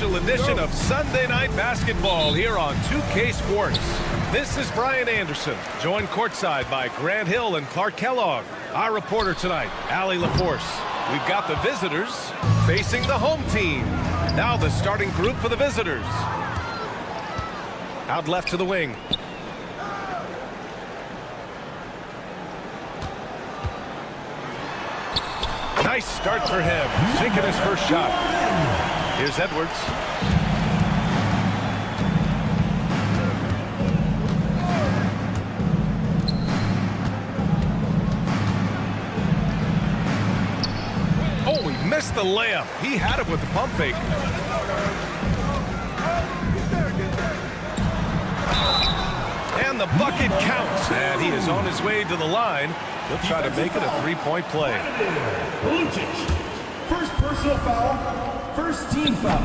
special edition of Sunday Night Basketball here on 2K Sports. This is Brian Anderson, joined courtside by Grant Hill and Clark Kellogg. Our reporter tonight, Allie LaForce. We've got the visitors facing the home team. Now the starting group for the visitors. Out left to the wing. Nice start for him, sinking his first shot. Here's Edwards. Oh, he missed the layup. He had it with the pump fake. And the bucket counts, and he is on his way to the line. He'll try to make it a three-point play. First personal foul, first team foul.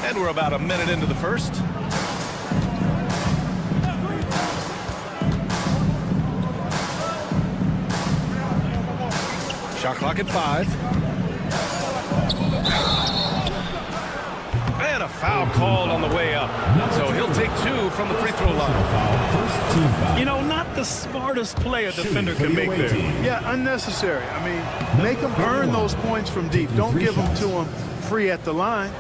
And we're about a minute into the first. Shot clock at 5. And a foul called on the way up. So he'll take 2 from the free throw line. You know, not the smartest play a defender can make there. Yeah, unnecessary. I mean, make them earn those points from deep. Don't give them to them free at the line.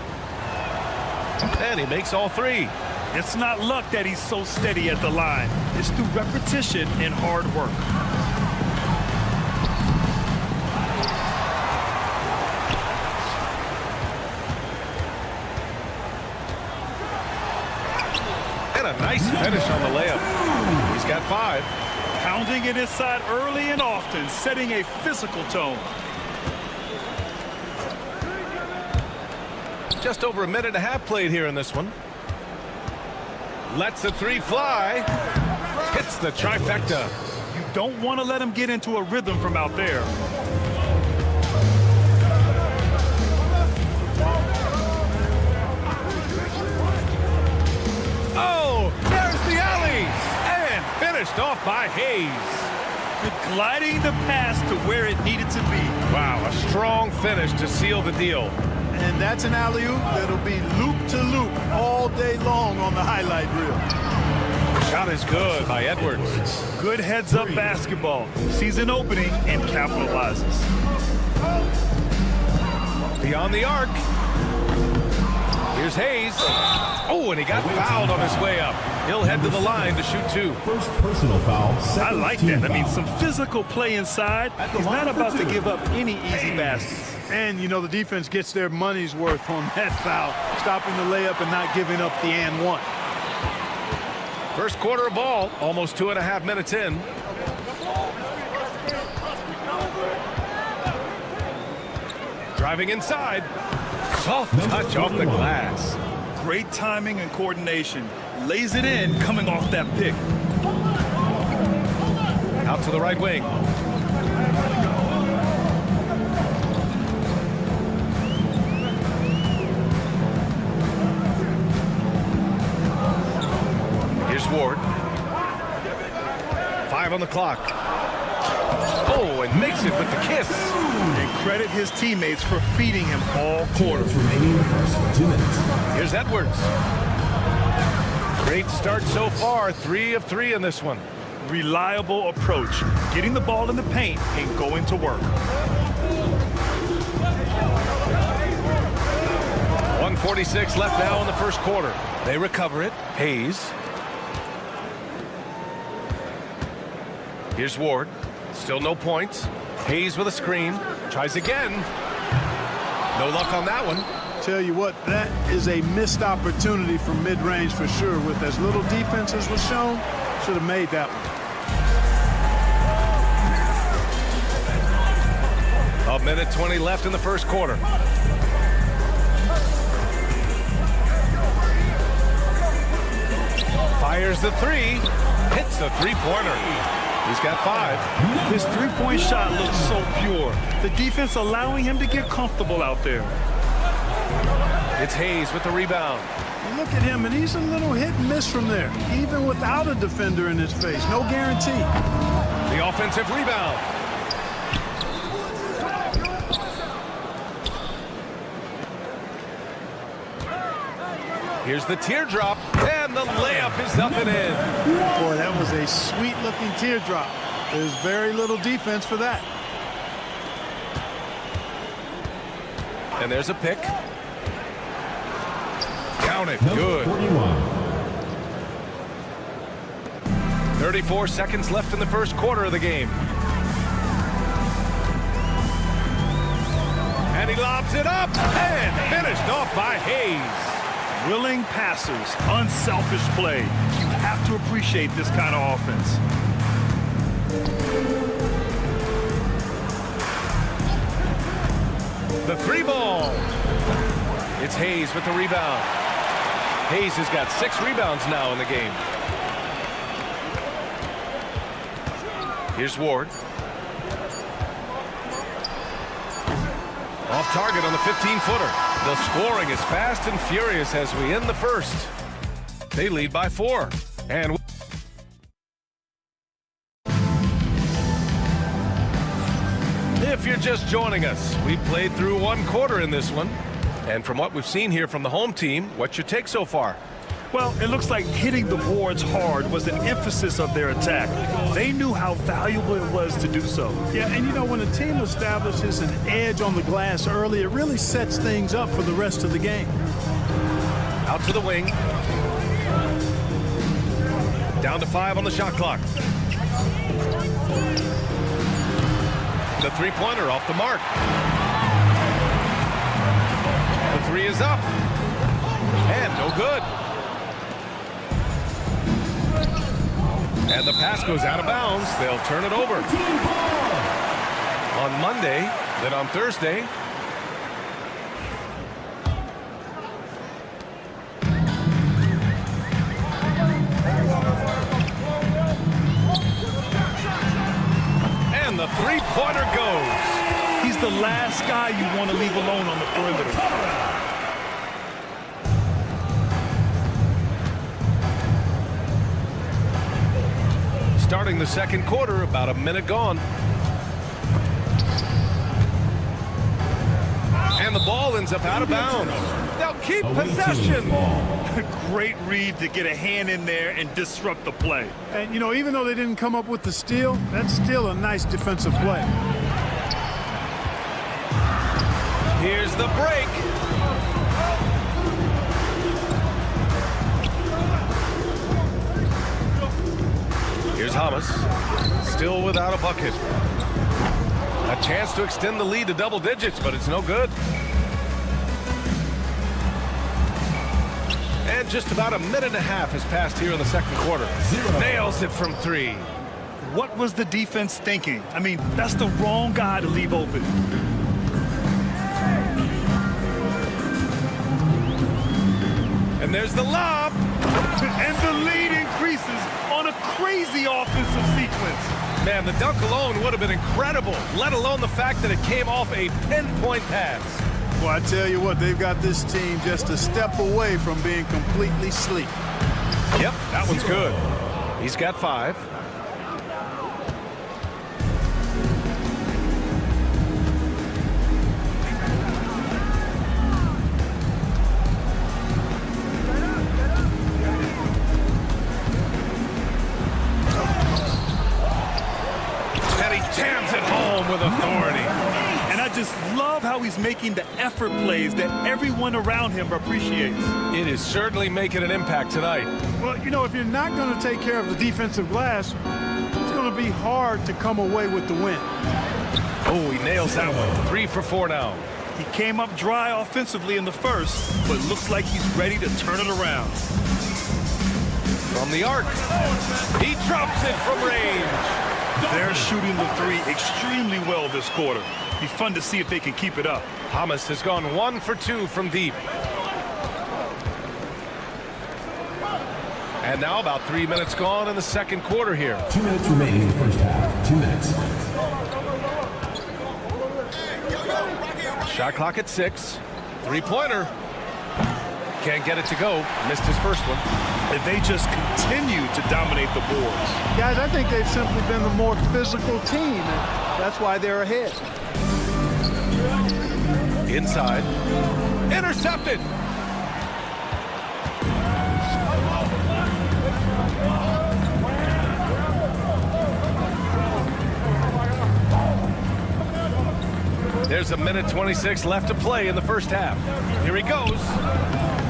And he makes all 3. It's not luck that he's so steady at the line. It's through repetition and hard work. And a nice finish on the layup. He's got 5. Pounding it inside early and often, setting a physical tone. Just over a minute and a half played here in this one. Lets the 3 fly. Hits the trifecta. You don't want to let him get into a rhythm from out there. Oh, there's the alley. And finished off by Hayes. Gliding the pass to where it needed to be. Wow, a strong finish to seal the deal. And that's an alley-oop that'll be loop-to-loop all day long on the highlight reel. Shot is good by Edwards. Good heads-up basketball. Sees an opening and capitalizes. Beyond the arc. Here's Hayes. Oh, and he got fouled on his way up. He'll head to the line to shoot 2. First personal foul. I like that. I mean, some physical play inside. He's not about to give up any easy baskets. And, you know, the defense gets their money's worth on that foul, stopping the layup and not giving up the and one. First quarter of ball, almost 2.5 minutes in. Driving inside. Soft touch off the glass. Great timing and coordination. Lays it in coming off that pick. Out to the right wing. Here's Ward. 5 on the clock. Oh, and makes it with the kiss. And credit his teammates for feeding him all quarter. Remaining the first 2 minutes. Here's Edwards. Great start so far. 3 of 3 in this one. Reliable approach. Getting the ball in the paint and going to work. 1:46 left now in the first quarter. They recover it. Hayes. Here's Ward. Still no points. Hayes with a screen. Tries again. No luck on that one. Tell you what, that is a missed opportunity from mid-range for sure. With as little defense as was shown, should have made that one. A minute 20 left in the first quarter. Fires the 3. Hits the three-pointer. He's got 5. His three-point shot looks so pure. The defense allowing him to get comfortable out there. It's Hayes with the rebound. You look at him, and he's a little hit and miss from there, even without a defender in his face. No guarantee. The offensive rebound. Here's the teardrop, and the layup is up and in. Boy, that was a sweet-looking teardrop. There's very little defense for that. And there's a pick. Count it. Number Good. 41. 34 seconds left in the first quarter of the game. And he lobs it up and finished off by Hayes. Willing passers, unselfish play. You have to appreciate this kind of offense. The three ball. It's Hayes with the rebound. Hayes has got 6 rebounds now in the game. Here's Ward. Off target on the 15-footer. The scoring is fast and furious as we end the first. They lead by 4. And if you're just joining us, we played through 1 quarter in this one. And from what we've seen here from the home team, what's your take so far? Well, it looks like hitting the boards hard was an emphasis of their attack. They knew how valuable it was to do so. Yeah, and you know, when a team establishes an edge on the glass early, it really sets things up for the rest of the game. Out to the wing. Down to 5 on the shot clock. The three-pointer off the mark. The 3 is up. And no good. And the pass goes out of bounds. They'll turn it over. On Monday, then on Thursday. And the three-pointer goes. He's the last guy you want to leave alone on the perimeter. Starting the second quarter, about a minute gone. And the ball ends up out of bounds. They'll keep possession. Great read to get a hand in there and disrupt the play. And, you know, even though they didn't come up with the steal, that's still a nice defensive play. Here's the break. Here's Hamas, still without a bucket. A chance to extend the lead to double digits, but it's no good. And just about a minute and a half has passed here in the second quarter. Nails it from 3. What was the defense thinking? I mean, that's the wrong guy to leave open. And there's the lob. And the lead increases on a crazy offensive sequence. Man, the dunk alone would have been incredible, let alone the fact that it came off a pinpoint pass. Well, I tell you what, they've got this team just a step away from being completely asleep. Yep, that one's good. He's got 5. Jams it home with authority. And I just love how he's making the effort plays that everyone around him appreciates. It is certainly making an impact tonight. Well, you know, if you're not going to take care of the defensive glass, it's going to be hard to come away with the win. Oh, he nails that one. 3 for 4 now. He came up dry offensively in the first, but looks like he's ready to turn it around. From the arc. He drops it from range. They're shooting the 3 extremely well this quarter. Be fun to see if they can keep it up. Hamas has gone 1 for 2 from deep. And now about 3 minutes gone in the second quarter here. 2 minutes remaining in the first half. 2 minutes. Shot clock at 6. Three-pointer. Can't get it to go. Missed his first one. And they just continue to dominate the boards. Guys, I think they've simply been the more physical team, and that's why they're ahead. Inside. Intercepted. There's a minute 26 left to play in the first half. Here he goes.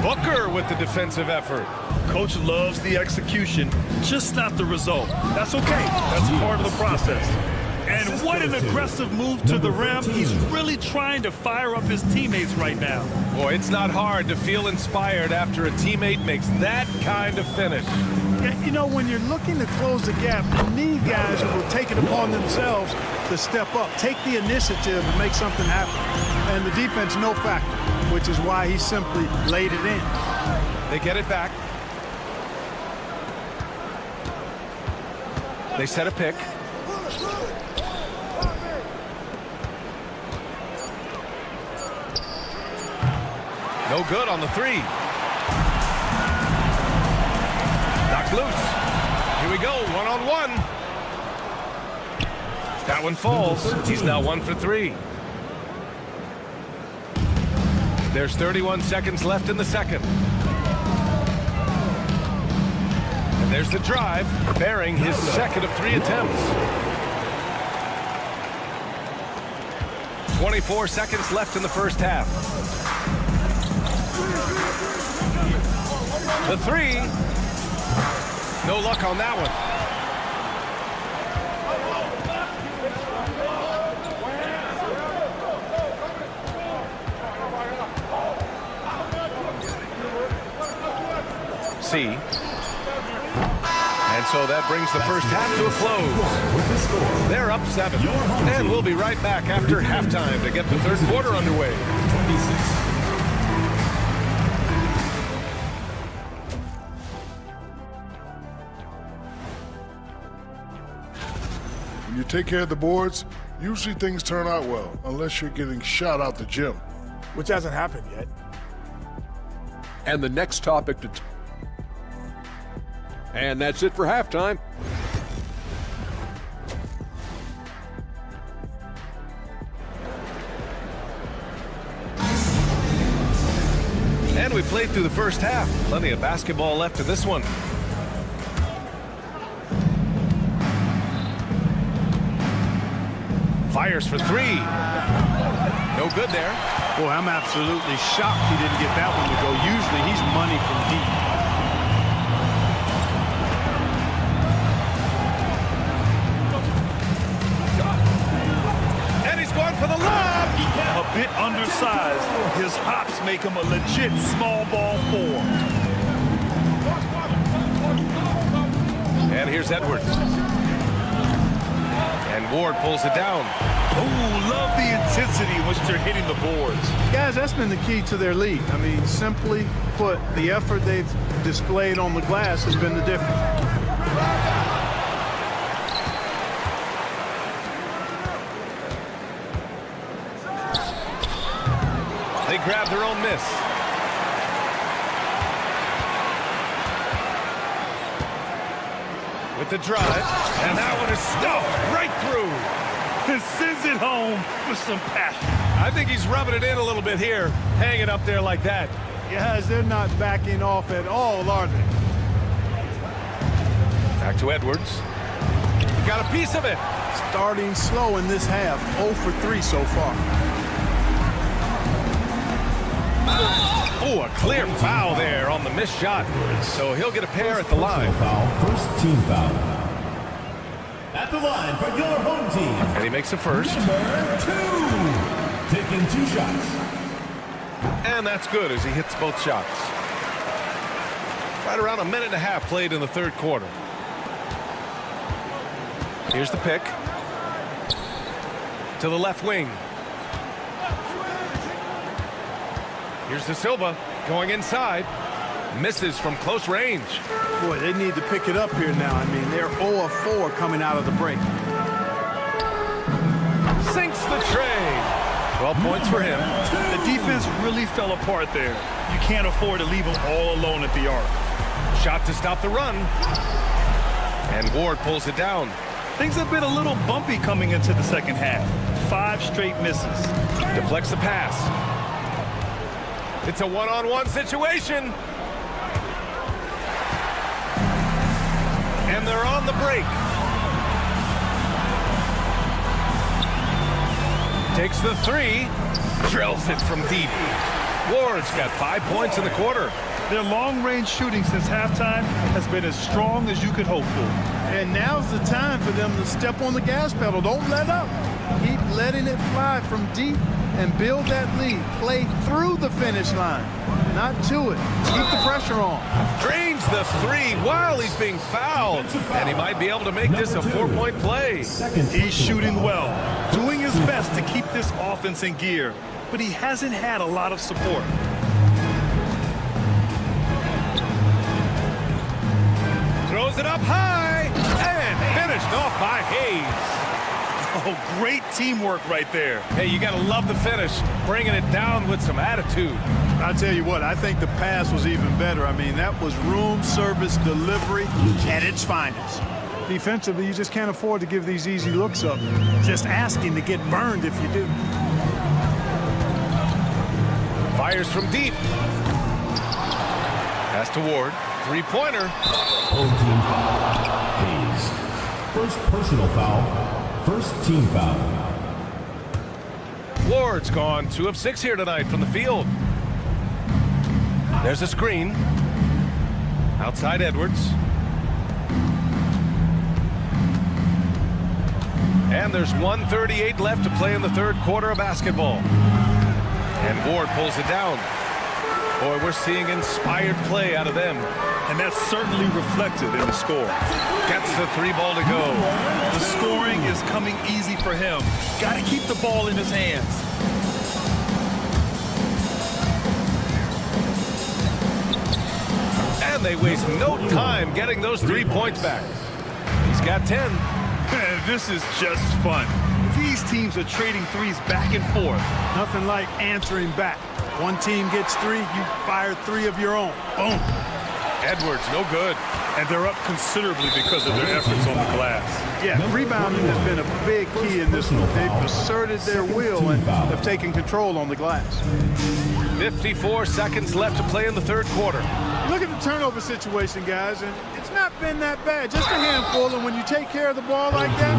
Booker with the defensive effort. Coach loves the execution, just not the result. That's okay. That's part of the process. And what an aggressive move to the rim. He's really trying to fire up his teammates right now. Boy, it's not hard to feel inspired after a teammate makes that kind of finish. Yeah, you know, when you're looking to close the gap, you need guys who will take it upon themselves to step up, take the initiative and make something happen. And the defense, no factor, which is why he simply laid it in. They get it back. They set a pick. No good on the three. Knocked loose. Here we go, one-on-one. That one falls. He's now 1 for 3. There's 31 seconds left in the second. And there's the drive, bearing his second of 3 attempts. 24 seconds left in the first half. The three. No luck on that one. C. And so that brings the first half to a close. They're up 7. And we'll be right back after halftime to get the third quarter underway. 26. When you take care of the boards, usually things turn out well, unless you're getting shot out the gym. Which hasn't happened yet. And the next topic and that's it for halftime. And we played through the first half. Plenty of basketball left in this one. Fires for 3. No good there. Boy, I'm absolutely shocked he didn't get that one to go. Usually he's money from deep. And he's going for the lob. A bit undersized. His hops make him a legit small ball 4. And here's Edwards. And Ward pulls it down. Oh, love the intensity in which they're hitting the boards. Guys, that's been the key to their lead. I mean, simply put, the effort they've displayed on the glass has been the difference. They grab their own miss. With the drive, and that one is stuffed right through. And sends it home with some passion. I think he's rubbing it in a little bit here, hanging up there like that. Guys, they're not backing off at all, are they? Back to Edwards. He got a piece of it. Starting slow in this half, 0 for 3 so far. Oh, a clear foul there on the missed shot. So he'll get a pair at the line. Foul. First team foul. At the line for your home team. And he makes a first. Number 2. Taking 2 shots. And that's good as he hits both shots. Right around a minute and a half played in the third quarter. Here's the pick. To the left wing. Here's De Silva going inside. Misses from close range. Boy, they need to pick it up here now. I mean, they're 0 of 4 coming out of the break. Sinks the tray. 12 points for him. The defense really fell apart there. You can't afford to leave them all alone at the arc. Shot to stop the run. And Ward pulls it down. Things have been a little bumpy coming into the second half. 5 straight misses. Deflects the pass. It's a one-on-one situation. And they're on the break. Takes the 3. Drills it from deep. Ward's got 5 points in the quarter. Their long-range shooting since halftime has been as strong as you could hope for. And now's the time for them to step on the gas pedal. Don't let up. Keep letting it fly from deep and build that lead. Play through the finish line, not to it. Keep the pressure on. Drains the 3 while he's being fouled. And he might be able to make this a 4-point play. He's shooting well, doing his best to keep this offense in gear, but he hasn't had a lot of support. Throws it up high and finished off by Hayes. Oh, great teamwork right there. Hey, you got to love the finish, bringing it down with some attitude. I tell you what, I think the pass was even better. I mean, that was room service delivery at its finest. Defensively, you just can't afford to give these easy looks up. Just asking to get burned if you do. Fires from deep. Pass to Ward. 3-pointer. Home team foul. Hayes. First personal foul. First team foul. Ward's gone 2 of 6 here tonight from the field. There's a screen. Outside Edwards. And there's 1:38 left to play in the third quarter of basketball. And Ward pulls it down. Boy, we're seeing inspired play out of them. And that's certainly reflected in the score. Gets the 3 ball to go. The scoring is coming easy for him. Got to keep the ball in his hands. And they waste no time getting those 3 points back. He's got 10. This is just fun. These teams are trading threes back and forth. Nothing like answering back. One team gets 3, you fire 3 of your own. Boom. Edwards, no good. And they're up considerably because of their efforts on the glass. Yeah, rebounding has been a big key in this one. They've asserted their will and have taken control on the glass. 54 seconds left to play in the third quarter. Look at the turnover situation, guys, and it's not been that bad. Just a handful, and when you take care of the ball like that,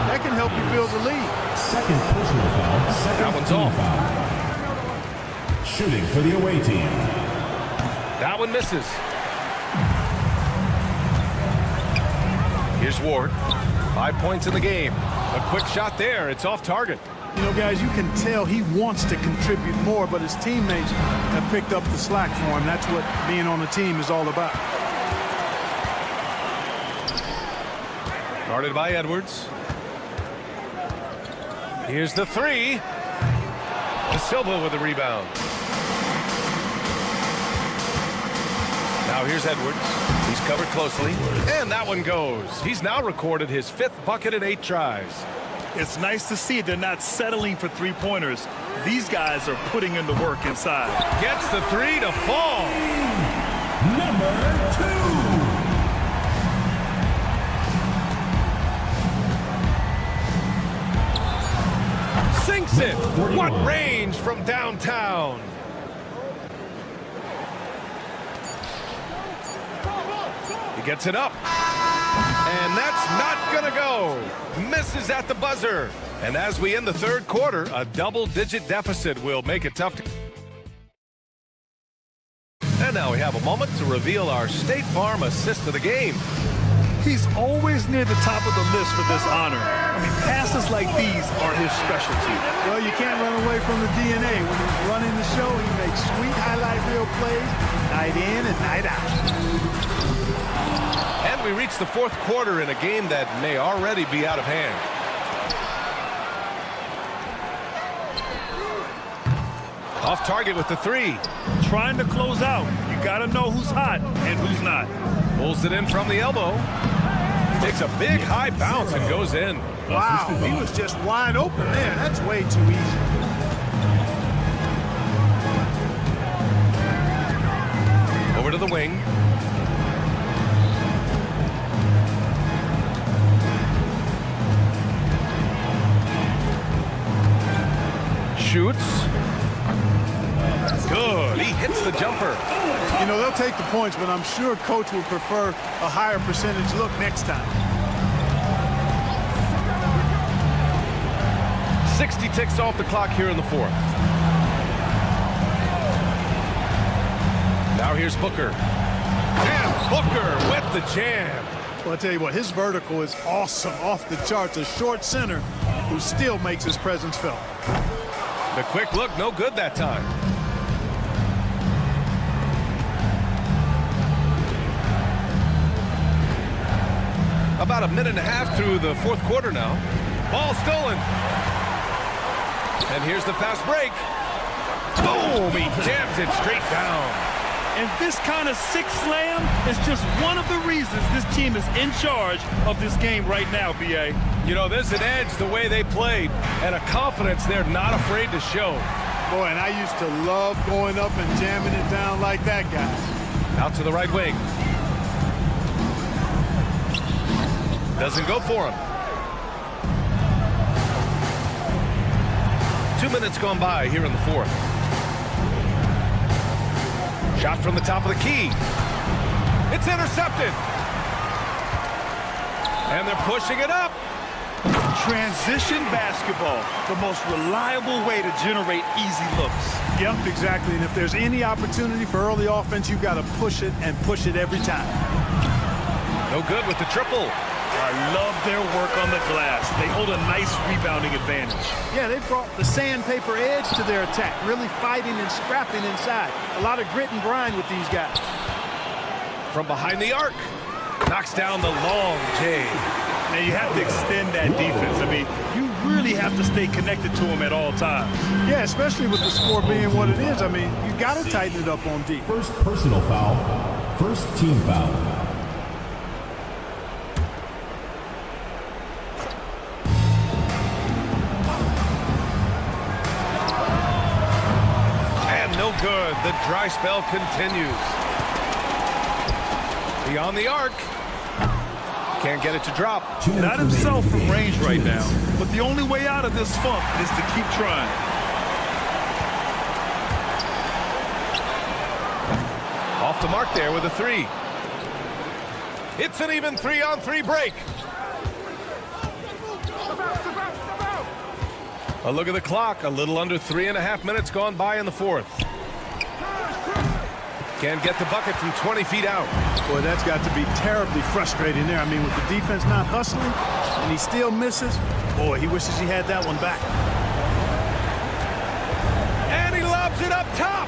that can help you build the lead. Second personal foul. That one's off. Foul. Shooting for the away team. That one misses. Here's Ward. 5 points in the game. A quick shot there. It's off target. You know, guys, you can tell he wants to contribute more, but his teammates have picked up the slack for him. That's what being on the team is all about. Guarded by Edwards. Here's the 3. De Silva with the rebound. Now here's Edwards. He's covered closely. And that one goes. He's now recorded his 5th bucket in 8 tries. It's nice to see they're not settling for three-pointers. These guys are putting in the work inside. Gets the 3 to fall. Number 2. Sinks it. What range from downtown. He gets it up. And that's not going to go. Misses at the buzzer. And as we end the third quarter, a double-digit deficit will make it tough to... And now we have a moment to reveal our State Farm assist of the game. He's always near the top of the list for this honor. I mean, passes like these are his specialty. Well, you can't run away from the DNA. When he's running the show, he makes sweet highlight reel plays night in and night out. And we reach the fourth quarter in a game that may already be out of hand. Off target with the 3. Trying to close out. You got to know who's hot and who's not. Pulls it in from the elbow. Takes a big high bounce and goes in. Wow, he was just wide open there. That's way too easy. Over to the wing. Shoots. Good. He hits the jumper. You know, they'll take the points, but I'm sure coach would prefer a higher percentage look next time. 60 ticks off the clock here in the fourth. Now here's Booker. And Booker with the jam. Well, I'll tell you what, his vertical is awesome, off the charts. A short center who still makes his presence felt. The quick look, no good that time. About a minute and a half through the fourth quarter now. Ball stolen. And here's the fast break. Boom! He jams it straight down. And this kind of six slam is just one of the reasons this team is in charge of this game right now, B.A. You know, there's an edge the way they played and a confidence they're not afraid to show. Boy, and I used to love going up and jamming it down like that, guys. Out to the right wing. Doesn't go for him. 2 minutes gone by here in the fourth. Shot from the top of the key. It's intercepted. And they're pushing it up. Transition basketball, the most reliable way to generate easy looks. Yep, exactly. And if there's any opportunity for early offense, you've got to push it and push it every time. No good with the triple. I love their work on the glass. They hold a nice rebounding advantage. Yeah, they brought the sandpaper edge to their attack, really fighting and scrapping inside. A lot of grit and grind with these guys. From behind the arc. Knocks down the long J. Now you have to extend that defense. I mean, you really have to stay connected to them at all times. Yeah, especially with the score being what it is. I mean, you got to tighten it up on deep. First personal foul. First team foul. Good. The dry spell continues. Beyond the arc. Can't get it to drop. Not himself from range right now. But the only way out of this funk is to keep trying. Off the mark there with a three. It's an even 3-on-3 break. A look at the clock. A little under 3.5 minutes gone by in the fourth. Can't get the bucket from 20 feet out. Boy, that's got to be terribly frustrating there. I mean, with the defense not hustling and he still misses, boy, he wishes he had that one back. And he lobs it up top.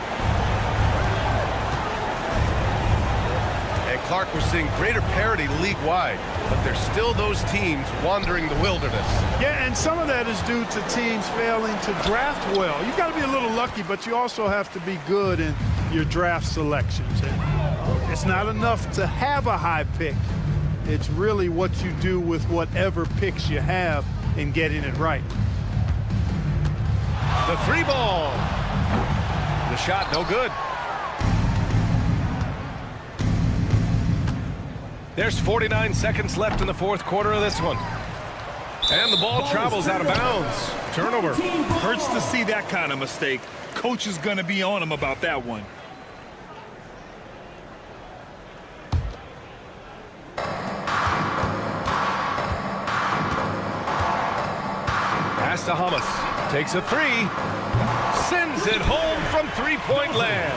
And Clark, we're seeing greater parity league-wide, but there's still those teams wandering the wilderness. Yeah, and some of that is due to teams failing to draft well. You've got to be a little lucky, but you also have to be good in your draft selections. And it's not enough to have a high pick. It's really what you do with whatever picks you have in getting it right. The three ball. The shot, no good. There's 49 seconds left in the fourth quarter of this one. And the ball travels out of bounds. Turnover. Hurts to see that kind of mistake. Coach is going to be on him about that one. Pass to Hamas. Takes a three. Sends it home from three-point land.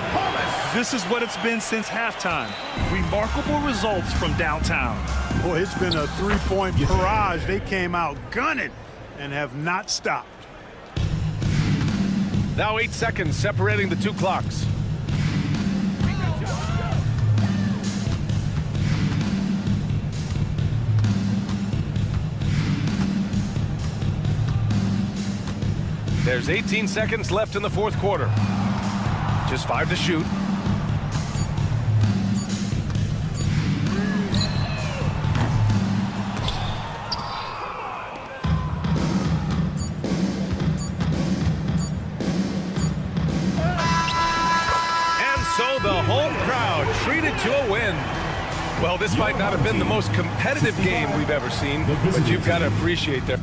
This is what it's been since halftime. Remarkable results from downtown. Boy, it's been a three-point barrage. They came out gunning and have not stopped. Now 8 seconds separating the two clocks. There's 18 seconds left in the fourth quarter. Just 5 to shoot. treated to a win. Well, this might not have been the most competitive game we've ever seen, but you've got to appreciate their...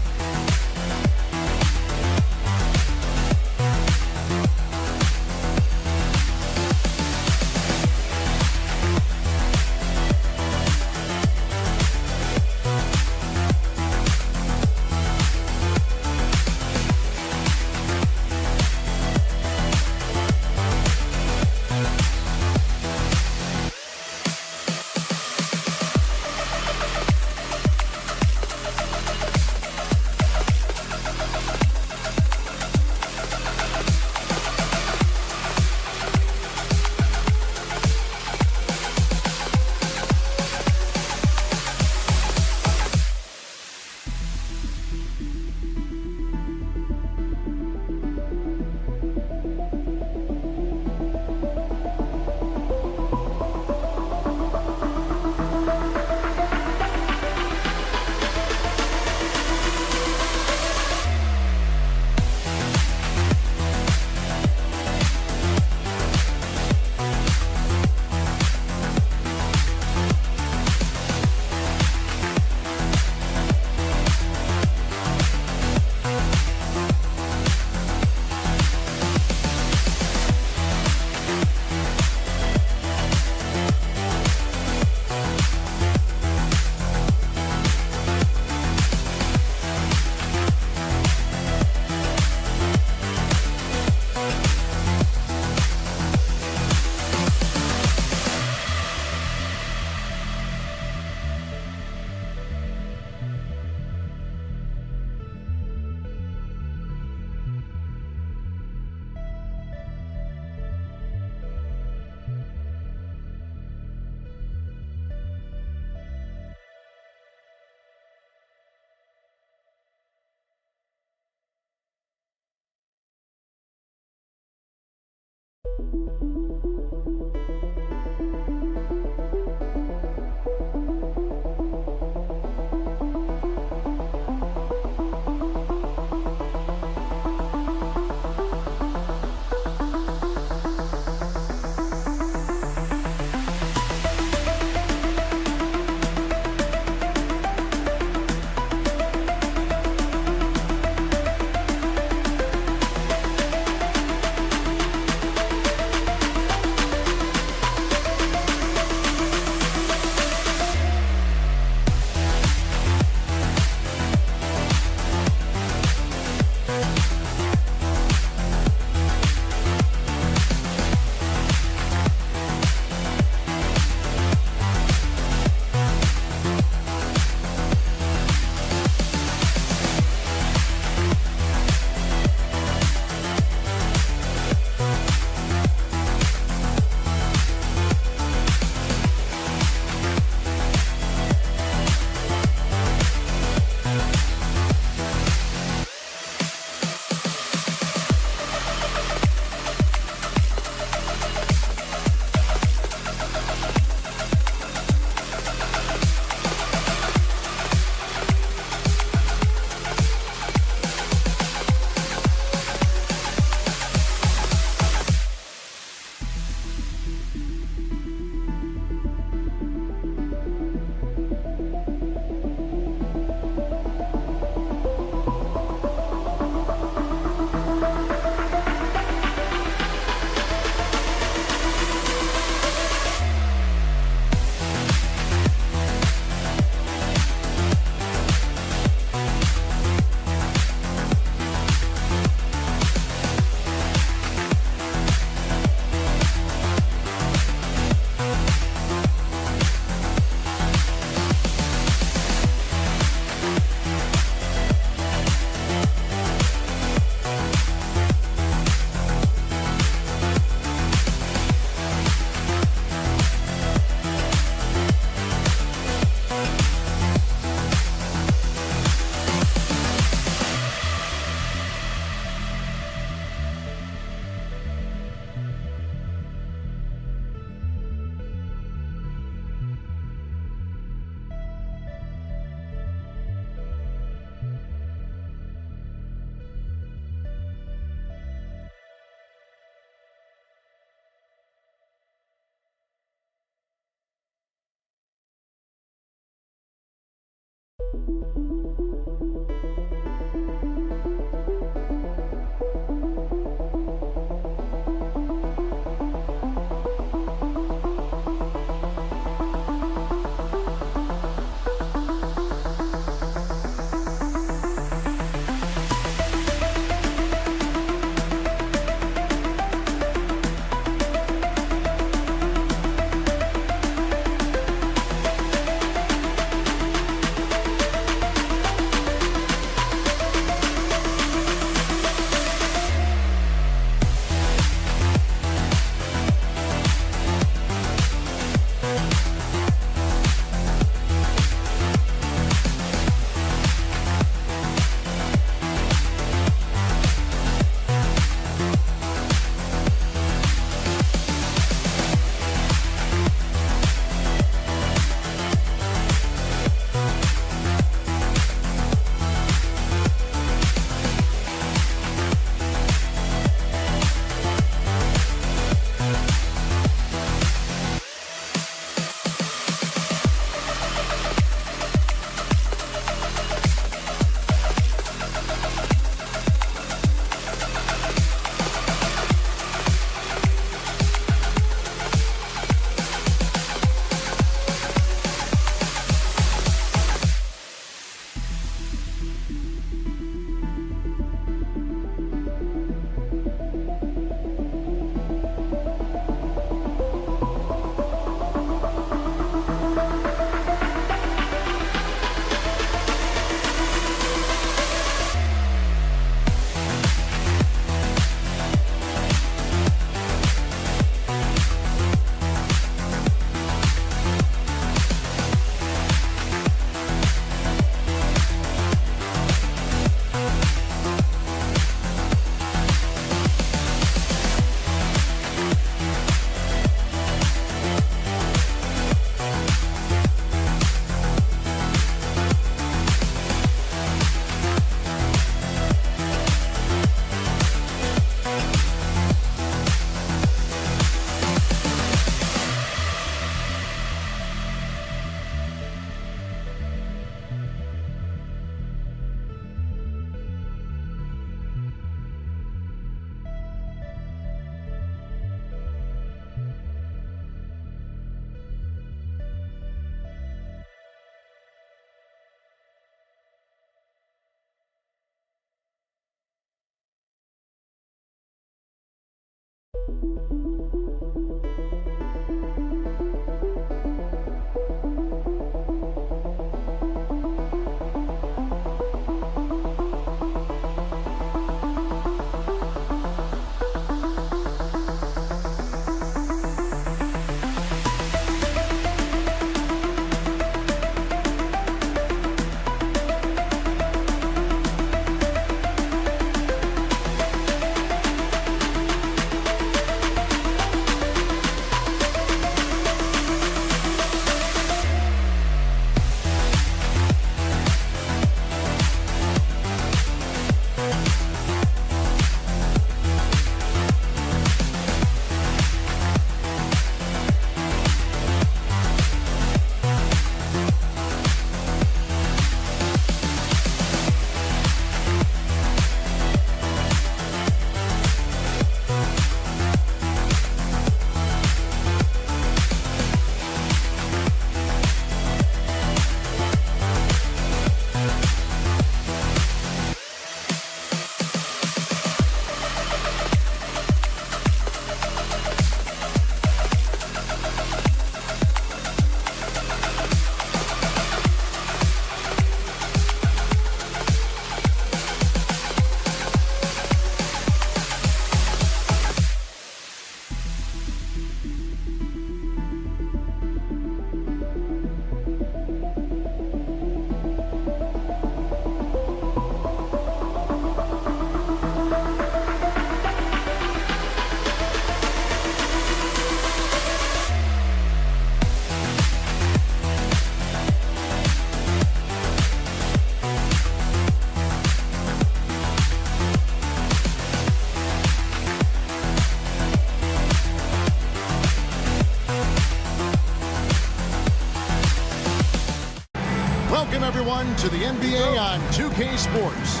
to the NBA on 2K Sports.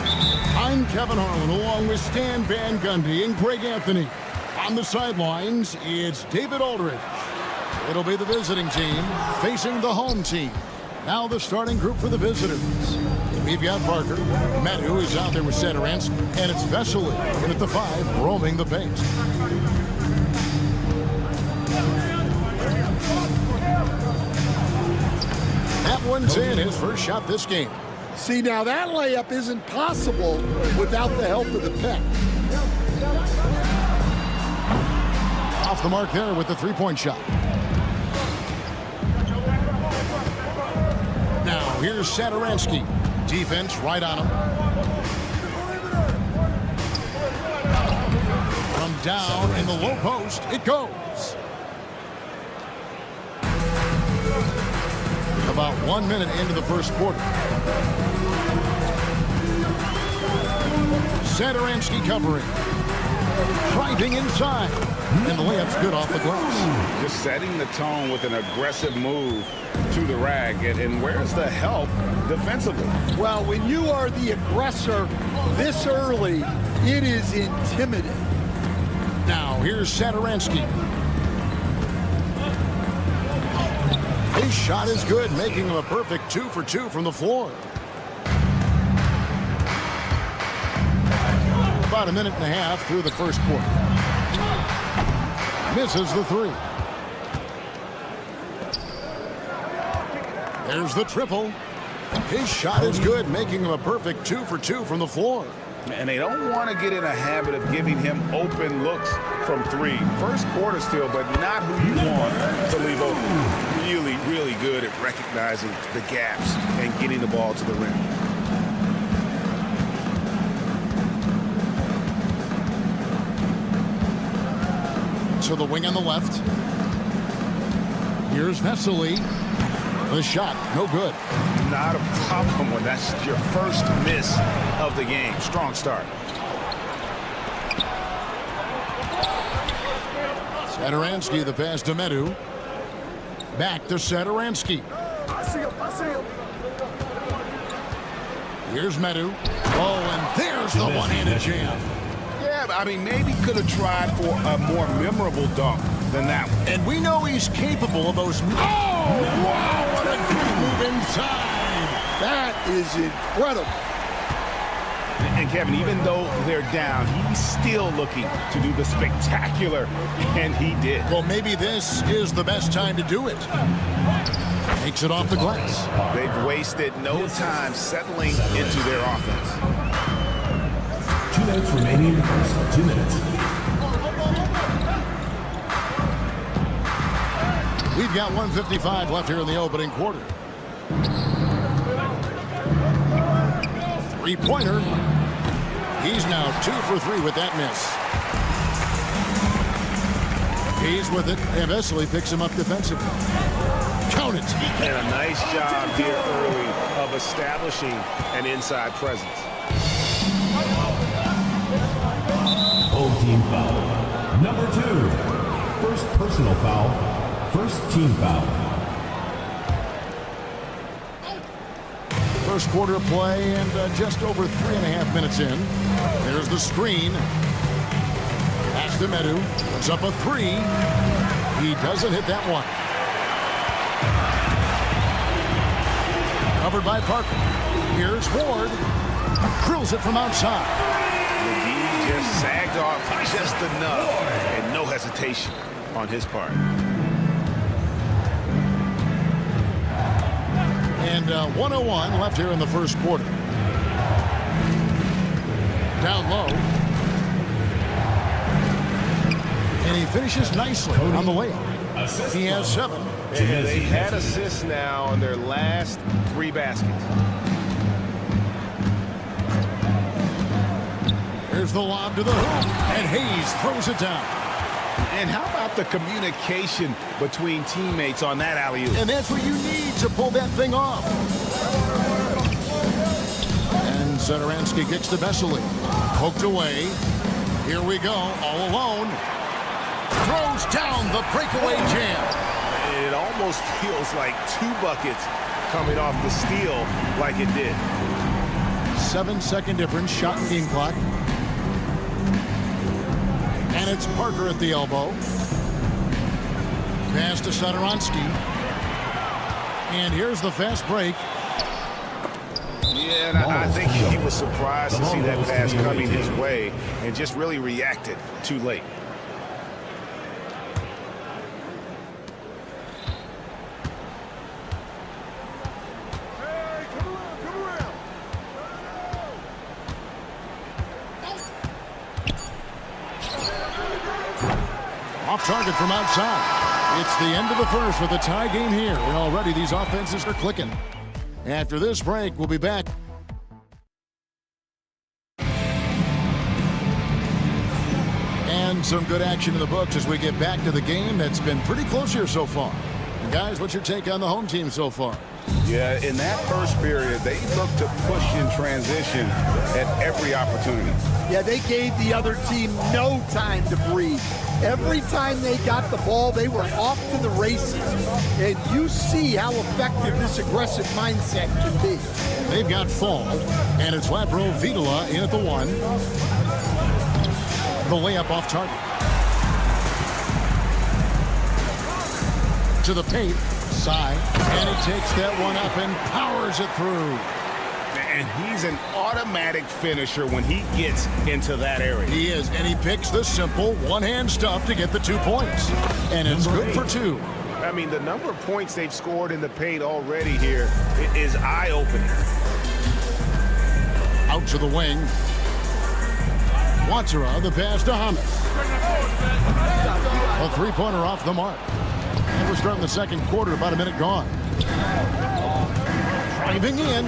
I'm Kevin Harlan along with Stan Van Gundy and Greg Anthony. On the sidelines, it's David Aldridge. It'll be the visiting team facing the home team. Now the starting group for the visitors. We've got Parker. Metu is out there with Satoransky. And it's Vesely in at the 5, roaming the paint. That one's in, his first shot this game. See, now that layup isn't possible without the help of the pick. Off the mark there with the three-point shot. Now here's Satoransky. Defense right on him. From down in the low post, it goes. About 1 minute into the first quarter. Satoransky covering. Driving inside. And the layup's good off the glass. Just setting the tone with an aggressive move to the rag. And where's the help defensively? Well, when you are the aggressor this early, it is intimidating. Now, here's Satoransky. His shot is good, making him a perfect 2 for 2 from the floor. About a minute and a half through the first quarter. Misses the 3. There's the triple. His shot is good, making him a perfect 2 for 2 from the floor. And they don't want to get in a habit of giving him open looks from 3. First quarter still, but not who you want to leave open. Really, really good at recognizing the gaps and getting the ball to the rim. To the wing on the left. Here's Vesely. The shot, no good. Not a problem when that's your first miss of the game. Strong start. Satoransky, the pass to Metu. Back to Satoransky. Here's Metu. Oh, and there's the one-handed jam. Yeah, I mean, maybe could have tried for a more memorable dunk than that one. And we know he's capable of those. Oh, wow, what a good move inside. That is incredible. And Kevin, even though they're down, he's still looking to do the spectacular, and he did. Well, maybe this is the best time to do it. Takes it off the glass. They've wasted no time settling into their offense. 2 minutes remaining in the first. 2 minutes. We've got 1:55 left here in the opening quarter. Three-pointer. He's now 2 for 3 with that miss. He's with it, and Vesely picks him up defensively. Count it. And a nice job here early of establishing an inside presence. Home team foul. Number 2. First personal foul. First team foul. First quarter of play and just over 3.5 minutes in. There's the screen. Pass to Metu. Puts up a 3. He doesn't hit that one. Covered by Parker. Here's Ward. Drills it from outside. McGee just sagged off just enough, and no hesitation on his part. And 1:01 left here in the first quarter. Down low. And he finishes nicely on the layup. He has 7. And they had assists now on their last 3 baskets. Here's the lob to the hoop, and Hayes throws it down. And how about the communication between teammates on that alley-oop? And that's what you need to pull that thing off. And Satoransky kicks to Vesely. Poked away. Here we go, all alone. Throws down the breakaway jam. It almost feels like 2 buckets coming off the steal like it did. 7-second difference, shot and game clock. And it's Parker at the elbow. Pass to Satoransky. And here's the fast break. Yeah, and I think he was surprised to see that pass coming his way and just really reacted too late. Off target from outside. It's the end of the first with a tie game here. And already these offenses are clicking. After this break, we'll be back. And some good action in the books as we get back to the game that's been pretty close here so far. And guys, what's your take on the home team so far? Yeah, in that first period, they looked to push in transition at every opportunity. Yeah, they gave the other team no time to breathe. Every time they got the ball, they were off to the races. And you see how effective this aggressive mindset can be. They've got Fall, and it's Lapro Vitola in at the 1. The layup off target. To the paint, side, and he takes that one up and powers it through. And he's an automatic finisher when he gets into that area. He is, and he picks the simple one-hand stuff to get the 2 points. And it's good for 2. I mean, the number of points they've scored in the paint already here is eye-opening. Out to the wing. Watsura, the pass to Hamas. A three-pointer off the mark. And we're starting the second quarter, about a minute gone. Driving in,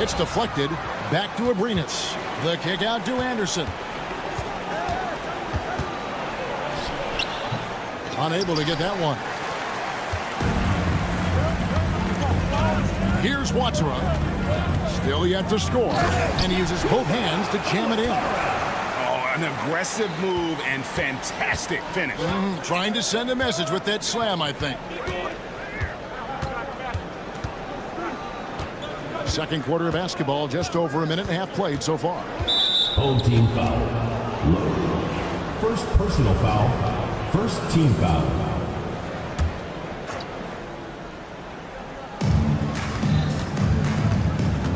it's deflected, back to Abrinas. The kick out to Anderson. Unable to get that one. Here's Watsura. Still yet to score, and he uses both hands to jam it in. Oh, an aggressive move and fantastic finish. Trying to send a message with that slam, I think. Second quarter of basketball, just over a minute and a half played so far. Home team foul. Low. First personal foul. First team foul.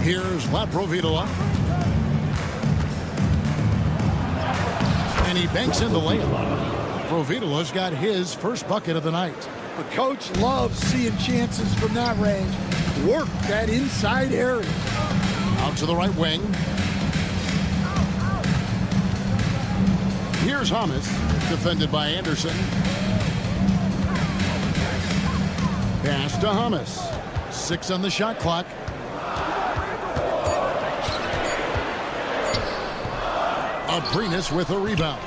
Here's Lapro Vitola. And he banks in the layup. Vitola's got his first bucket of the night. The coach loves seeing chances from that range. Work that inside area. Out to the right wing. Here's Hamas, defended by Anderson. Pass to Hamas. 6 on the shot clock. Abrinas with a rebound.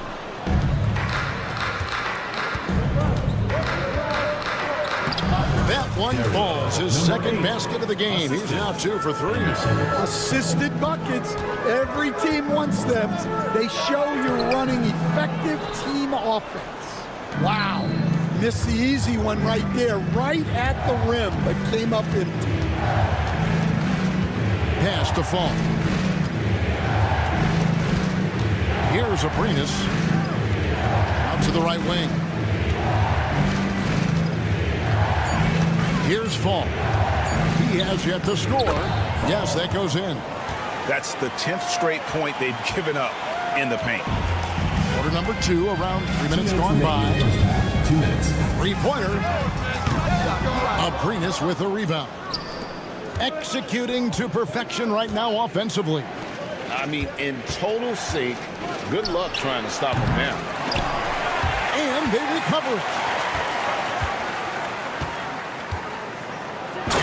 That one falls, his second basket of the game. He's now 2 for 3. Assisted buckets. Every team wants them. They show you're running effective team offense. Wow. Missed the easy one right there, right at the rim, but came up empty. Pass to Fall. Here's Abrinas. Out to the right wing. Here's Fall. He has yet to score. Yes, that goes in. That's the 10th straight point they've given up in the paint. Quarter number 2, around 3 minutes gone by. 2 minutes. Three-pointer. Abrinas with a rebound. Executing to perfection right now offensively. I mean, in total sync. Good luck trying to stop him now. And they recover it.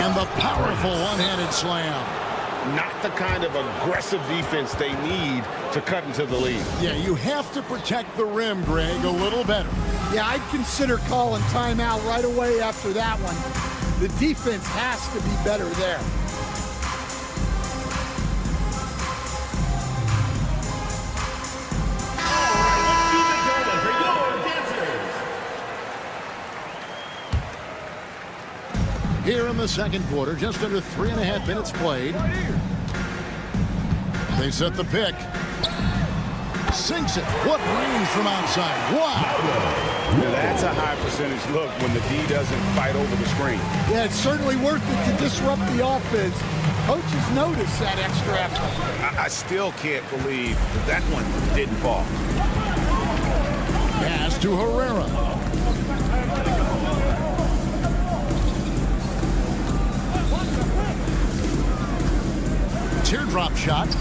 And the powerful one-handed slam. Not the kind of aggressive defense they need to cut into the lead. Yeah, you have to protect the rim, Greg, a little better. Yeah, I'd consider calling timeout right away after that one. The defense has to be better there. Here in the the second quarter, just under 3.5 minutes played. They set the pick. Sinks it. What range from outside. Wow. Now that's a high percentage look when the D doesn't fight over the screen. Yeah, it's certainly worth it to disrupt the offense. Coaches notice that extra effort. I still can't believe that one didn't fall. Pass to Herrera. Teardrop shot.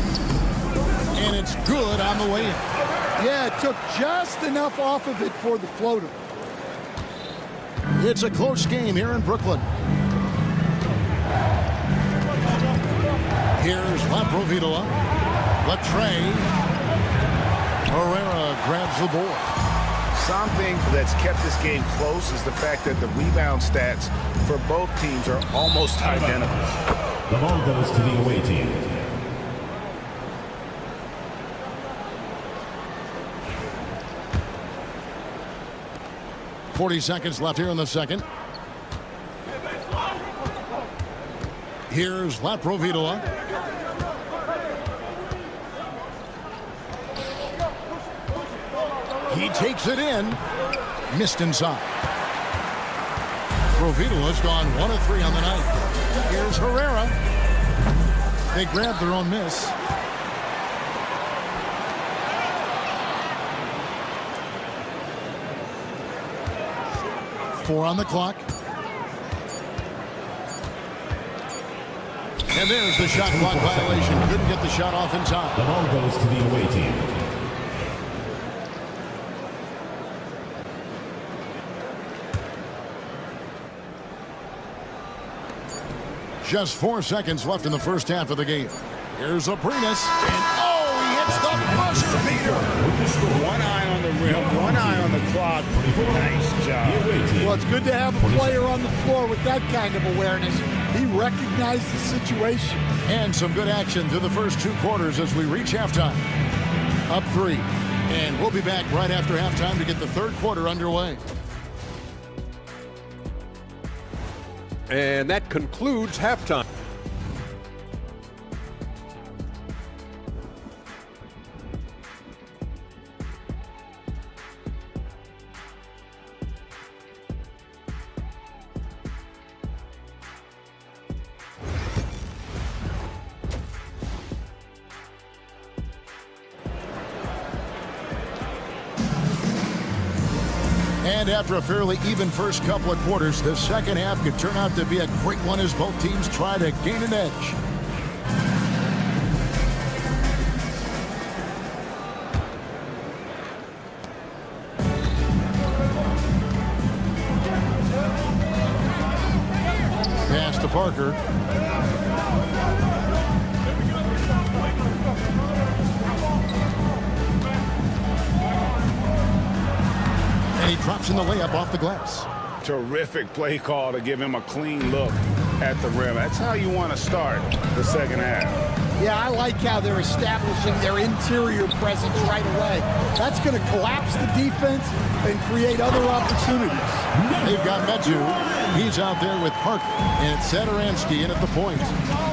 And it's good on the way in. Yeah, it took just enough off of it for the floater. It's a close game here in Brooklyn. Here's Laprovitola. Latre. Herrera grabs the board. Something that's kept this game close is the fact that the rebound stats for both teams are almost identical. The ball goes to the away team. .40 seconds left here in the second. Here's Laprovitola. He takes it in. Missed inside. Provitola's gone 1 of 3 on the night. Here's Herrera. They grabbed their own miss. .4 on the clock. And there's the shot clock violation. Couldn't get the shot off in time. The ball goes to the away team. Just 4 seconds left in the first half of the game. Here's Aprinas. And oh, he hits the buzzer beater. One eye on the rim, one eye on the clock. Nice job. Well, it's good to have a player on the floor with that kind of awareness. He recognized the situation. And some good action through the first 2 quarters as we reach halftime. Up 3. And we'll be back right after halftime to get the third quarter underway. And that concludes halftime. And after a fairly even first couple of quarters, the second half could turn out to be a great one as both teams try to gain an edge. Pass to Parker. He drops in the layup off the glass. Terrific play call to give him a clean look at the rim. That's how you want to start the second half. Yeah, I like how they're establishing their interior presence right away. That's going to collapse the defense and create other opportunities. They've got Metu. He's out there with Parker. And it's Satoransky in at the point.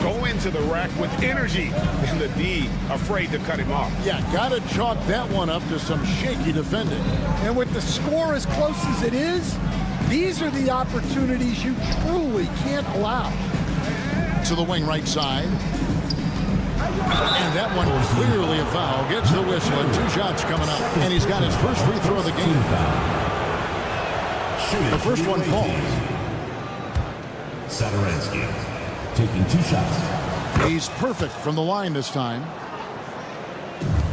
Go into the rack with energy. And the D afraid to cut him off. Yeah, got to chalk that one up to some shaky defending. And with the score as close as it is, these are the opportunities you truly can't allow. To the wing right side. And that one was clearly a foul. Gets the whistle and 2 shots coming up. And he's got his first free throw of the game. The first one falls. Satoransky taking 2 shots. He's perfect from the line this time.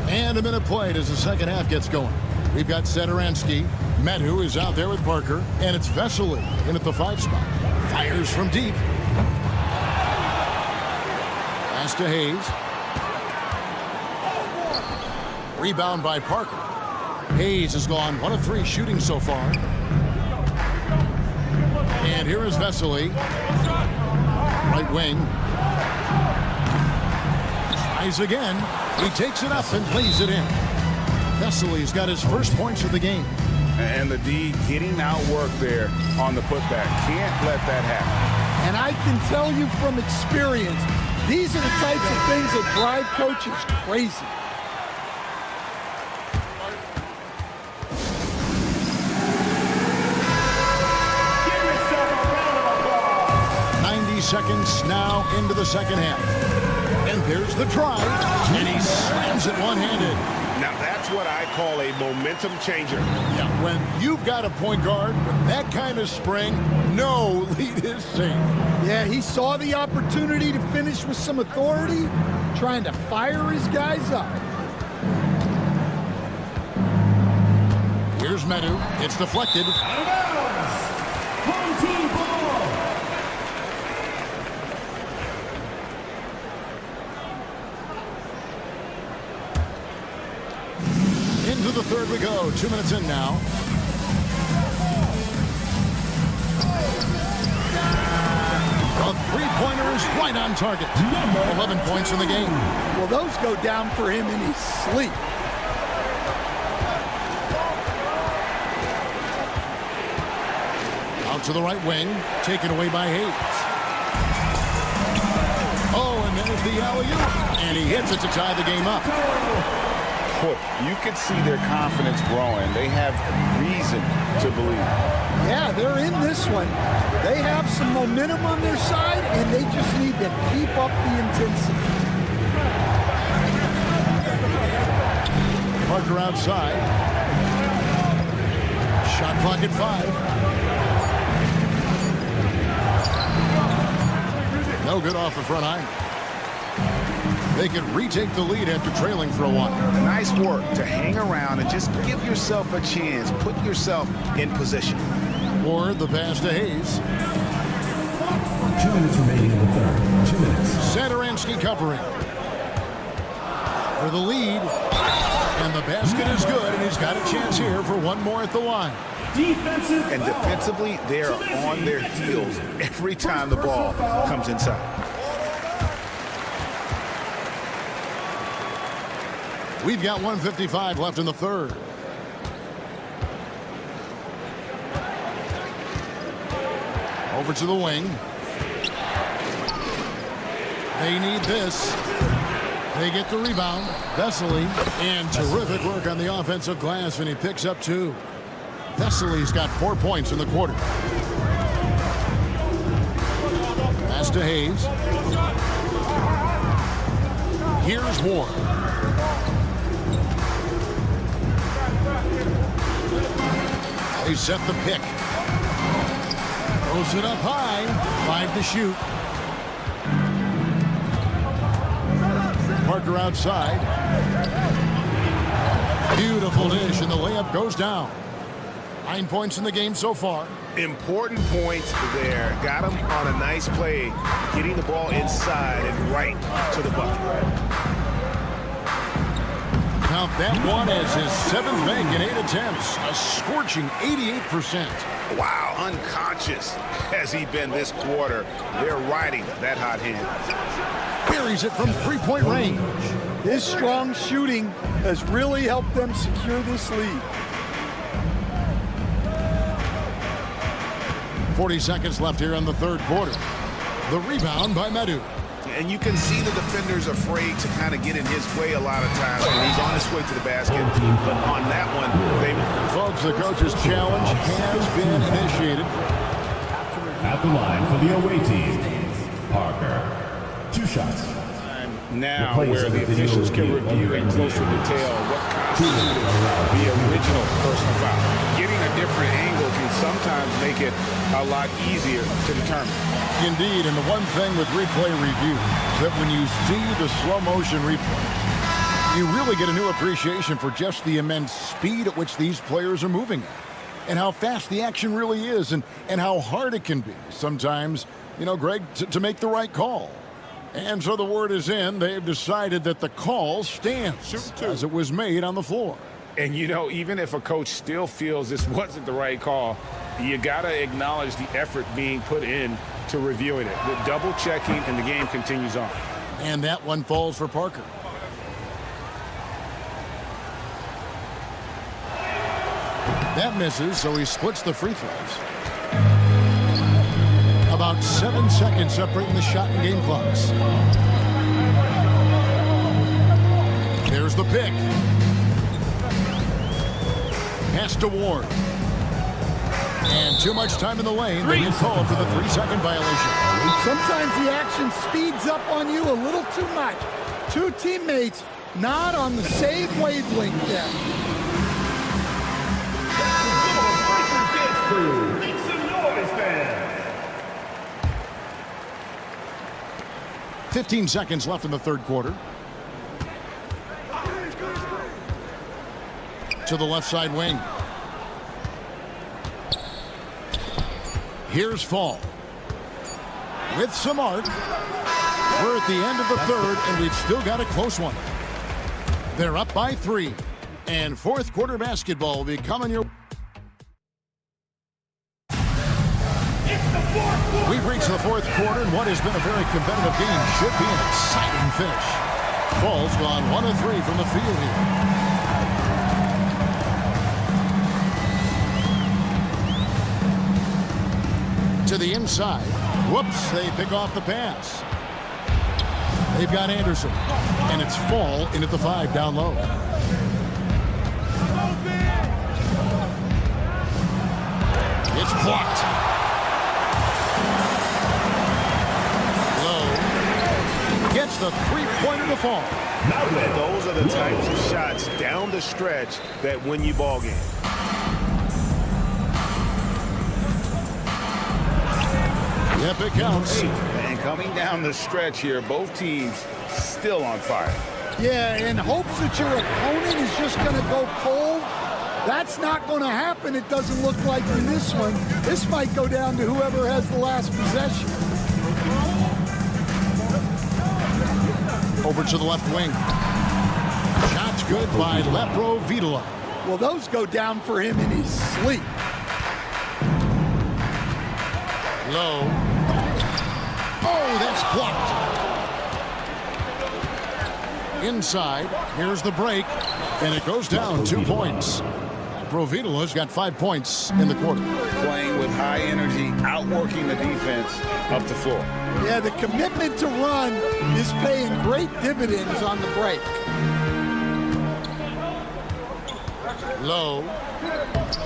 And a minute played as the second half gets going. We've got Satoransky. Metu is out there with Parker. And it's Vesely in at the 5 spot. Fires from deep. Pass to Hayes. Rebound by Parker. Hayes has gone 1 of 3 shooting so far. And here is Vesely. Right wing. Tries again. He takes it up and plays it in. Vesely's got his first points of the game. And the D getting outworked there on the putback. Can't let that happen. And I can tell you from experience, these are the types of things that drive coaches crazy. Seconds now into the second half. And there's the drive, and he slams it one-handed. Now that's what I call a momentum changer. Yeah, when you've got a point guard with that kind of spring, no lead is safe. Yeah, he saw the opportunity to finish with some authority, trying to fire his guys up. Here's Medu. It's deflected. Home team ball. Into the third we go. 2 minutes in now. The three-pointer is right on target. 11 points in the game. Well, those go down for him in his sleep. Out to the right wing. Taken away by Hayes. Oh, and there's the alley-oop. And he hits it to tie the game up. You can see their confidence growing. They have reason to believe. Yeah, they're in this one. They have some momentum on their side, and they just need to keep up the intensity. Parker outside. Shot clock at 5. No good off the front iron. They can retake the lead after trailing for a while. Nice work to hang around and just give yourself a chance. Put yourself in position. Ward, the pass to Hayes. 2 minutes remaining in the third. 2 minutes. Satoransky covering. For the lead. And the basket is good, and he's got a chance here for one more at the line. And defensively, they're on their heels every time the ball comes inside. We've got 1:55 left in the third. Over to the wing. They need this. They get the rebound. Vesely, and terrific work on the offensive glass, and he picks up 2. Vesely's got 4 points in the quarter. Pass to Hayes. Here's Ward. They set the pick. Throws it up high. 5 to shoot. Parker outside. Beautiful dish, and the layup goes down. 9 points in the game so far. Important points there. Got him on a nice play, getting the ball inside and right to the bucket. Now that one is his 7th make in 8 attempts. A scorching 88%. Wow, unconscious has he been this quarter. They're riding that hot hand. Buries it from three-point range. His strong shooting has really helped them secure this lead. 40 seconds left here in the third quarter. The rebound by Medu. And you can see the defenders afraid to kind of get in his way a lot of times when he's on his way to the basket. But on that one, folks, the coach's challenge has been initiated. At the line for the away team, Parker. 2 shots. Now where the officials can review in closer detail what constituted the original personal foul. Getting a different angle can sometimes make it a lot easier to determine. Indeed, and the one thing with replay review is that when you see the slow motion replay, you really get a new appreciation for just the immense speed at which these players are moving at, and how fast the action really is, and how hard it can be sometimes, you know, Greg, to make the right call. And so the word is in. They've decided that the call stands as it was made on the floor. And, you know, even if a coach still feels this wasn't the right call, you got to acknowledge the effort being put in to reviewing it. The double checking, and the game continues on. And that one falls for Parker. That misses, so he splits the free throws. About About 7 seconds separating the shot and game clocks. There's the pick. Pass to Ward. And too much time in the lane. They get called for the 3-second violation. Sometimes the action speeds up on you a little too much. Two teammates not on the same wavelength there. Make some noise, fans. 15 seconds left in the third quarter. To the left side wing. Here's Fall. With some arc. We're at the end of the third, and we've still got a close one. They're up by 3. And fourth quarter basketball will be coming your... We've reached the fourth quarter, and what has been a very competitive game should be an exciting finish. Fall's gone 1 of 3 from the field here. To the inside. Whoops, they pick off the pass. They've got Anderson. And it's Fall in at the 5 down low. It's blocked. Low. Gets the 3-pointer to Fall. Those are the types of shots down the stretch that win you ball games. Yep, it counts. And coming down the stretch here, both teams still on fire. Yeah, in hopes that your opponent is just going to go cold. That's not going to happen, it doesn't look like in this one. This might go down to whoever has the last possession. Over to the left wing. Shot's good by Lepro Vitola. Well, those go down for him in his sleep. Low. Oh, that's blocked. Inside. Here's the break. And it goes down 2 points. Provitola's got 5 points in the quarter. Playing with high energy, outworking the defense up the floor. Yeah, the commitment to run is paying great dividends on the break. Low.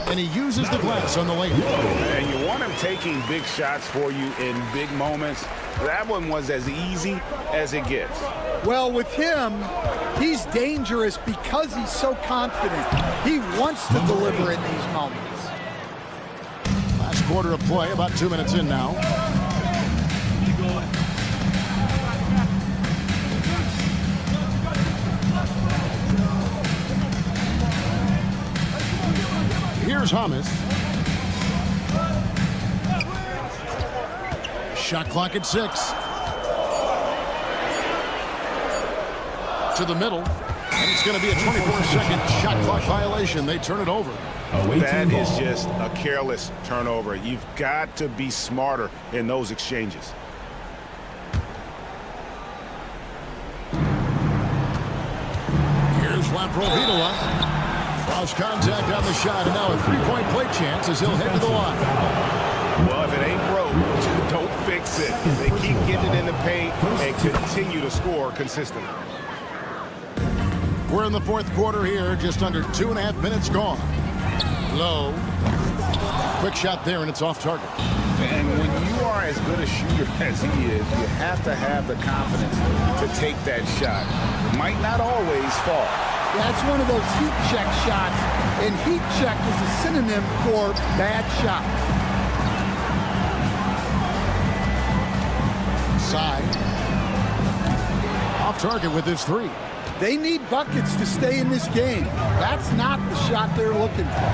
And he uses the glass on the lane. And you want him taking big shots for you in big moments. That one was as easy as it gets. Well, with him, he's dangerous because he's so confident. He wants to deliver in these moments. Last quarter of play, about 2 minutes in now. Here's Hamas. Shot clock at 6. To the middle. And it's going to be a 24-second shot clock violation. They turn it over. That is just a careless turnover. You've got to be smarter in those exchanges. Here's Laprovitola. Cross contact on the shot, and now a 3-point play chance as he'll head to the line. Well, if it ain't broke, don't fix it. They keep getting it in the paint and continue to score consistently. We're in the fourth quarter here, just under 2.5 minutes gone. Low. Quick shot there, and it's off target. And when you are as good a shooter as he is, you have to have the confidence to take that shot. It might not always fall. That's one of those heat check shots, and heat check is a synonym for bad shot. Side. Off target with his 3. They need buckets to stay in this game. That's not the shot they're looking for.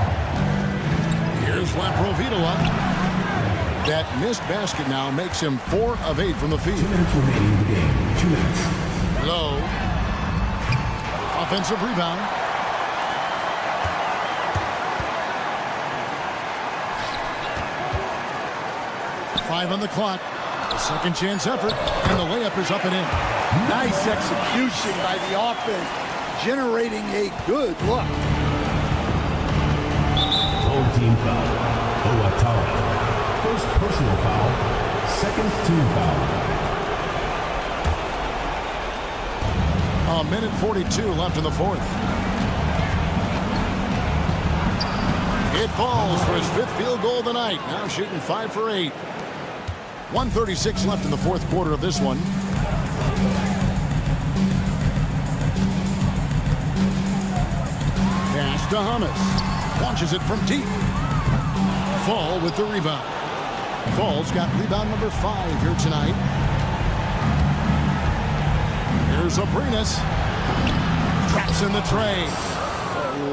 Here's Laprovitola. That missed basket now makes him 4 of 8 from the field. 2 minutes remaining in the game. 2 minutes. Low. Offensive rebound. Five on the clock. A second chance effort, and the layup is up and in. Nice execution by the offense, generating a good look. Home team foul. Owatara. First personal foul. Second team foul. A minute 42 left in the fourth. It falls for his 5th field goal of the night. Now shooting 5 for 8. 1:36 left in the fourth quarter of this one. Pass to Hummus. Launches it from deep. Fall with the rebound. Fall's got rebound number 5 here tonight. Here's Abrinas. Traps in the tray.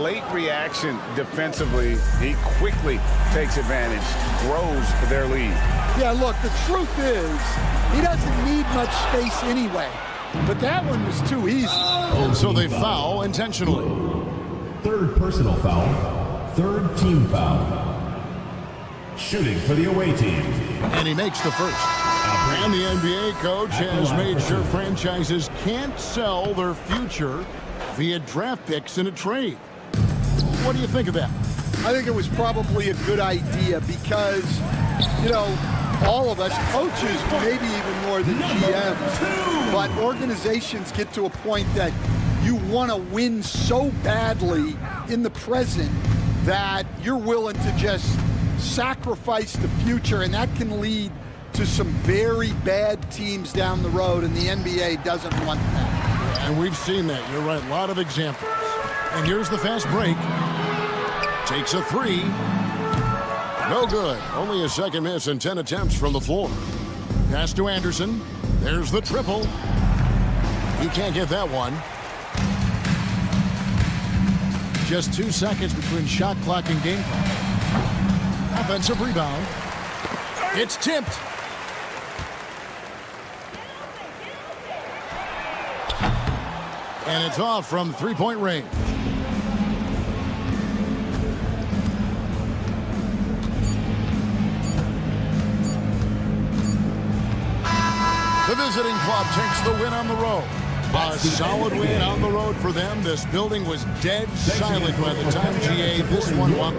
Late reaction defensively. He quickly takes advantage, grows their lead. Yeah, look, the truth is, he doesn't need much space anyway. But that one was too easy. So they foul intentionally. Third personal foul. Third team foul. Shooting for the away team. And he makes the first. And the NBA coach has made sure franchises can't sell their future via draft picks in a trade. What do you think of that? I think it was probably a good idea because, you know, all of us, coaches, maybe even more than GMs, but organizations get to a point that you want to win so badly in the present that you're willing to just sacrifice the future, and that can lead to some very bad teams down the road, and the NBA doesn't want that. And we've seen that. You're right. A lot of examples. And here's the fast break. Takes a 3. No good. Only a second miss and 10 attempts from the floor. Pass to Anderson. There's the triple. He can't get that one. Just 2 seconds between shot clock and game clock. Offensive rebound. It's tipped. And it's off from 3-point range. The visiting club takes the win on the road. A solid win on the road for them. This building was dead silent by the time GA this one won.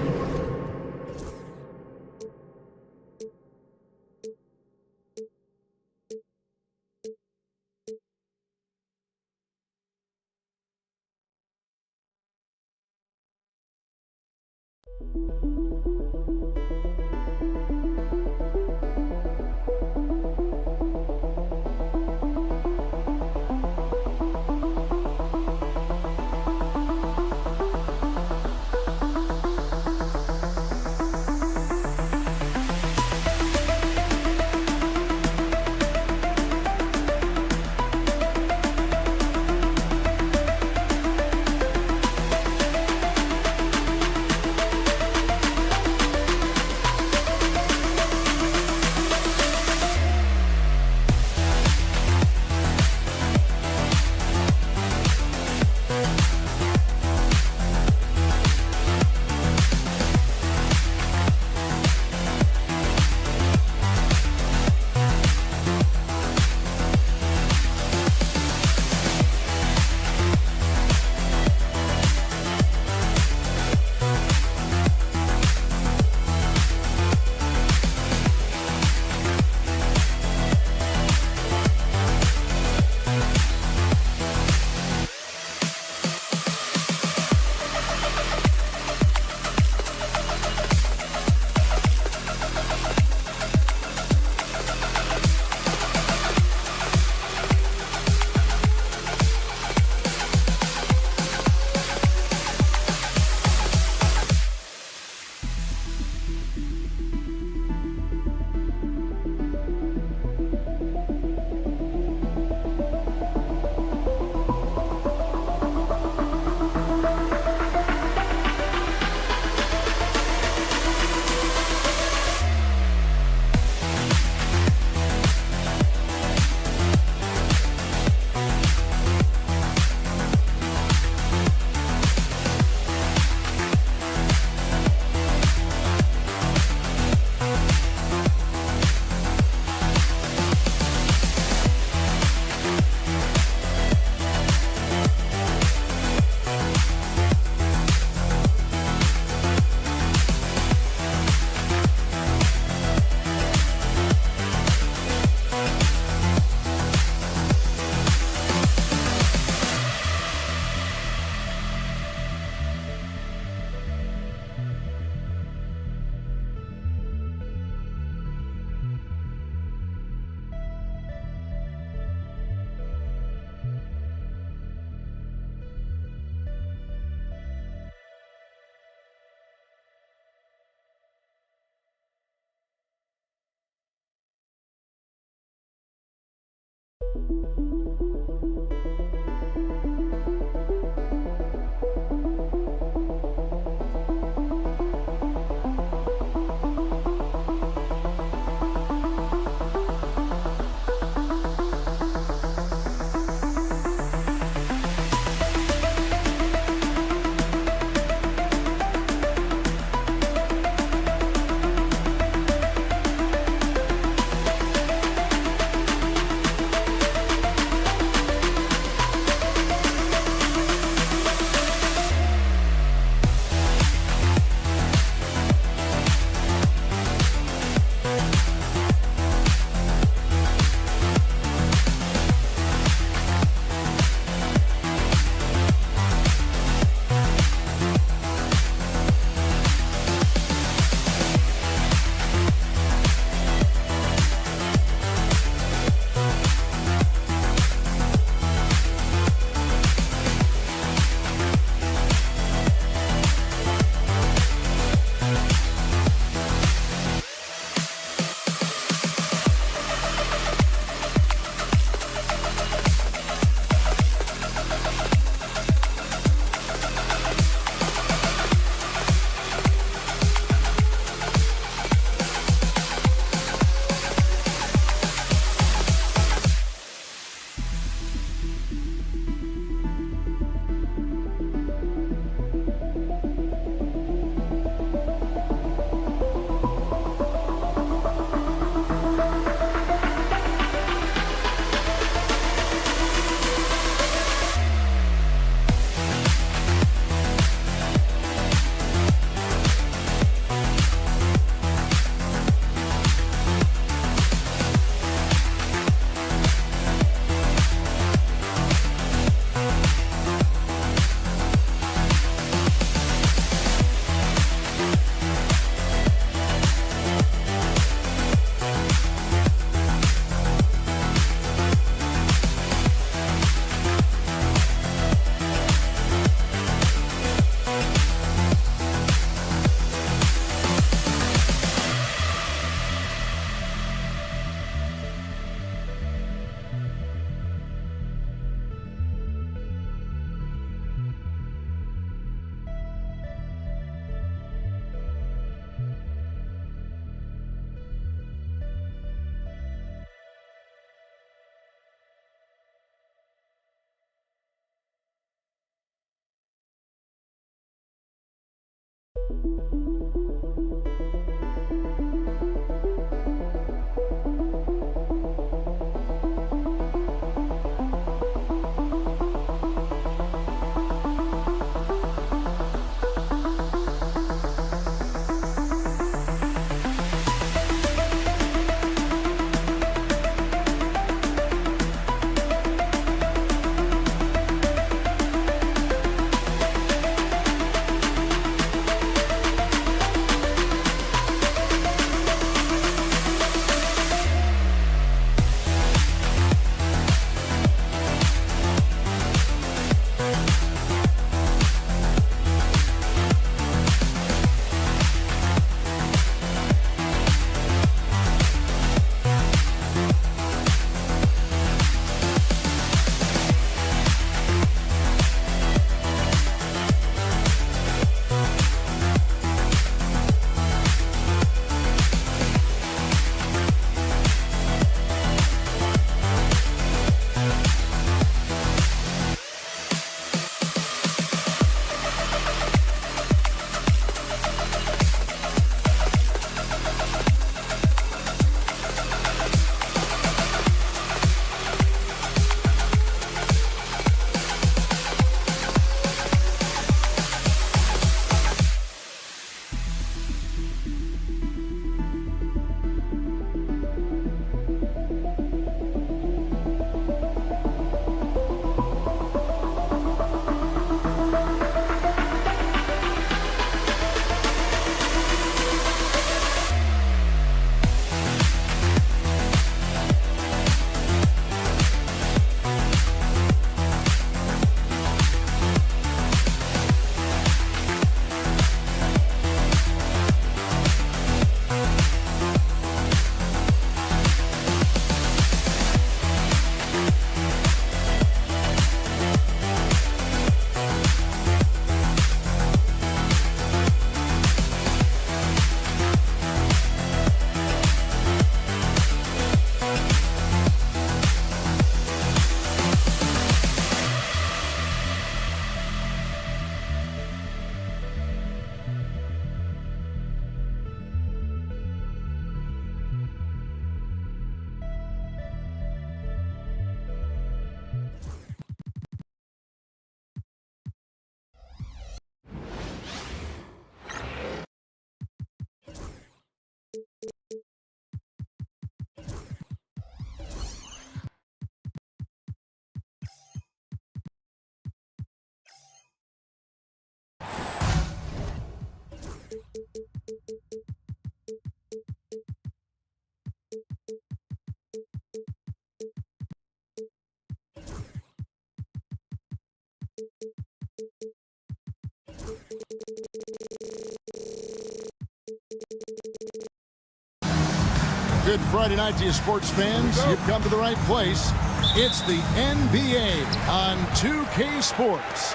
Good Friday night to you, sports fans. You've come to the right place. It's the NBA on 2K Sports.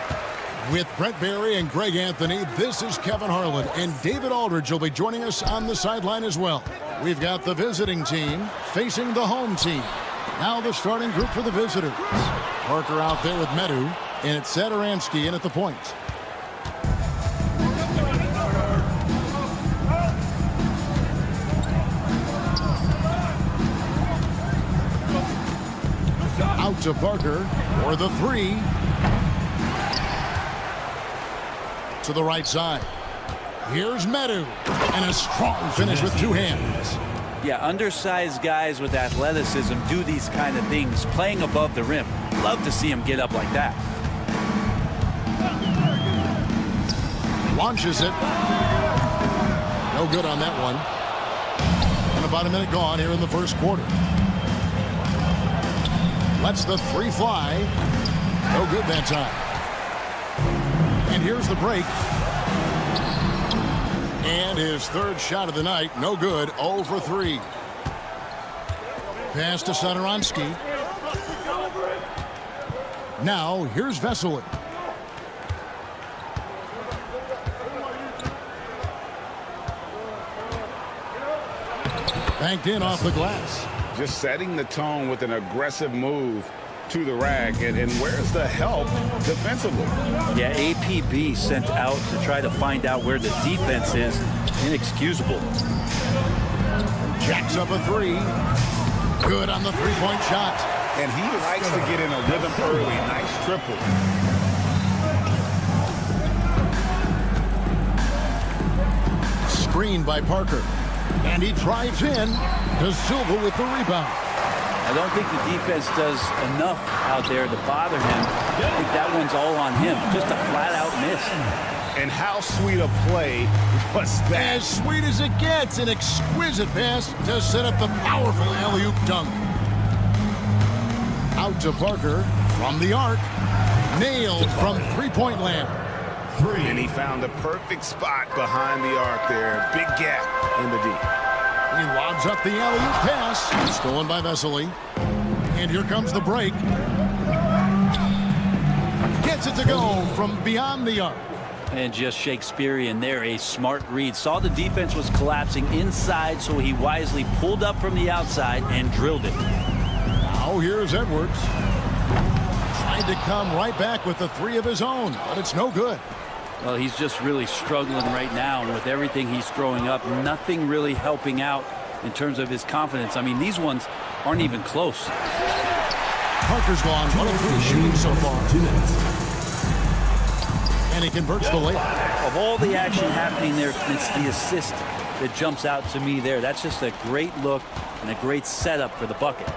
With Brent Barry and Greg Anthony, this is Kevin Harlan, and David Aldridge will be joining us on the sideline as well. We've got the visiting team facing the home team. Now the starting group for the visitors. Parker out there with Medu, and it's Satoransky in at the point. Out to Parker for the three. To the right side. Here's Medu. And a strong finish with two hands. Yeah, undersized guys with athleticism do these kind of things, playing above the rim. Love to see him get up like that. Launches it. No good on that one. And about a minute gone here in the first quarter. Lets the three fly. No good that time. And here's the break. And his third shot of the night. No good. 0 for 3. Pass to Satoransky. Now here's Vesely. Banked in off the glass. Just setting the tone with an aggressive move. to the rack. And where's the help defensively? Yeah, APB sent out to try to find out where the defense is. Inexcusable. Jacks up a three. Good on the three-point shot. And he likes to get in a rhythm early. Nice triple. Screened by Parker. And he drives in to Silva with the rebound. I don't think the defense does enough out there to bother him. I think that one's all on him. Just a flat-out miss. And how sweet a play was that? As sweet as it gets, an exquisite pass to set up the powerful alley-oop dunk. Out to Parker from the arc. Nailed from three-point land. And he found the perfect spot behind the arc there. Big gap in the deep. He lobs up the alley-oop pass. Stolen by Vesely. And here comes the break. Gets it to go from beyond the arc. And just Shakespearean there, a smart read. Saw the defense was collapsing inside, so he wisely pulled up from the outside and drilled it. Now here's Edwards. Trying to come right back with the three of his own, but it's no good. Well, he's just really struggling right now, and with everything he's throwing up, nothing really helping out in terms of his confidence. I mean, these ones aren't even close. Parker's gone 1 of 3 shooting so far. And he converts the layup. Of all the action happening there, it's the assist that jumps out to me there. That's just a great look and a great setup for the bucket.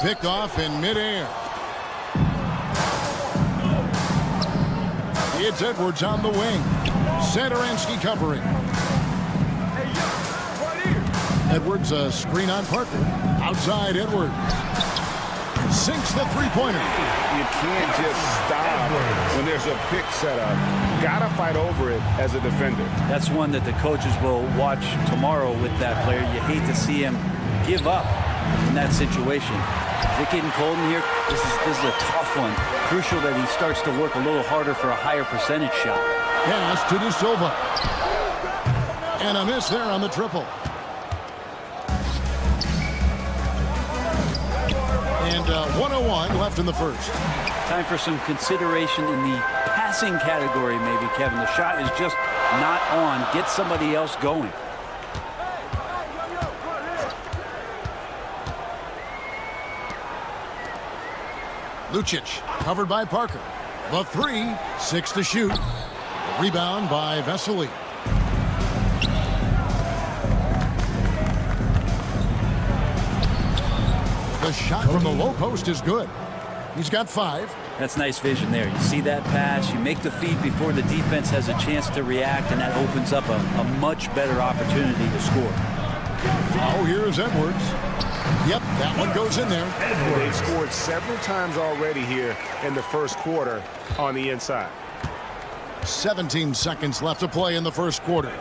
Picked off in midair. It's Edwards on the wing. Satoransky covering. Edwards a screen on Parker. Outside Edwards. Sinks the three-pointer. You can't just stop when there's a pick set up. Gotta fight over it as a defender. That's one that the coaches will watch tomorrow with that player. You hate to see him give up in that situation. Is it getting cold in here? This is a tough one. Crucial that he starts to work a little harder for a higher percentage shot. Pass to De Silva. And a miss there on the triple. And 1:01 left in the first. Time for some consideration in the passing category, maybe, Kevin. The shot is just not on. Get somebody else going. Lucic covered by Parker. The three, 6 to shoot. The rebound by Vesely. The shot from the low post is good. He's got 5. That's nice vision there. You see that pass, you make the feed before the defense has a chance to react, and that opens up a much better opportunity to score. Oh, here's Edwards. Yep, that one goes in there. They've scored several times already here in the first quarter on the inside. 17 seconds left to play in the first quarter.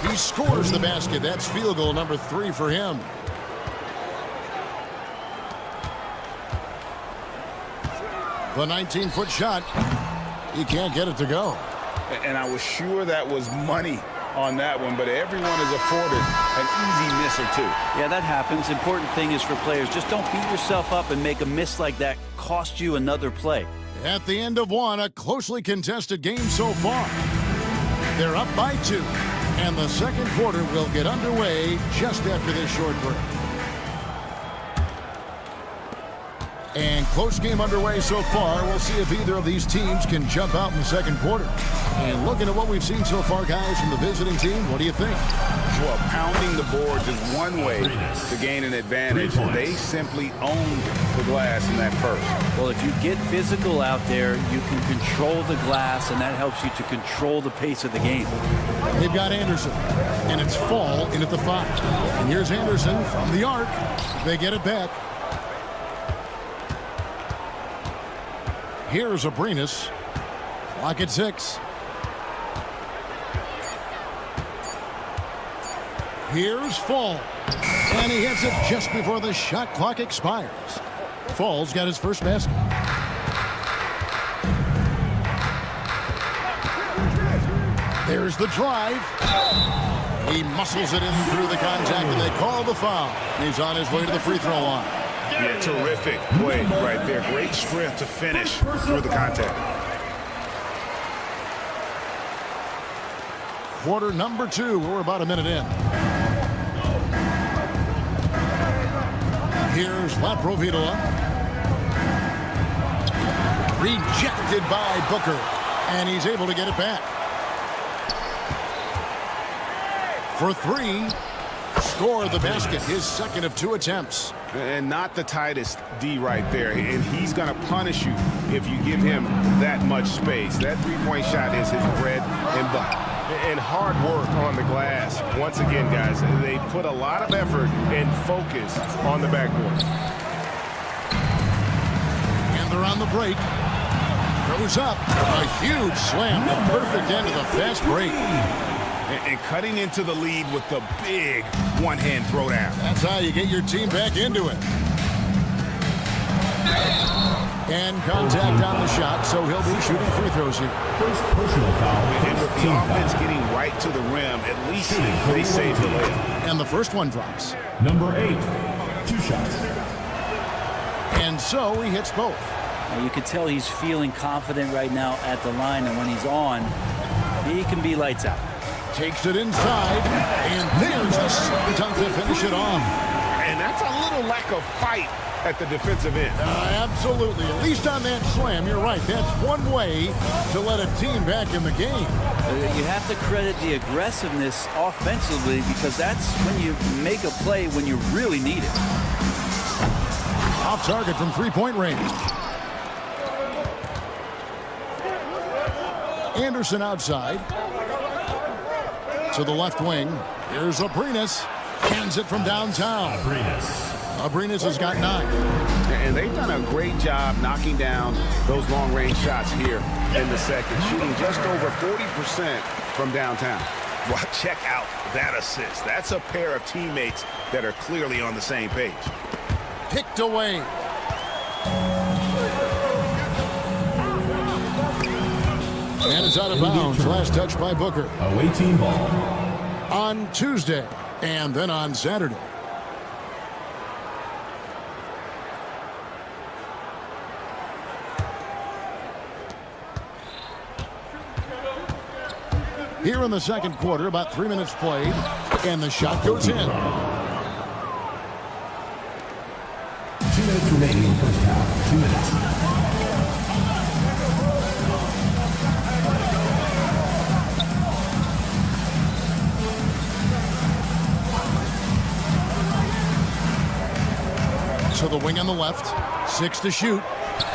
He scores the basket. That's field goal number 3 for him. The 19-foot shot. He can't get it to go. And I was sure that was money on that one, but everyone is afforded an easy miss or 2. Yeah, that happens. Important thing is for players, just don't beat yourself up and make a miss like that cost you another play. At the end of one, a closely contested game so far. They're up by 2, and the second quarter will get underway just after this short break. And close game underway so far. We'll see if either of these teams can jump out in the second quarter. And looking at what we've seen so far, guys, from the visiting team, what do you think? Well, pounding the boards is one way to gain an advantage. They simply owned the glass in that first. Well, if you get physical out there, you can control the glass, and that helps you to control the pace of the game. They've got Anderson, and it's Fall in at the 5. And here's Anderson from the arc. They get it back. Here's Abrinas. Clock at 6. Here's Fall. And he hits it just before the shot clock expires. Fall's got his first basket. There's the drive. He muscles it in through the contact, and they call the foul. He's on his way to the free throw line. Yeah, terrific play right there. Great strength to finish through the contact. Quarter number 2. We're about a minute in. Here's Laprovitola. Rejected by Booker. And he's able to get it back. For 3. Score the basket. His second of 2 attempts. And not the tightest D right there. And he's going to punish you if you give him that much space. That three-point shot is his bread and butter. And hard work on the glass. Once again, guys, they put a lot of effort and focus on the backboard. And they're on the break. Goes up. A huge slam. The perfect end of the fast break. And cutting into the lead with the big one-hand throwdown. That's how you get your team back into it. And contact on the shot, so he'll be shooting free throws here. First personal foul. And with the offense getting right to the rim, at least they save the layup. And the first one drops. Number 8, 2 shots. And so he hits both. You can tell he's feeling confident right now at the line, and when he's on, he can be lights out. Takes it inside, and there's the slam dunk to finish it off. And that's a little lack of fight at the defensive end. Absolutely. At least on that slam, you're right. That's one way to let a team back in the game. You have to credit the aggressiveness offensively, because that's when you make a play when you really need it. Off target from three-point range. Anderson outside. To the left wing. Here's Abrinas. Hands it from downtown. Abrinas has got 9. And they've done a great job knocking down those long-range shots here in the second, shooting just over 40% from downtown. Well, check out that assist. That's a pair of teammates that are clearly on the same page. Picked away. And it's out of bounds. Last touch by Booker. Away team ball. On Tuesday and then on Saturday. Here in the second quarter, about 3 minutes played, and the shot goes in. 2 minutes remaining in the first half. 2 minutes. To the wing on the left. 6 to shoot.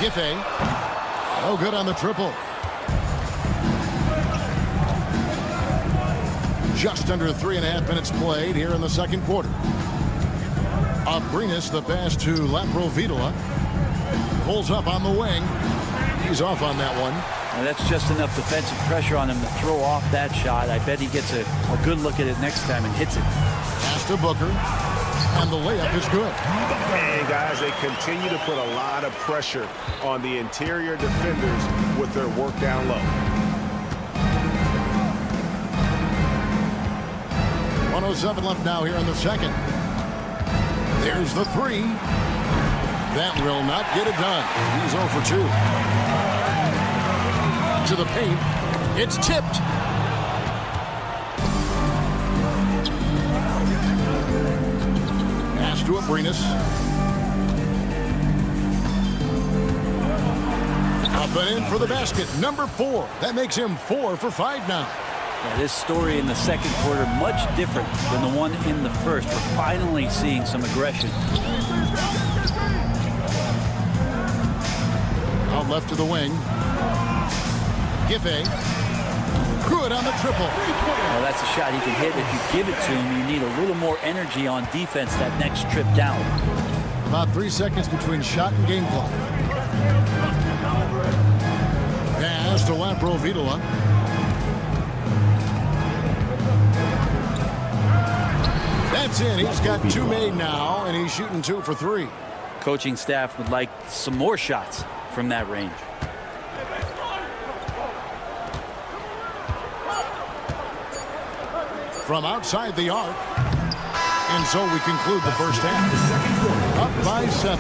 Giffey. No good on the triple. Just under 3.5 minutes played here in the second quarter. Abrinas, the pass to Laprovitola. Pulls up on the wing. He's off on that one. Now that's just enough defensive pressure on him to throw off that shot. I bet he gets a good look at it next time and hits it. Pass to Booker. And the layup is good. And guys, they continue to put a lot of pressure on the interior defenders with their work down low. 1:07 left now here in the second. There's the 3. That will not get it done. He's 0 for 2. To the paint. It's tipped. Pass to Abrinas. Up and in for the basket. Number 4. That makes him 4 for 5 now. Yeah, this story in the second quarter much different than the one in the first. We're finally seeing some aggression. Out left to the wing. Giffey. Good on the triple. Well, that's a shot he can hit. If you give it to him, you need a little more energy on defense that next trip down. About 3 seconds between shot and game clock. Pass to Laprovitola. That's in. He's got 2 made now, and he's shooting 2 for 3. Coaching staff would like some more shots from that range. from outside the arc. And so we conclude the first half. Up by 7.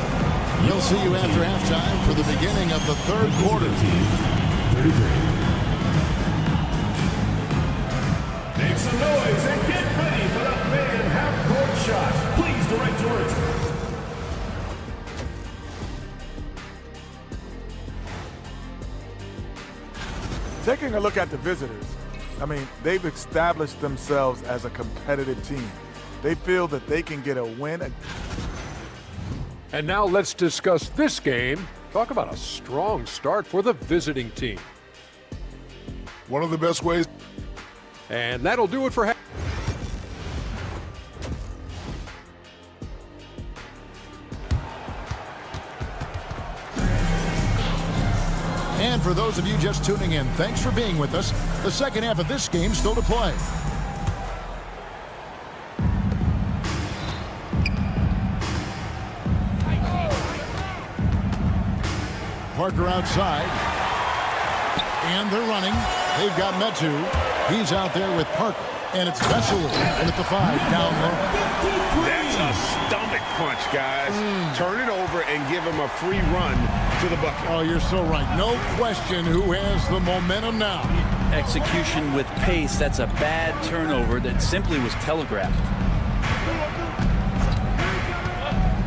We'll see you after halftime for the beginning of the third quarter. 33. Make some noise and get ready for the fan half-court shot. Please direct yours. Taking a look at the visitors, I mean, they've established themselves as a competitive team. They feel that they can get a win. And now let's discuss this game. Talk about a strong start for the visiting team. One of the best ways. And that'll do it for half. And for those of you just tuning in, thanks for being with us. The second half of this game still to play. Parker outside. And they're running. They've got Metu. He's out there with Parker. And it's SuperLu in at the 5 down low. That's a stomach punch, guys. Turn it over and give him a free run to the bucket. Oh, you're so right. No question who has the momentum now. Execution with pace. That's a bad turnover that simply was telegraphed.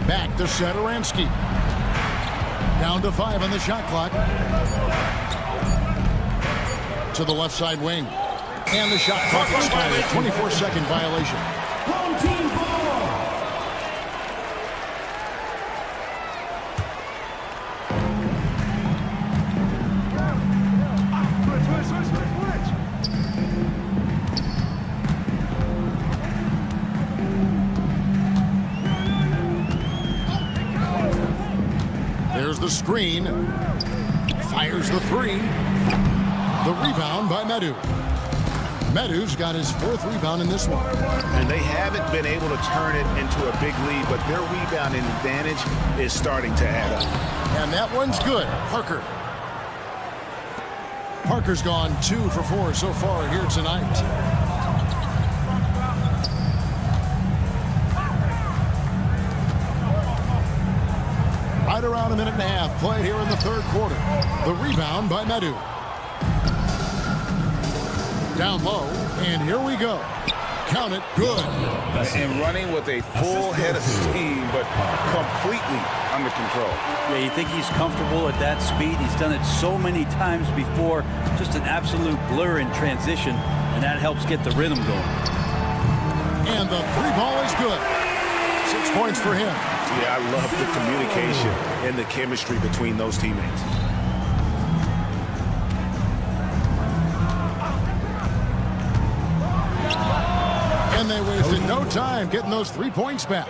Back to Satoransky. Down to 5 on the shot clock. To the left side wing. And the shot clock expired. 24-second violation. Home team ball. There's the screen. Fires the 3. The rebound by Metu. Metu's got his 4th rebound in this one. And they haven't been able to turn it into a big lead, but their rebounding advantage is starting to add up. And that one's good. Parker. Parker's gone 2 for 4 so far here tonight. Right around a minute and a half played here in the third quarter. The rebound by Metu. Down low, and here we go. Count it, good. And running with a full head of steam, but completely under control. Yeah, you think he's comfortable at that speed. He's done it so many times before. Just an absolute blur in transition, and that helps get the rhythm going. And the 3-ball is good. 6 points for him. Yeah, I love the communication and the chemistry between those teammates. And they wasted no time getting those 3 points back.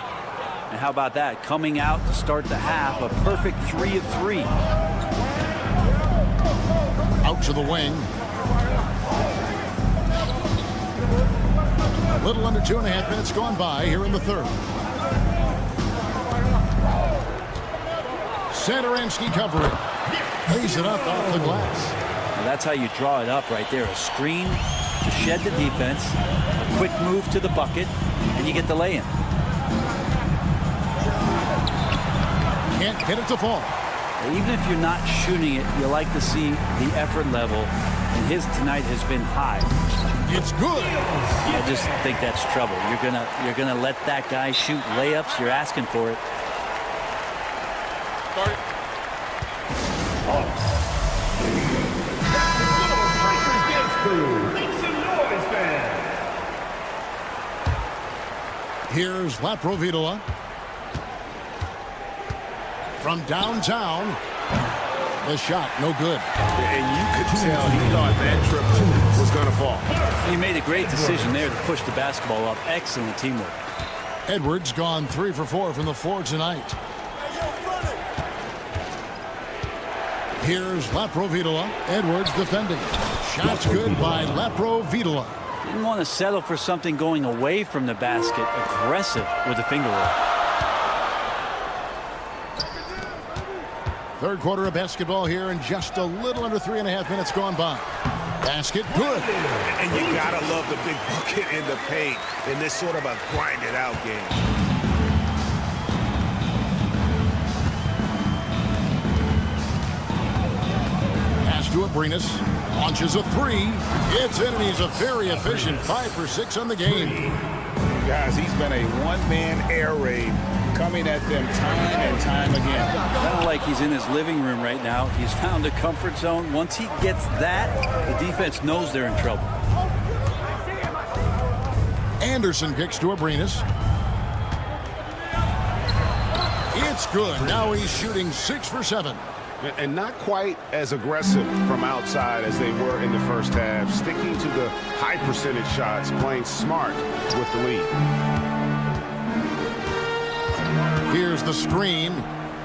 And how about that? Coming out to start the half, a perfect 3 of 3. Out to the wing. A little under 2.5 minutes gone by here in the third. Satoransky covering. Lays it up off the glass. Well, that's how you draw it up right there. A screen to shed the defense, a quick move to the bucket, and you get the lay-in. Can't get it to fall. Even if you're not shooting it, you like to see the effort level, and his tonight has been high. It's good. I just think that's trouble. You're gonna let that guy shoot layups. You're asking for it. Here's Laprovitola. From downtown. The shot, no good. And you could tell he thought that triple was going to fall. He made a great decision there to push the basketball up. Excellent teamwork. Edwards gone 3 for 4 from the floor tonight. Here's Laprovitola. Edwards defending. Shots good by Laprovitola. Didn't want to settle for something going away from the basket. Aggressive with the finger roll. Third quarter of basketball here, and just a little under 3.5 minutes gone by. Basket good. And you gotta love the big bucket in the paint in this sort of a grind-it-out game. To Abrinas, launches a three. It's in, and he's a very efficient 5 for 6 on the game. Guys, he's been a one-man air raid coming at them time and time again. Kind of like he's in his living room right now. He's found a comfort zone. Once he gets that, the defense knows they're in trouble. Anderson kicks to Abrinas. It's good. Now he's shooting 6 for 7. And not quite as aggressive from outside as they were in the first half, sticking to the high percentage shots, playing smart with the lead. Here's the screen.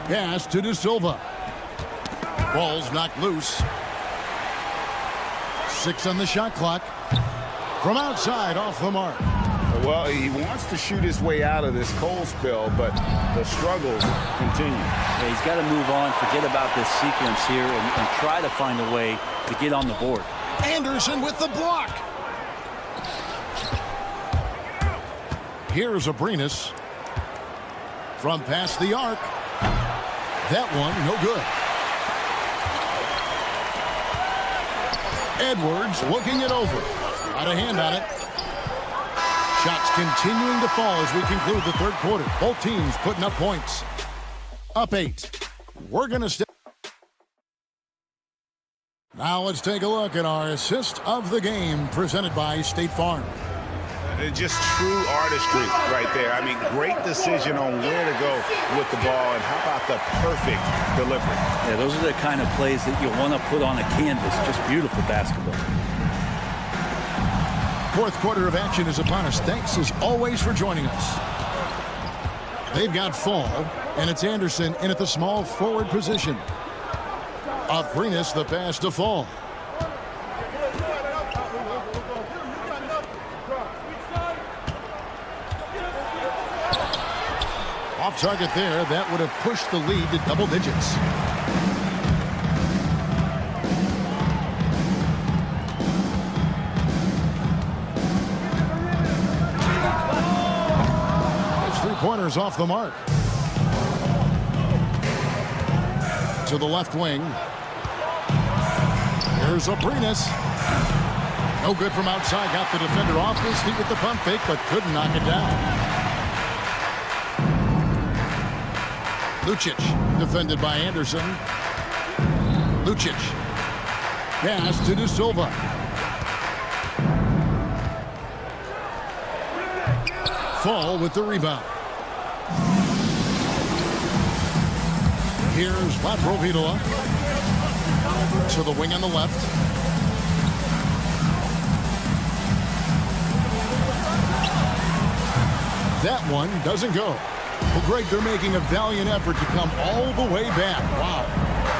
Pass to De Silva. Ball's knocked loose. 6 on the shot clock. From outside, off the mark. Well, he wants to shoot his way out of this cold spell, but the struggles continue. Yeah, he's got to move on, forget about this sequence here, and try to find a way to get on the board. Anderson with the block. Here's Abrinas. From past the arc. That one, no good. Edwards looking it over. Got a hand on it. Shots continuing to fall as we conclude the third quarter. Both teams putting up points. Up 8. We're going to step. Now let's take a look at our assist of the game presented by State Farm. Just true artistry right there. I mean, great decision on where to go with the ball, and how about the perfect delivery? Yeah, those are the kind of plays that you want to put on a canvas. Just beautiful basketball. Fourth quarter of action is upon us. Thanks as always for joining us. They've got Fall, and it's Anderson in at the small forward position. Abrinas the pass to Fall. Off target there. That would have pushed the lead to double digits. Pointers off the mark. To the left wing. Here's Abrinas. No good from outside. Got the defender off his feet with the pump fake, but couldn't knock it down. Lucic, defended by Anderson. Lucic. Pass to De Silva. Fall with the rebound. Here's Latrovitola to the wing on the left. That one doesn't go. Well, Greg, they're making a valiant effort to come all the way back. Wow.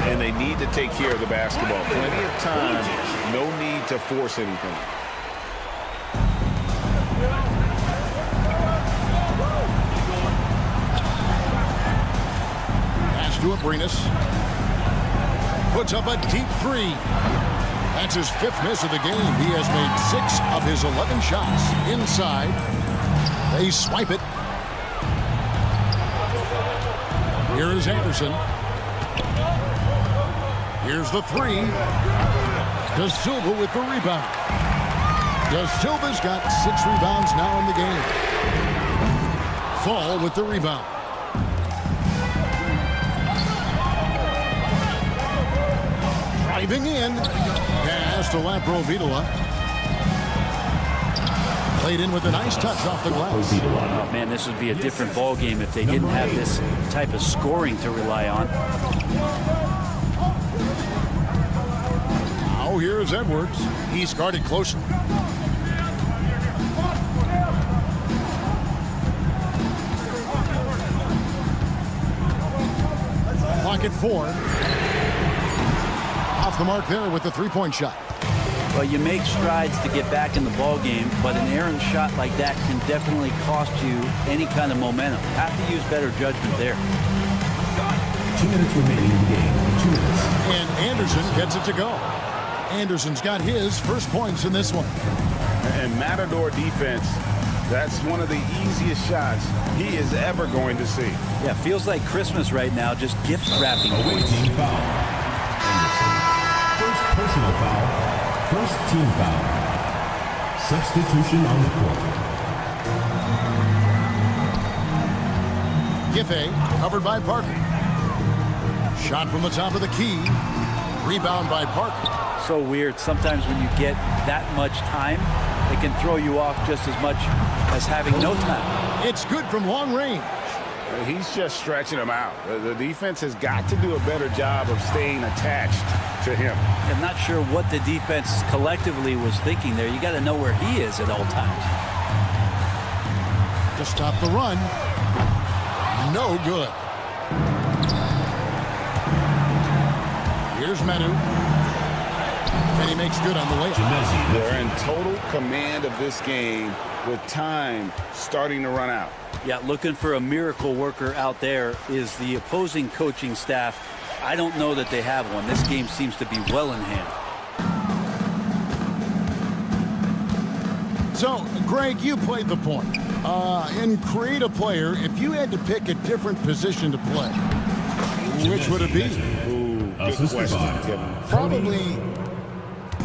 And they need to take care of the basketball. Plenty of time. No need to force anything. To Abrinas. Puts up a deep 3. That's his 5th miss of the game. He has made 6 of his 11 shots inside. They swipe it. Here is Anderson. Here's the 3. De Silva with the rebound. De Silva's got 6 rebounds now in the game. Fall with the rebound. Driving in. Pass to Latrovitola. Played in with a nice touch off the glass. Oh, man, this would be a different ball game if they didn't have this type of scoring to rely on. Now here's Edwards. He's guarded closely. Clock at 4. Off the mark there with the three-point shot. Well, you make strides to get back in the ball game, but an errant shot like that can definitely cost you any kind of momentum. Have to use better judgment there. 2 minutes remaining in the game. 2 minutes. And Anderson gets it to go. Anderson's got his first points in this one. And Matador defense, that's one of the easiest shots he is ever going to see. Yeah, feels like Christmas right now, just gift wrapping. Away team foul. Anderson. First personal foul. First team foul. Substitution on the court. Giffey covered by Parker. Shot from the top of the key. Rebound by Parker. So weird. Sometimes when you get that much time, it can throw you off just as much as having no time. It's good from long range. He's just stretching him out. The defense has got to do a better job of staying attached to him. I'm not sure what the defense collectively was thinking there. You got to know where he is at all times. To stop the run. No good. Here's Manu. And he makes good on the layup. They're in total command of this game with time starting to run out. Yeah, looking for a miracle worker out there is the opposing coaching staff. I don't know that they have one. This game seems to be well in hand. So, Greg, you played the point. In Create a Player, if you had to pick a different position to play, which would it be? Ooh, good question, Kevin. Probably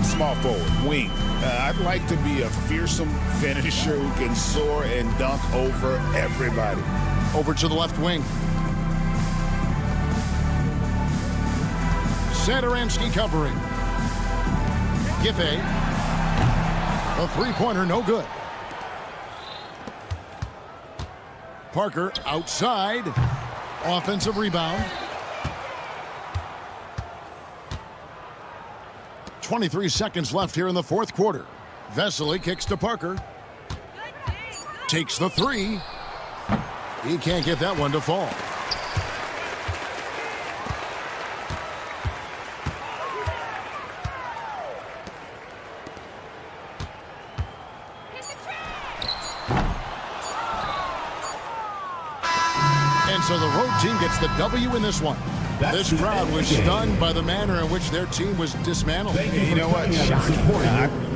small forward, wing. I'd like to be a fearsome finisher who can soar and dunk over everybody. Over to the left wing. Satoransky covering. Giffey. A three-pointer, no good. Parker outside. Offensive rebound. 23 seconds left here in the fourth quarter. Vesely kicks to Parker. Takes the three. He can't get that one to fall. And so the road team gets the W in this one. This crowd was stunned by the manner in which their team was dismantled. You know what? Shocking.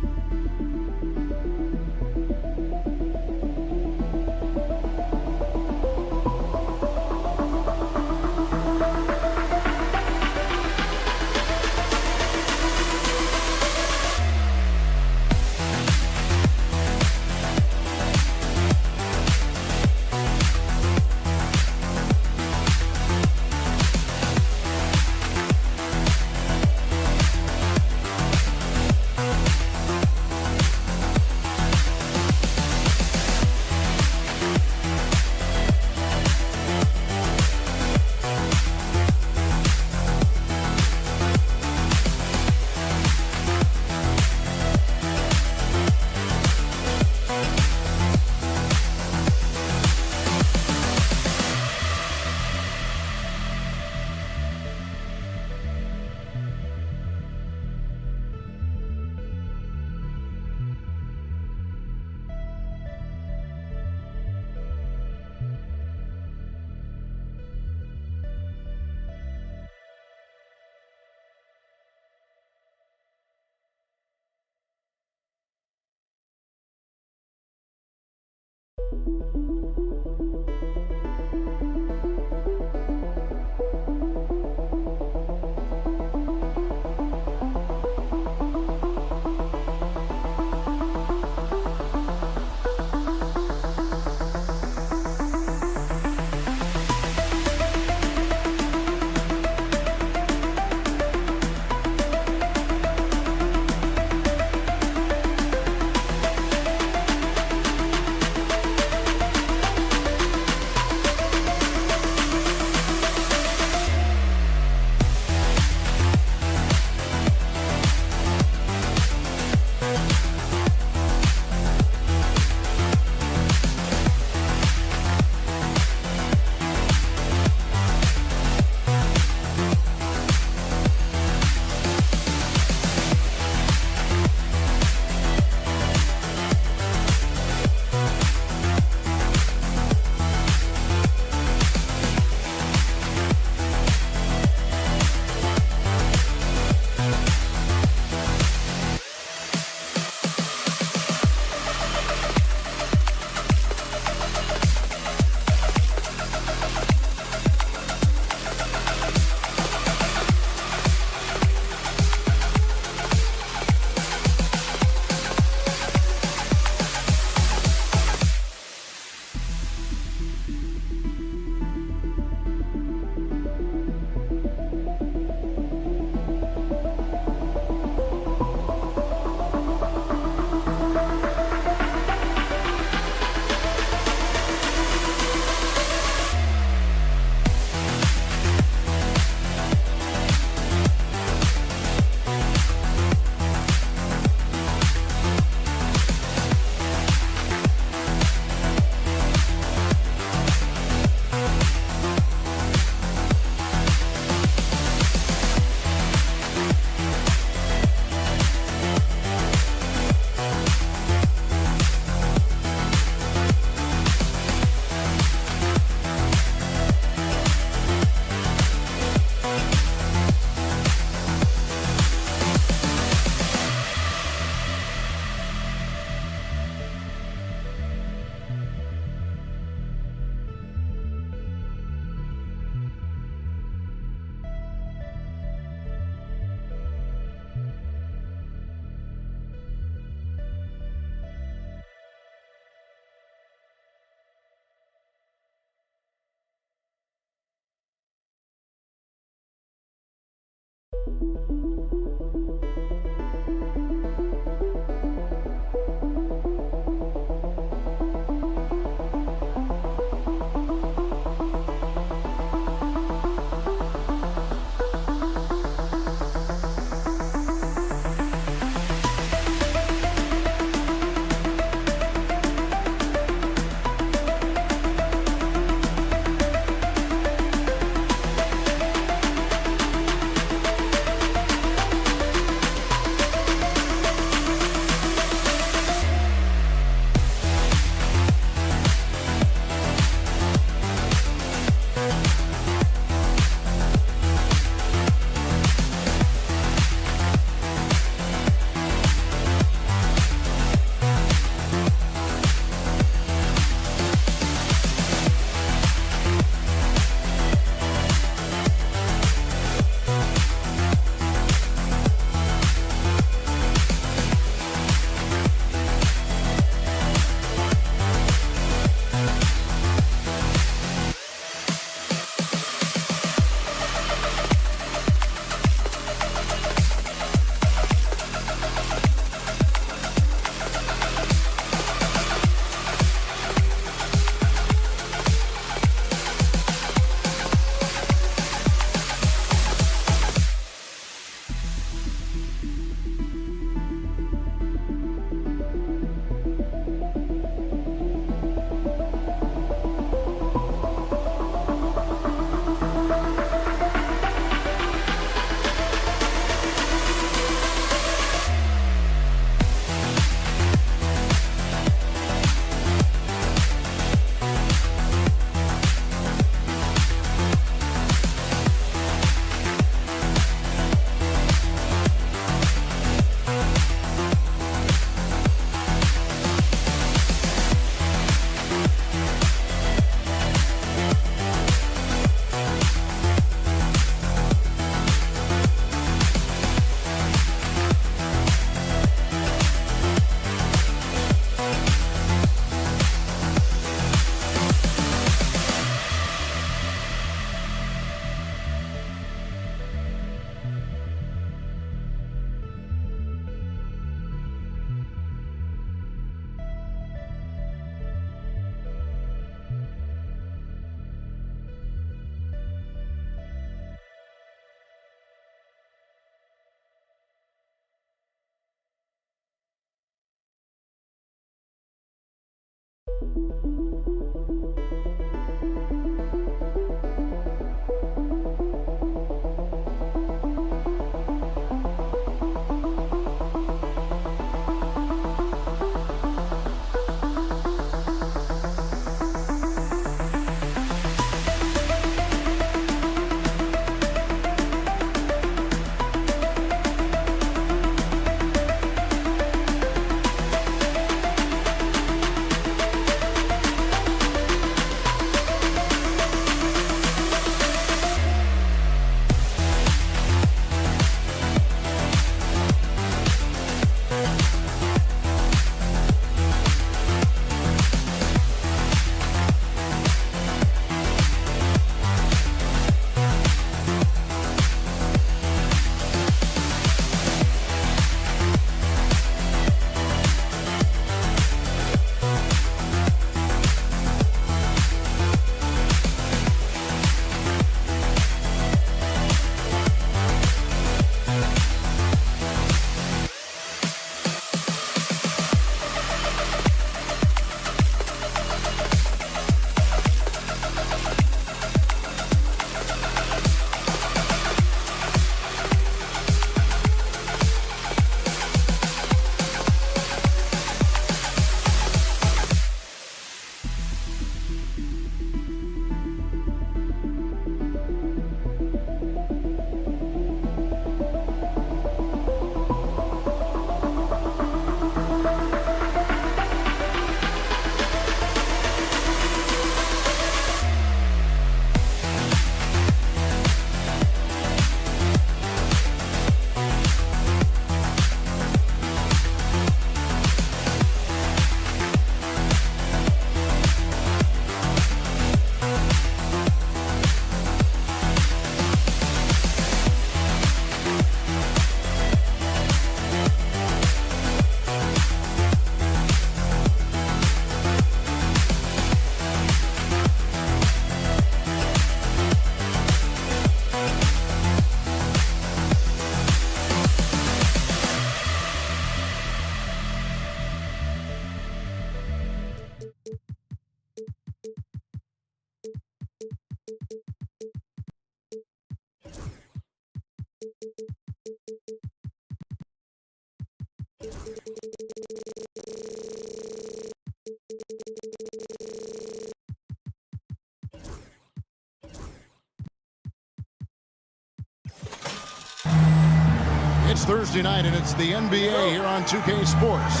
It's Thursday night, and it's the NBA here on 2K Sports.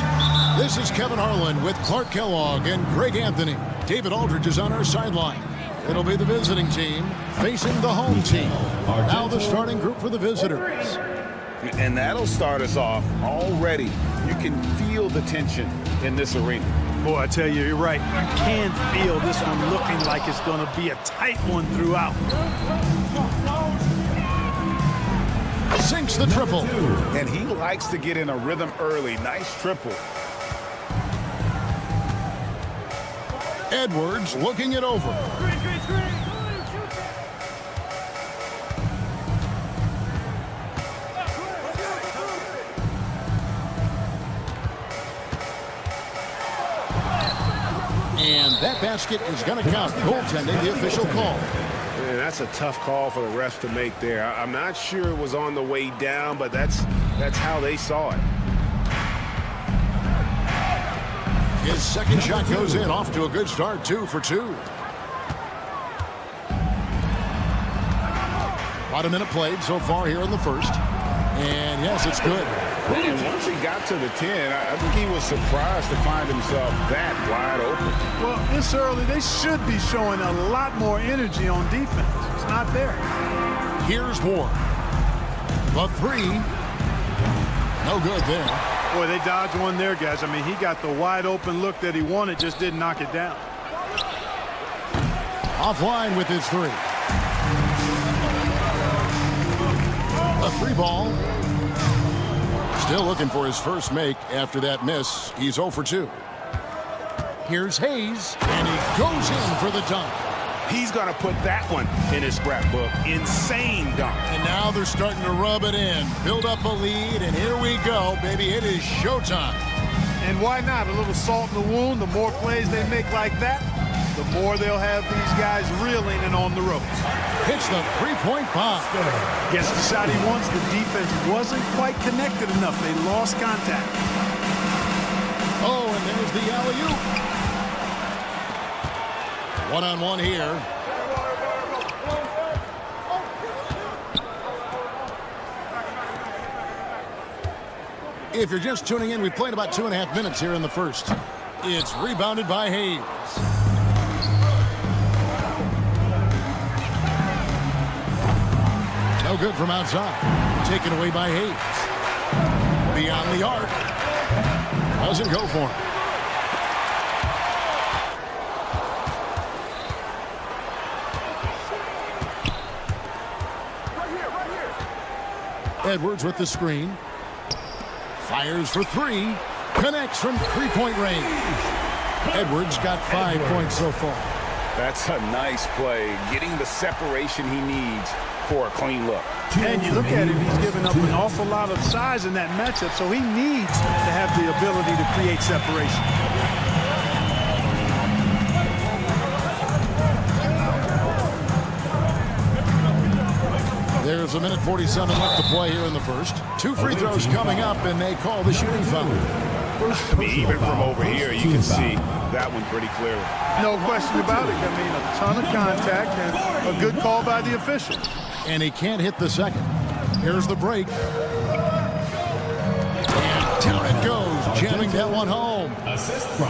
This is Kevin Harlan with Clark Kellogg and Greg Anthony. David Aldridge is on our sideline. It'll be the visiting team facing the home team. Now the starting group for the visitors. And that'll start us off already. You can feel the tension in this arena. Boy, I tell you, you're right. You can feel this one looking like it's going to be a tight one throughout. Sinks the triple. And he likes to get in a rhythm early. Nice triple. Edwards looking it over. And that basket is going to count. Goaltending, the official call. Man, that's a tough call for the refs to make there. I'm not sure it was on the way down, but that's how they saw it. His second shot goes in, off to a good start, 2 for 2. About a minute played so far here in the first. And yes, it's good. And once he got to the 10, I think he was surprised to find himself that wide open. Well, this early, they should be showing a lot more energy on defense. It's not there. Here's Ward. The 3. No good there. Boy, they dodged one there, guys. I mean, he got the wide open look that he wanted, just didn't knock it down. Offline with his 3. A 3 ball. Still looking for his first make after that miss. He's 0 for 2. Here's Hayes, and he goes in for the dunk. He's going to put that one in his scrapbook. Insane dunk. And now they're starting to rub it in. Build up a lead, and here we go, baby. It is showtime. And why not? A little salt in the wound. The more plays they make like that, the more they'll have these guys reeling and on the ropes. Hits the three-point bomb. Gets the shot he wants. The defense wasn't quite connected enough. They lost contact. Oh, and there's the alley-oop. One-on-one here. If you're just tuning in, we've played about 2.5 minutes here in the first. It's rebounded by Hayes. No good from outside. Taken away by Hayes. Beyond the arc. Doesn't go for him. Edwards with the screen. Fires for 3. Connects from three-point range. Edwards got 5 points so far. That's a nice play. Getting the separation he needs for a clean look. And you look at him, he's giving up an awful lot of size in that matchup, so he needs to have the ability to create separation. There's a minute 47 left to play here in the first. 2 free throws coming up, and they call the shooting foul. I mean, even from over here, you can see that one pretty clearly. No question about it. I mean, a ton of contact and a good call by the official. And he can't hit the second. Here's the break. And down it goes, jamming that one home.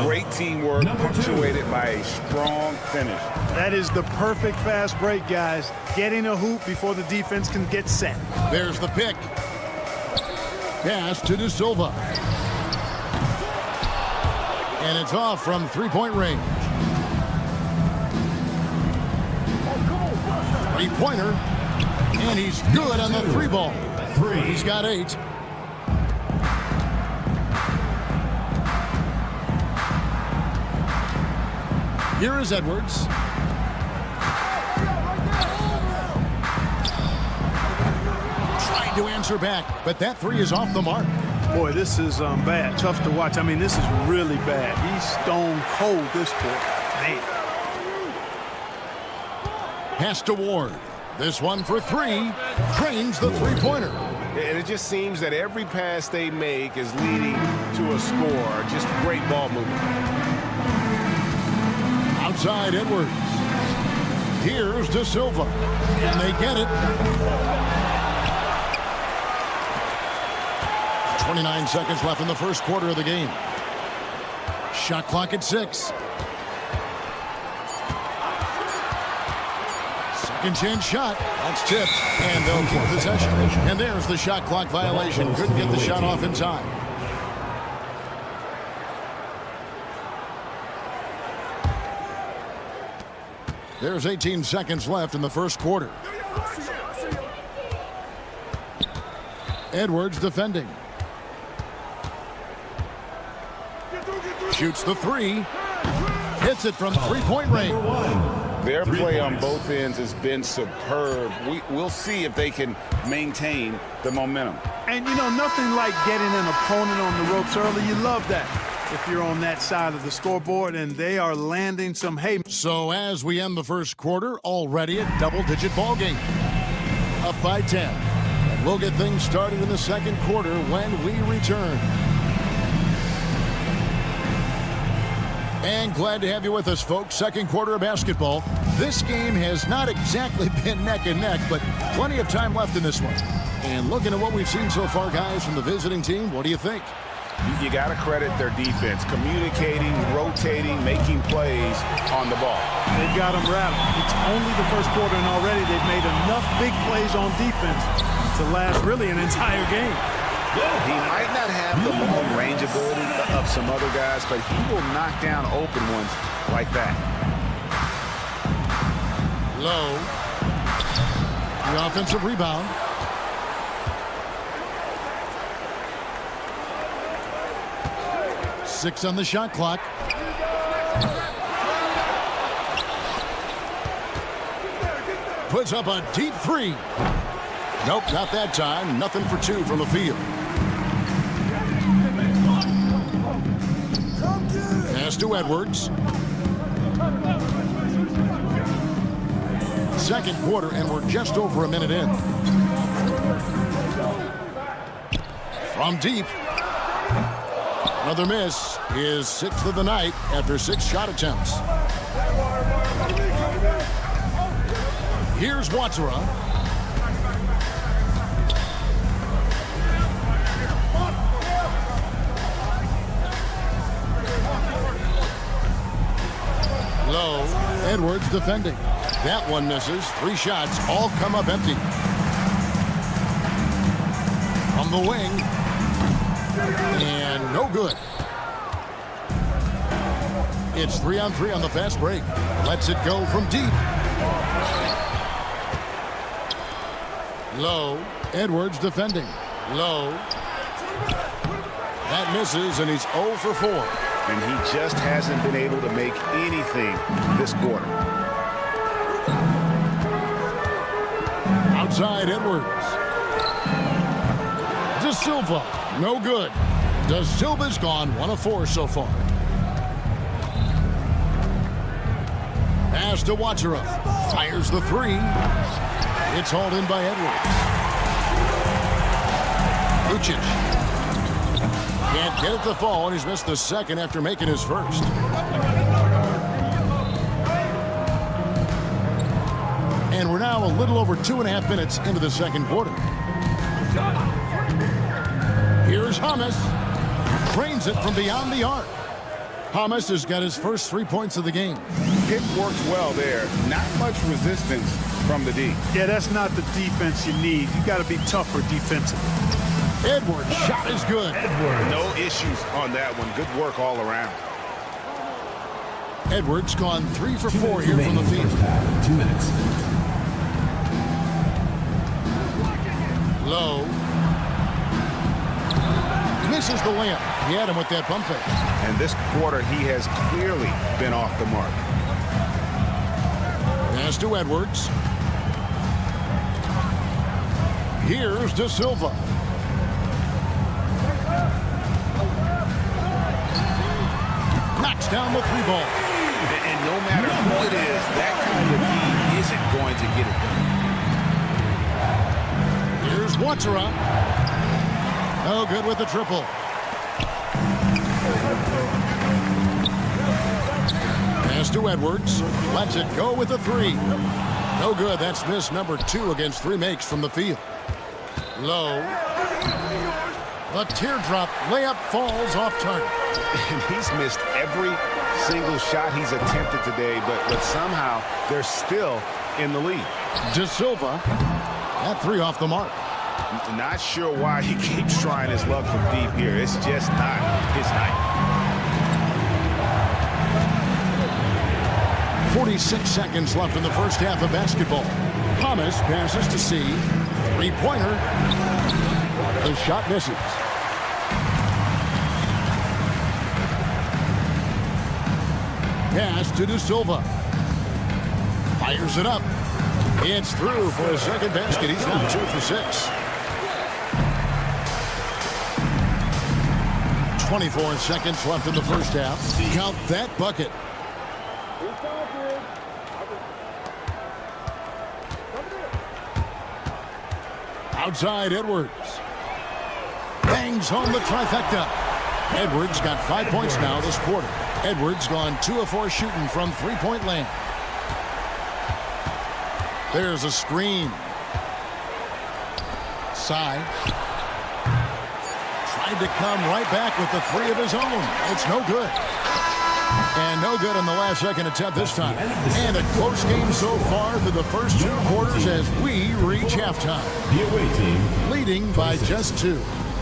Great teamwork, punctuated by a strong finish. That is the perfect fast break, guys. Getting a hoop before the defense can get set. There's the pick. Pass to De Silva. And it's off from three-point range. Three-pointer. And he's good on the 3 ball. He's got 8. Here is Edwards. Trying to answer back, but that 3 is off the mark. Boy, this is bad. Tough to watch. I mean, this is really bad. He's stone cold, this poor man. Pass to Ward. This one for 3. Drains the three-pointer. And it just seems that every pass they make is leading to a score. Just great ball movement. Outside Edwards. Here's De Silva. And they get it. 29 seconds left in the first quarter of the game. Shot clock at 6. Second chance shot. That's tipped, and they'll keep possession. And there's the shot clock violation. Couldn't get the shot off in time. There's 18 seconds left in the first quarter. Edwards defending. Shoots the three. Hits it from three-point range. Their play on both ends has been superb. We'll see if they can maintain the momentum. And, you know, nothing like getting an opponent on the ropes early. You love that if you're on that side of the scoreboard, and they are landing some hay. So as we end the first quarter, already a double-digit ball game. Up by 10. And we'll get things started in the second quarter when we return. And glad to have you with us, folks. Second quarter of basketball. This game has not exactly been neck and neck, but plenty of time left in this one. And looking at what we've seen so far, guys, from the visiting team, what do you think? You got to credit their defense, communicating, rotating, making plays on the ball. They've got them rattled. It's only the first quarter, and already they've made enough big plays on defense to last really an entire game. He might not have the long range ability of some other guys, but he will knock down open ones like that. Low. The offensive rebound. Six on the shot clock. Puts up a deep three. Nope, not that time. Nothing for two from the field. Pass to Edwards. Second quarter, and we're just over a minute in. From deep. Another miss. His sixth of the night after 6 shot attempts. Here's Watsura. Low. Edwards defending. That one misses. 3 shots all come up empty. From the wing. And no good. It's 3-on-3 on the fast break. Lets it go from deep. Low. Edwards defending. Low. That misses, and he's 0 for 4. And he just hasn't been able to make anything this quarter. Outside Edwards. De Silva. No good. De Silva's gone 1 of 4 so far. Pass to Watsura. Fires the 3. It's hauled in by Edwards. Lucic. Can't get it to fall, and he's missed the second after making his first. And we're now a little over 2.5 minutes into the second quarter. Here's Hamas. Trains it from beyond the arc. Hamas has got his first 3 points of the game. It works well there. Not much resistance from the D. Yeah, that's not the defense you need. You got to be tougher defensively. Edwards' shot is good. No issues on that one. Good work all around. Edwards gone 3 for 4 here from the field. 2 minutes. Low. Misses the layup. He had him with that pump fake. And this quarter, he has clearly been off the mark. Pass to Edwards. Here's De Silva. Knocks down the 3 ball. And no matter who it is, that kind of D isn't going to get it done. Here's Watsura. No good with the triple. Pass to Edwards. Lets it go with the 3. No good. That's miss number 2 against 3 makes from the field. Low. The teardrop layup falls off target. And he's missed every single shot he's attempted today, but somehow they're still in the lead. De Silva, that three off the mark. Not sure why he keeps trying his luck from deep here. It's just not his night. 46 seconds left in the first half of basketball. Thomas passes to C. Three-pointer. The shot misses. Pass to De Silva. Fires it up. It's through for a second basket. He's now 2 for 6. 24 seconds left in the first half. Count that bucket. Outside Edwards. Bangs home the trifecta. Edwards got 5 points now this quarter. Edwards gone 2 of 4 shooting from three-point land. There's a screen. Side. Tried to come right back with the three of his own. It's no good. And no good on the last second attempt this time. And a close game so far through the first 2 quarters as we reach halftime. The away team leading by just 2.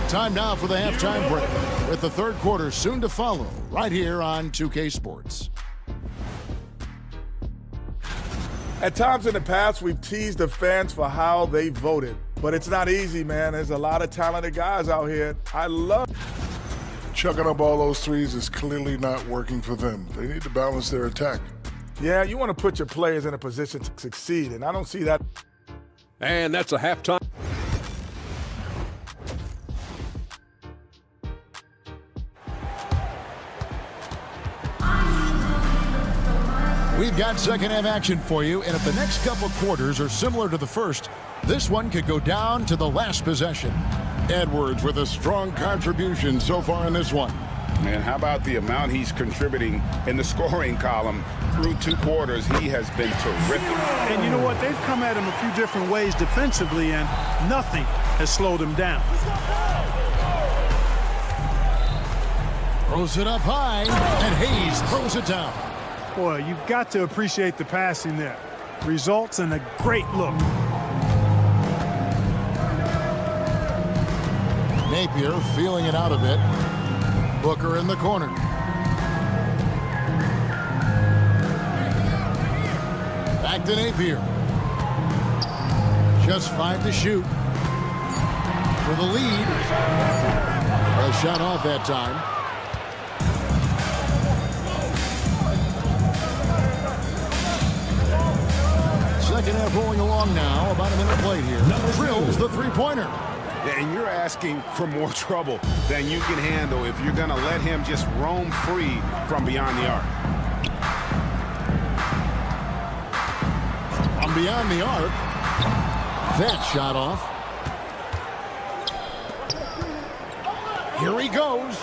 Time now for the halftime break, with the third quarter soon to follow right here on 2K Sports. At times in the past, we've teased the fans for how they voted. But it's not easy, man. There's a lot of talented guys out here. I love Chucking up all those threes is clearly not working for them. They need to balance their attack. Yeah, you want to put your players in a position to succeed, and I don't see that. And that's a halftime. We've got second half action for you, and if the next couple quarters are similar to the first, this one could go down to the last possession. Edwards with a strong contribution so far in this one. And how about the amount he's contributing in the scoring column through 2 quarters? He has been terrific. And you know what? They've come at him a few different ways defensively, and nothing has slowed him down. Throws it up high, and Hayes throws it down. Boy, you've got to appreciate the passing there. Results in a great look. Napier feeling it out a bit. Booker in the corner. Back to Napier. Just 5 to shoot. For the lead. A shot off that time. Second half rolling along now. About a minute played here. Drills the three-pointer. And you're asking for more trouble than you can handle if you're going to let him just roam free from beyond the arc. From beyond the arc. That shot off. Here he goes.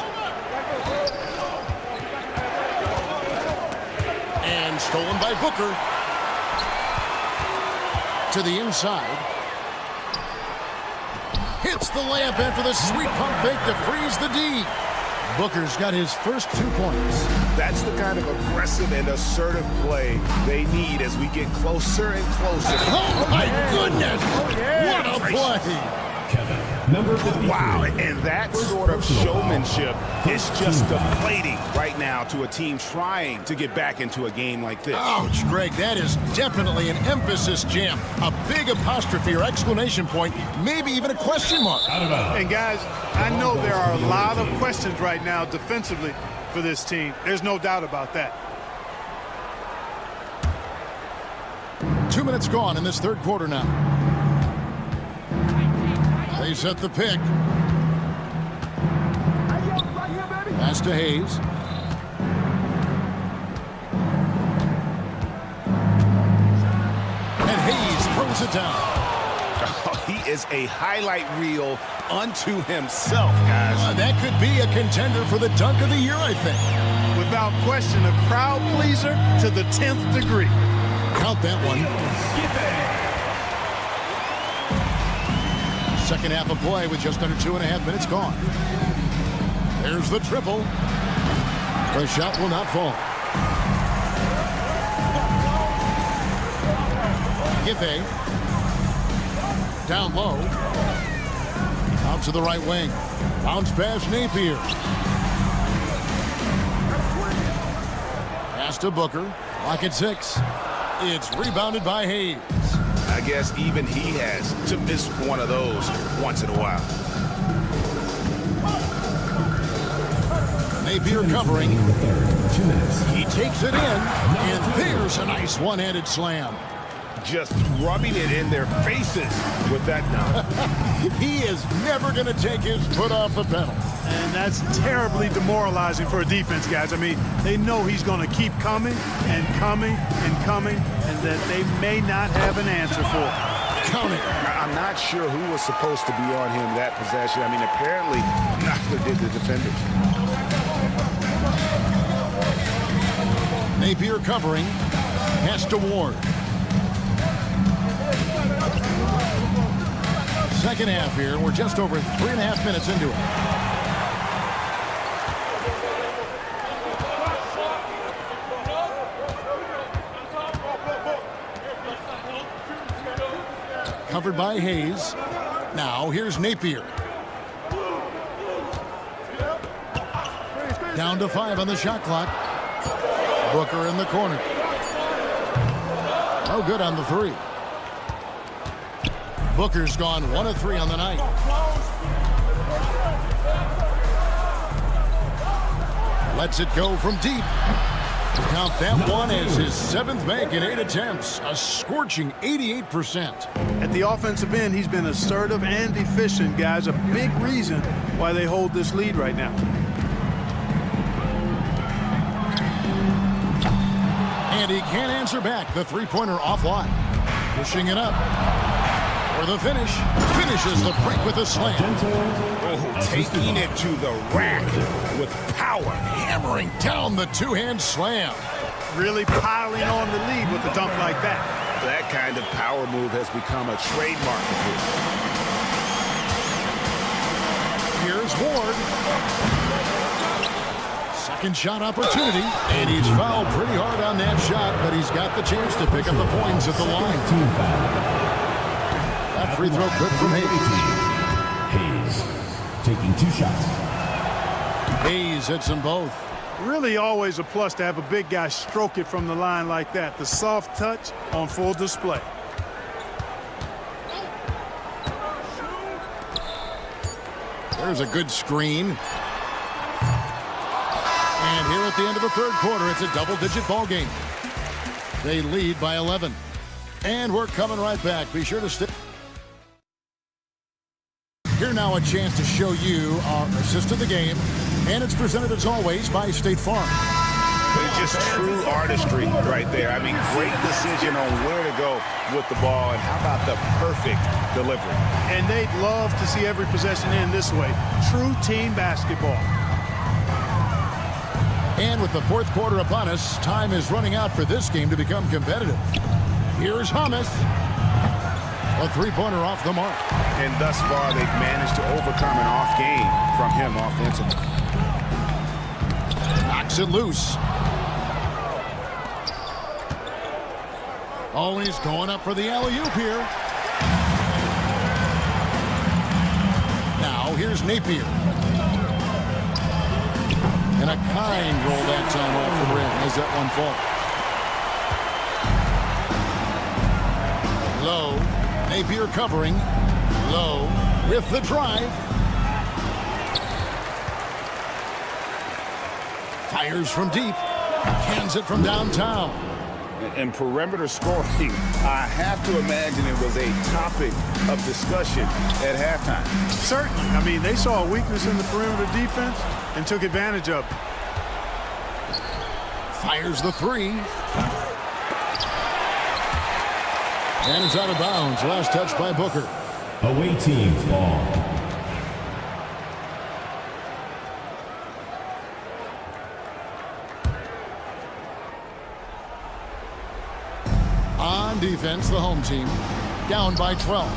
And stolen by Booker. To the inside. Hits the layup after the sweet pump fake to freeze the D. Booker's got his first 2 points. That's the kind of aggressive and assertive play they need as we get closer and closer. Oh, my goodness. What a play. Kevin, number 53. Wow, and that sort of showmanship is just deflating right now to a team trying to get back into a game like this. Ouch, Greg, that is definitely an emphasis jam. A big apostrophe or exclamation point, maybe even a question mark. And guys, I know there are a lot of questions right now defensively for this team. There's no doubt about that. 2 minutes gone in this third quarter now. They set the pick. Pass to Hayes. And Hayes throws it down. Oh, he is a highlight reel unto himself, guys. That could be a contender for the dunk of the year, I think. Without question, a crowd pleaser to the 10th degree. Count that one. Second half of play with just under 2.5 minutes gone. There's the triple. The shot will not fall. Giffey. Down low. Out to the right wing. Bounce pass Napier. Pass to Booker. Lock at 6. It's rebounded by Hayes. I guess even he has to miss one of those once in a while. Napier covering. 2 minutes. He takes it in, and there's a nice one-handed slam. Just rubbing it in their faces with that now. He is never going to take his foot off the pedal. And that's terribly demoralizing for a defense, guys. I mean, they know he's going to keep coming and coming and coming, and that they may not have an answer for it. Count it. I'm not sure who was supposed to be on him that possession. I mean, apparently neither did the defenders. Napier covering. Pass to Ward. Second half here. We're just over 3.5 minutes into it. Covered by Hayes. Now here's Napier. Down to 5 on the shot clock. Booker in the corner. No good on the 3. Booker's gone 1 of 3 on the night. Lets it go from deep. Count that one as his 7th make in 8 attempts. A scorching 88%. At the offensive end, he's been assertive and efficient, guys. A big reason why they hold this lead right now. And he can't answer back. The three-pointer offline. Pushing it up. For the finish. Finishes the break with a slam. Oh, taking it to the rack with power. Hammering down the two-hand slam. Really piling on the lead with a dunk like that. That kind of power move has become a trademark of his. Here's Ward. Second shot opportunity. And he's fouled pretty hard on that shot, but he's got the chance to pick up the points at the line. That free throw good from Hayes. Hayes taking 2 shots. Hayes hits them both. Really always a plus to have a big guy stroke it from the line like that. The soft touch on full display. There's a good screen. And here at the end of the third quarter, it's a double-digit ball game. They lead by 11. And we're coming right back. Be sure to stay. Here now a chance to show you our assist of the game. And it's presented as always by State Farm. It's just true artistry right there. I mean, great decision on where to go with the ball, and how about the perfect delivery. And they'd love to see every possession end this way. True team basketball. And with the fourth quarter upon us, time is running out for this game to become competitive. Here's Hamas. A three-pointer off the mark. And thus far, they've managed to overcome an off game from him offensively. Knocks it loose. Always going up for the alley-oop here. Now here's Napier. And a kind roll that time off the rim as that one falls. Low. Napier covering. Low with the drive. Fires from deep. Cans it from downtown. And perimeter scoring, I have to imagine it was a topic of discussion at halftime. Certainly. I mean, they saw a weakness in the perimeter defense and took advantage of it. Fires the 3. And it's out of bounds. Last touch by Booker. Away team's ball. On defense, the home team down by 12.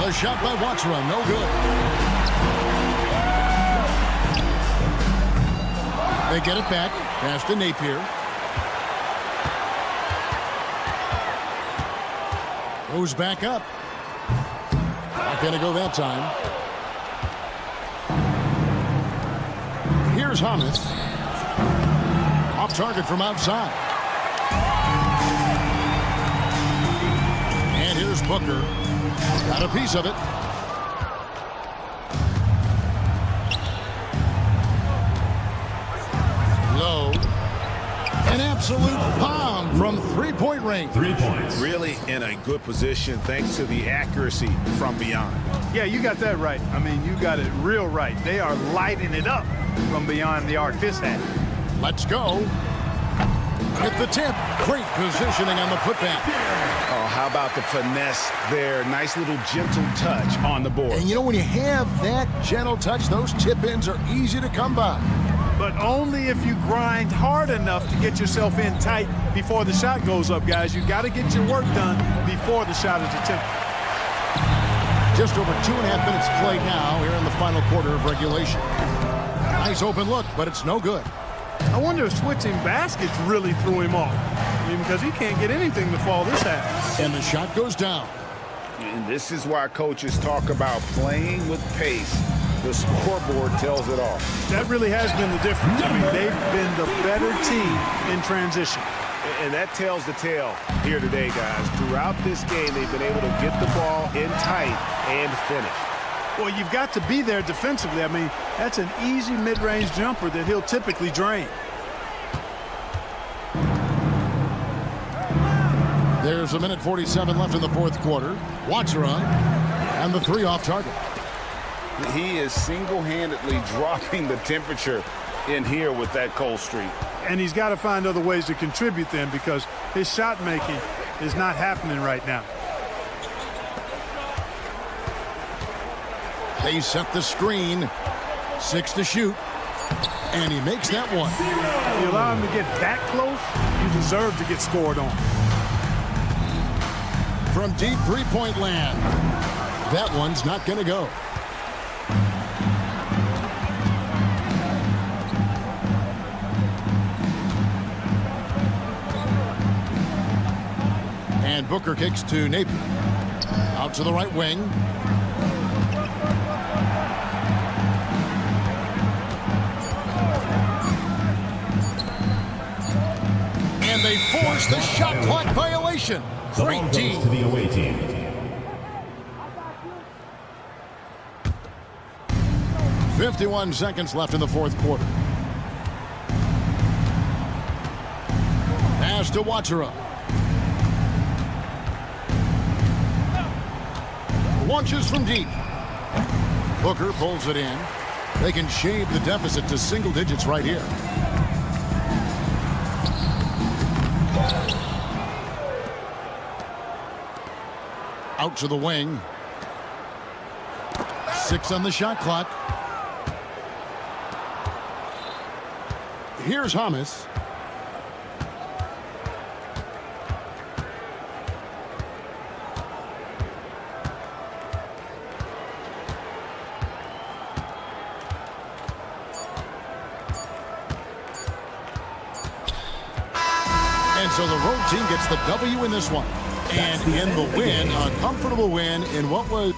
The shot by Watsura, no good. They get it back. Pass to Napier. Goes back up. Not going to go that time. Here's Hamas. Off target from outside. And here's Booker. Got a piece of it. Low. An absolute bomb from three-point range. 3 points. Really in a good position thanks to the accuracy from beyond. Yeah, you got that right. I mean, you got it real right. They are lighting it up from beyond the arc this half. Let's go. Hit the tip. Great positioning on the putback. Oh, how about the finesse there? Nice little gentle touch on the board. And you know, when you have that gentle touch, those tip-ins are easy to come by. But only if you grind hard enough to get yourself in tight before the shot goes up, guys. You got to get your work done before the shot is attempted. Just over 2.5 minutes played now here in the final quarter of regulation. Nice open look, but it's no good. I wonder if switching baskets really threw him off. I mean, because he can't get anything to fall this half. And the shot goes down. And this is why coaches talk about playing with pace. The scoreboard tells it all. That really has been the difference. I mean, they've been the better team in transition. And that tells the tale here today, guys. Throughout this game, they've been able to get the ball in tight and finish. Well, you've got to be there defensively. I mean, that's an easy mid-range jumper that he'll typically drain. There's 1:47 left in the fourth quarter. Watsura and the three off target. He is single-handedly dropping the temperature in here with that cold streak. And he's got to find other ways to contribute then, because his shot making is not happening right now. They set the screen. 6 to shoot. And he makes that one. If you allow him to get that close, you deserve to get scored on. From deep three-point land. That one's not going to go. And Booker kicks to Napier. Out to the right wing. And they force the shot clock violation. Great team. To the away team. .51 seconds left in the fourth quarter. Pass to Watsura. Launches from deep. Booker pulls it in. They can shave the deficit to single digits right here. Out to the wing. 6 on the shot clock. Here's Hamas. And so the road team gets the W in this one. And in the win, a comfortable win in what was...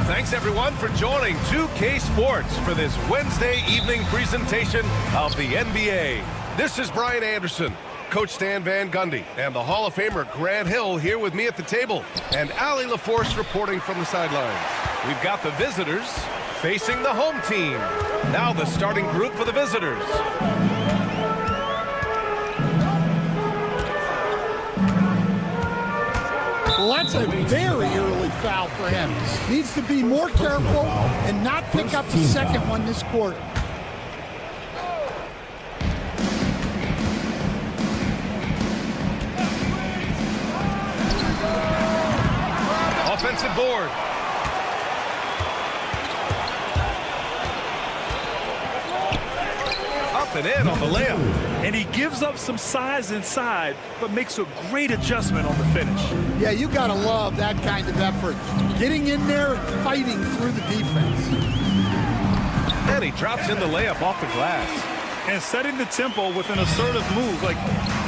Thanks, everyone, for joining 2K Sports for this Wednesday evening presentation of the NBA. This is Brian Anderson, Coach Stan Van Gundy, and the Hall of Famer Grant Hill here with me at the table, and Ali LaForce reporting from the sidelines. We've got the visitors facing the home team. Now the starting group for the visitors. Well, that's a very early foul for him. Needs to be more careful and not pick up the second one this quarter. Offensive board. Up and in on the layup. And he gives up some size inside, but makes a great adjustment on the finish. Yeah, you gotta love that kind of effort. Getting in there and fighting through the defense. And he drops in the layup off the glass. And setting the tempo with an assertive move. Like,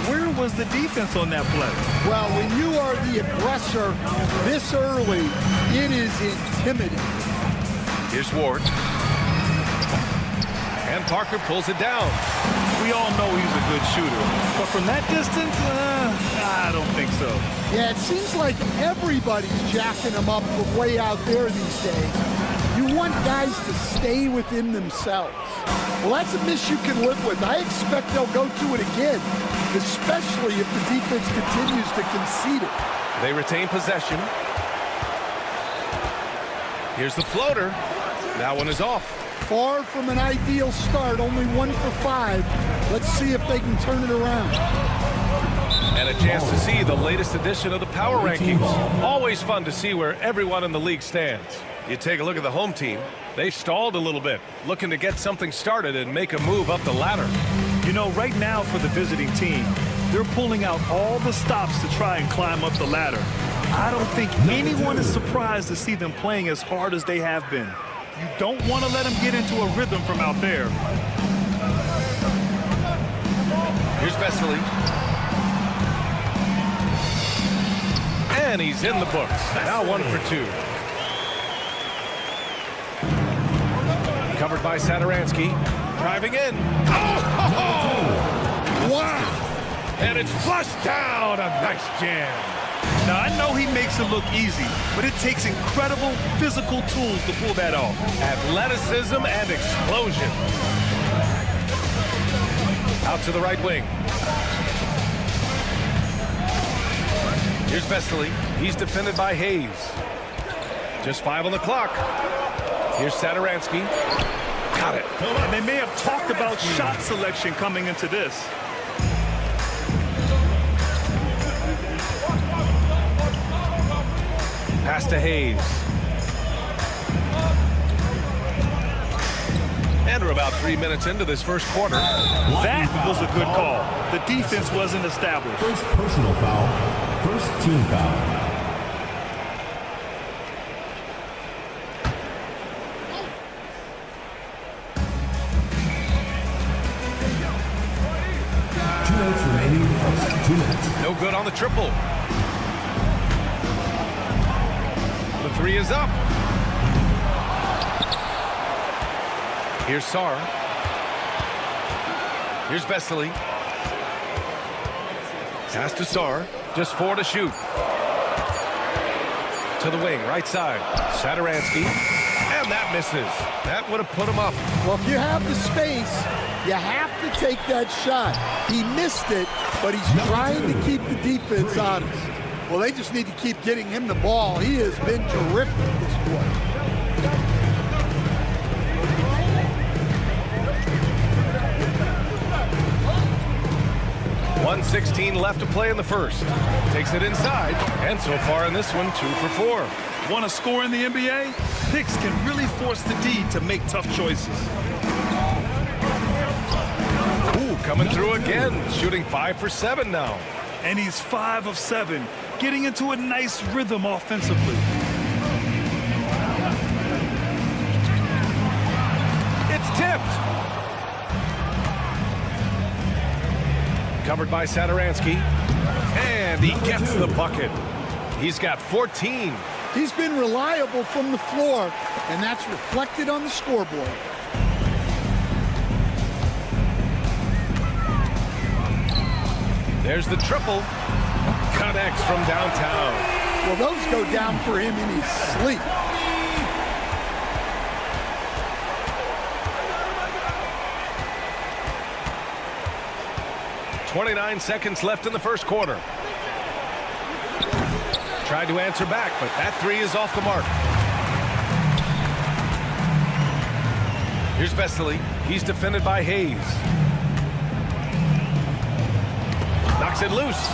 where was the defense on that play? Well, when you are the aggressor this early, it is intimidating. Here's Ward. And Parker pulls it down. We all know he's a good shooter. But from that distance, I don't think so. Yeah, it seems like everybody's jacking him up from way out there these days. You want guys to stay within themselves. Well, that's a miss you can live with. I expect they'll go to it again, especially if the defense continues to concede it. They retain possession. Here's the floater. That one is off. Far from an ideal start, only 1 for 5. Let's see if they can turn it around. And a chance to see the latest edition of the power rankings. Always fun to see where everyone in the league stands. You take a look at the home team. They stalled a little bit, looking to get something started and make a move up the ladder. You know, right now for the visiting team, they're pulling out all the stops to try and climb up the ladder. I don't think anyone is surprised to see them playing as hard as they have been. You don't want to let them get into a rhythm from out there. Here's Vesely. And he's in the books. Now 1 for 2. Covered by Saturansky. Driving in. Oh! Wow! And it's flushed down. A nice jam. Now, I know he makes it look easy, but it takes incredible physical tools to pull that off. Athleticism and explosion. Out to the right wing. Here's Vesely. He's defended by Hayes. Just 5 on the clock. Here's Saturansky. Got it. And they may have talked about shot selection coming into this. Pass to Hayes. And we're about 3 minutes into this first quarter. That was a good call. The defense wasn't established. First personal foul. First team foul. No good on the triple. The 3 is up. Here's Sar. Here's Vesely. Pass to Sar. Just 4 to shoot. To the wing, right side. Saturansky. And that misses. That would have put him up. Well, if you have the space, you have to take that shot. He missed it, but he's trying to keep the defense honest. Well, they just need to keep getting him the ball. He has been terrific this quarter. .116 left to play in the first. Takes it inside, and so far in this one, 2 for 4. Want to score in the NBA? Picks can really force the D to make tough choices. Ooh, coming through again, shooting 5 for 7 now. And he's 5 of 7, getting into a nice rhythm offensively. It's tipped. Covered by Saturansky. And he gets the bucket. He's got 14. He's been reliable from the floor, and that's reflected on the scoreboard. There's the triple. Connects from downtown. Well, those go down for him in his sleep. .29 seconds left in the first quarter. Tried to answer back, but that 3 is off the mark. Here's Vesely. He's defended by Hayes. Knocks it loose.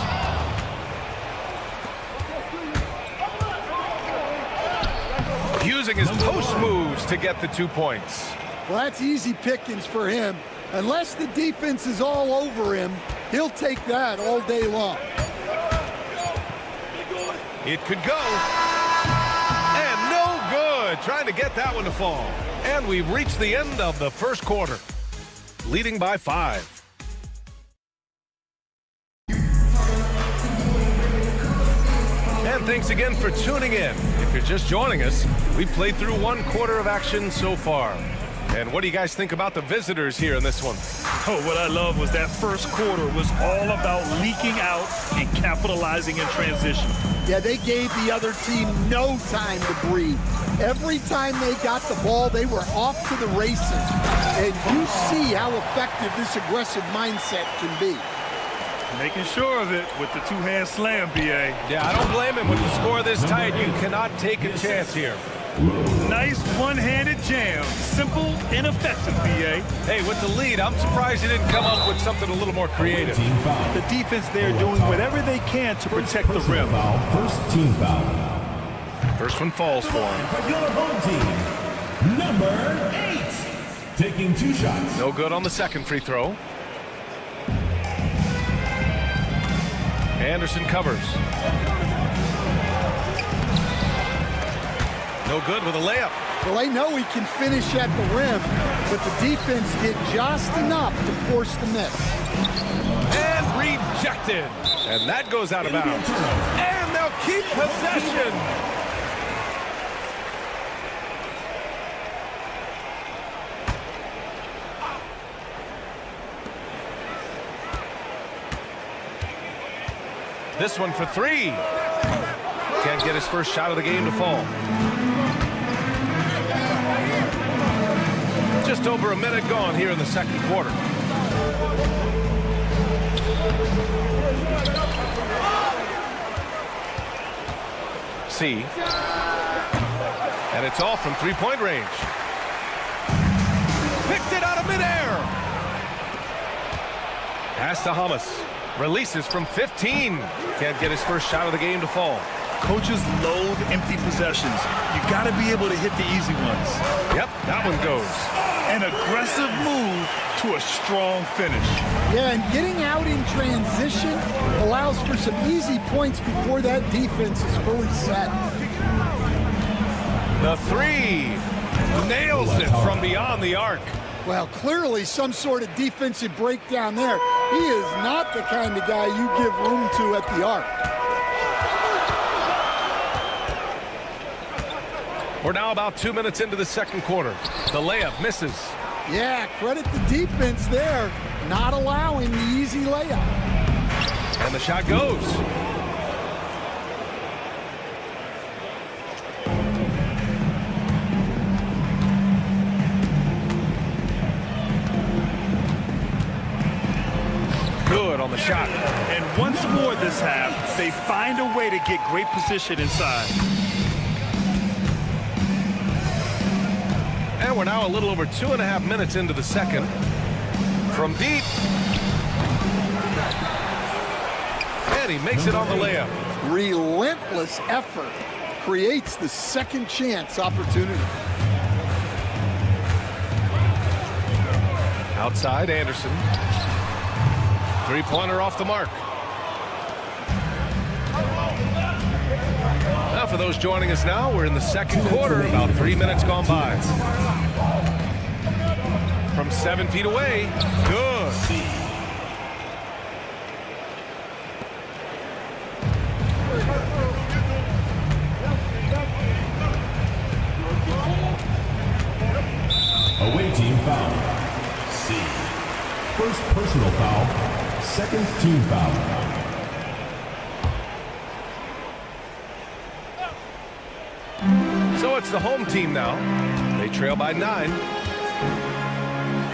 Using his post moves to get the 2 points. Well, that's easy pickings for him. Unless the defense is all over him, he'll take that all day long. It could go. And no good. Trying to get that one to fall. And we've reached the end of the first quarter. Leading by 5. And thanks again for tuning in. If you're just joining us, we've played through 1 quarter of action so far. And what do you guys think about the visitors here in this one? Oh, what I love was that first quarter was all about leaking out and capitalizing in transition. Yeah, they gave the other team no time to breathe. Every time they got the ball, they were off to the races. And you see how effective this aggressive mindset can be. Making sure of it with the 2-hand slam, B.A. Yeah, I don't blame him. With the score this tight, you cannot take a chance here. Nice one-handed jam. Simple and effective, B.A. Hey, with the lead, I'm surprised he didn't come up with something a little more creative. The defense there doing whatever they can to protect the rim. First team foul. First one falls for him. For your home team, number 8. Taking 2 shots. No good on the second free throw. Anderson covers. No good with a layup. Well, they know he can finish at the rim, but the defense did just enough to force the miss. And rejected. And that goes out of bounds. And they'll keep possession. This one for three. Can't get his first shot of the game to fall. Just over a minute gone here in the second quarter. C. And it's all from three-point range. Picked it out of midair. Pass to Hamas. Releases from 15. Can't get his first shot of the game to fall. Coaches loathe empty possessions. You got to be able to hit the easy ones. Yep, that one goes. An aggressive move to a strong finish. Yeah, and getting out in transition allows for some easy points before that defense is fully set. The three. Nails it from beyond the arc. Well, clearly some sort of defensive breakdown there. He is not the kind of guy you give room to at the arc. We're now about 2 minutes into the second quarter. The layup misses. Yeah, credit the defense there, not allowing the easy layup. And the shot goes. Good on the shot. And once more this half, they find a way to get great position inside. And we're now a little over 2.5 minutes into the second. From deep. And he makes it on the layup. Relentless effort creates the second chance opportunity. Outside, Anderson. Three-pointer off the mark. Now for those joining us now, we're in the second quarter, about 3 minutes gone by. From 7 feet away, good. Away team foul. C. First personal foul. Second team foul. So it's the home team now. They trail by 9.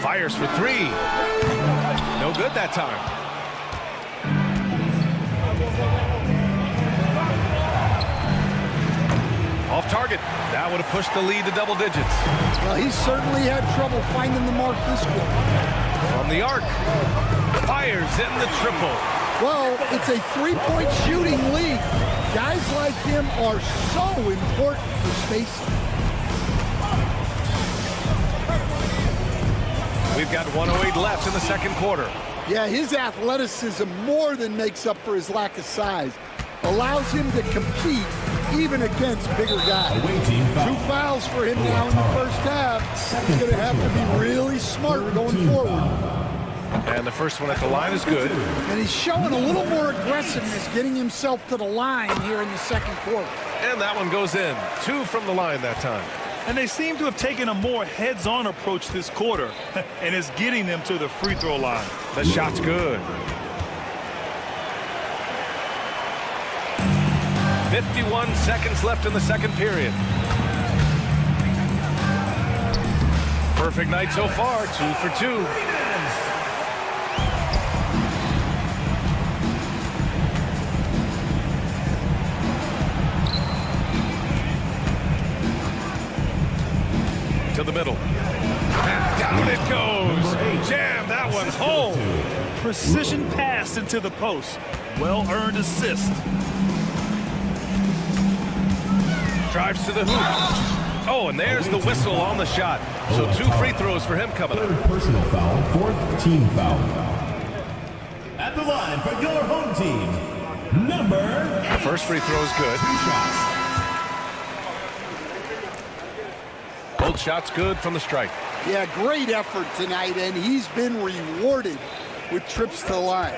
Fires for 3. No good that time. Off target. That would have pushed the lead to double digits. Well, he certainly had trouble finding the mark this quarter. From the arc. Fires in the triple. Well, it's a three-point shooting league. Guys like him are so important for spacing. We've got 1:08 left in the second quarter. Yeah, his athleticism more than makes up for his lack of size. Allows him to compete even against bigger guys. Away team foul. 2 fouls for him now in the first half. He's going to have to be really smart going forward. And the first one at the line is good. And he's showing a little more aggressiveness, getting himself to the line here in the second quarter. And that one goes in. 2 from the line that time. And they seem to have taken a more heads-on approach this quarter, and it's getting them to the free throw line. The shot's good. 51 seconds left in the second period. Perfect night so far, 2 for 2. To the middle. And down it goes. Jam that one home. Precision pass into the post. Well-earned assist. Drives to the hoop. Oh, and there's the whistle on the shot. So 2 free throws for him coming up. Third personal foul. Fourth team foul. At the line for your home team, number 8. The first free throw is good. 2 shots. Both shots good from the strike. Yeah, great effort tonight, and he's been rewarded with trips to the line.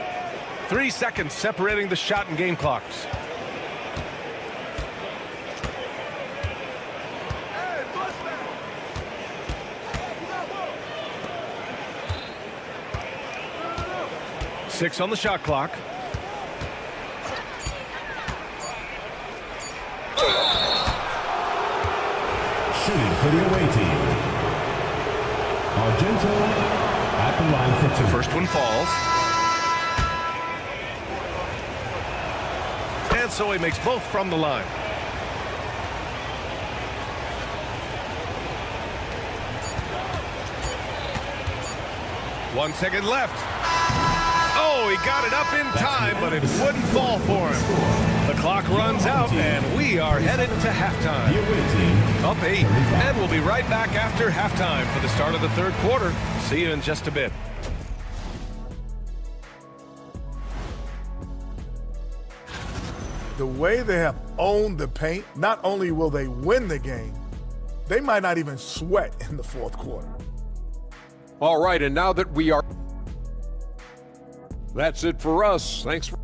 3 seconds separating the shot and game clocks. Six on the shot clock. Shooting for the away team, Argento at the line for two. First one falls. And so he makes both from the line. One second left. Oh, he got it up in time, but it wouldn't fall for him. The clock runs out, and we are headed to halftime. Up 8, and we'll be right back after halftime for the start of the third quarter. See you in just a bit. The way they have owned the paint, not only will they win the game, they might not even sweat in the fourth quarter. All right, and now that we are... That's it for us. Thanks for...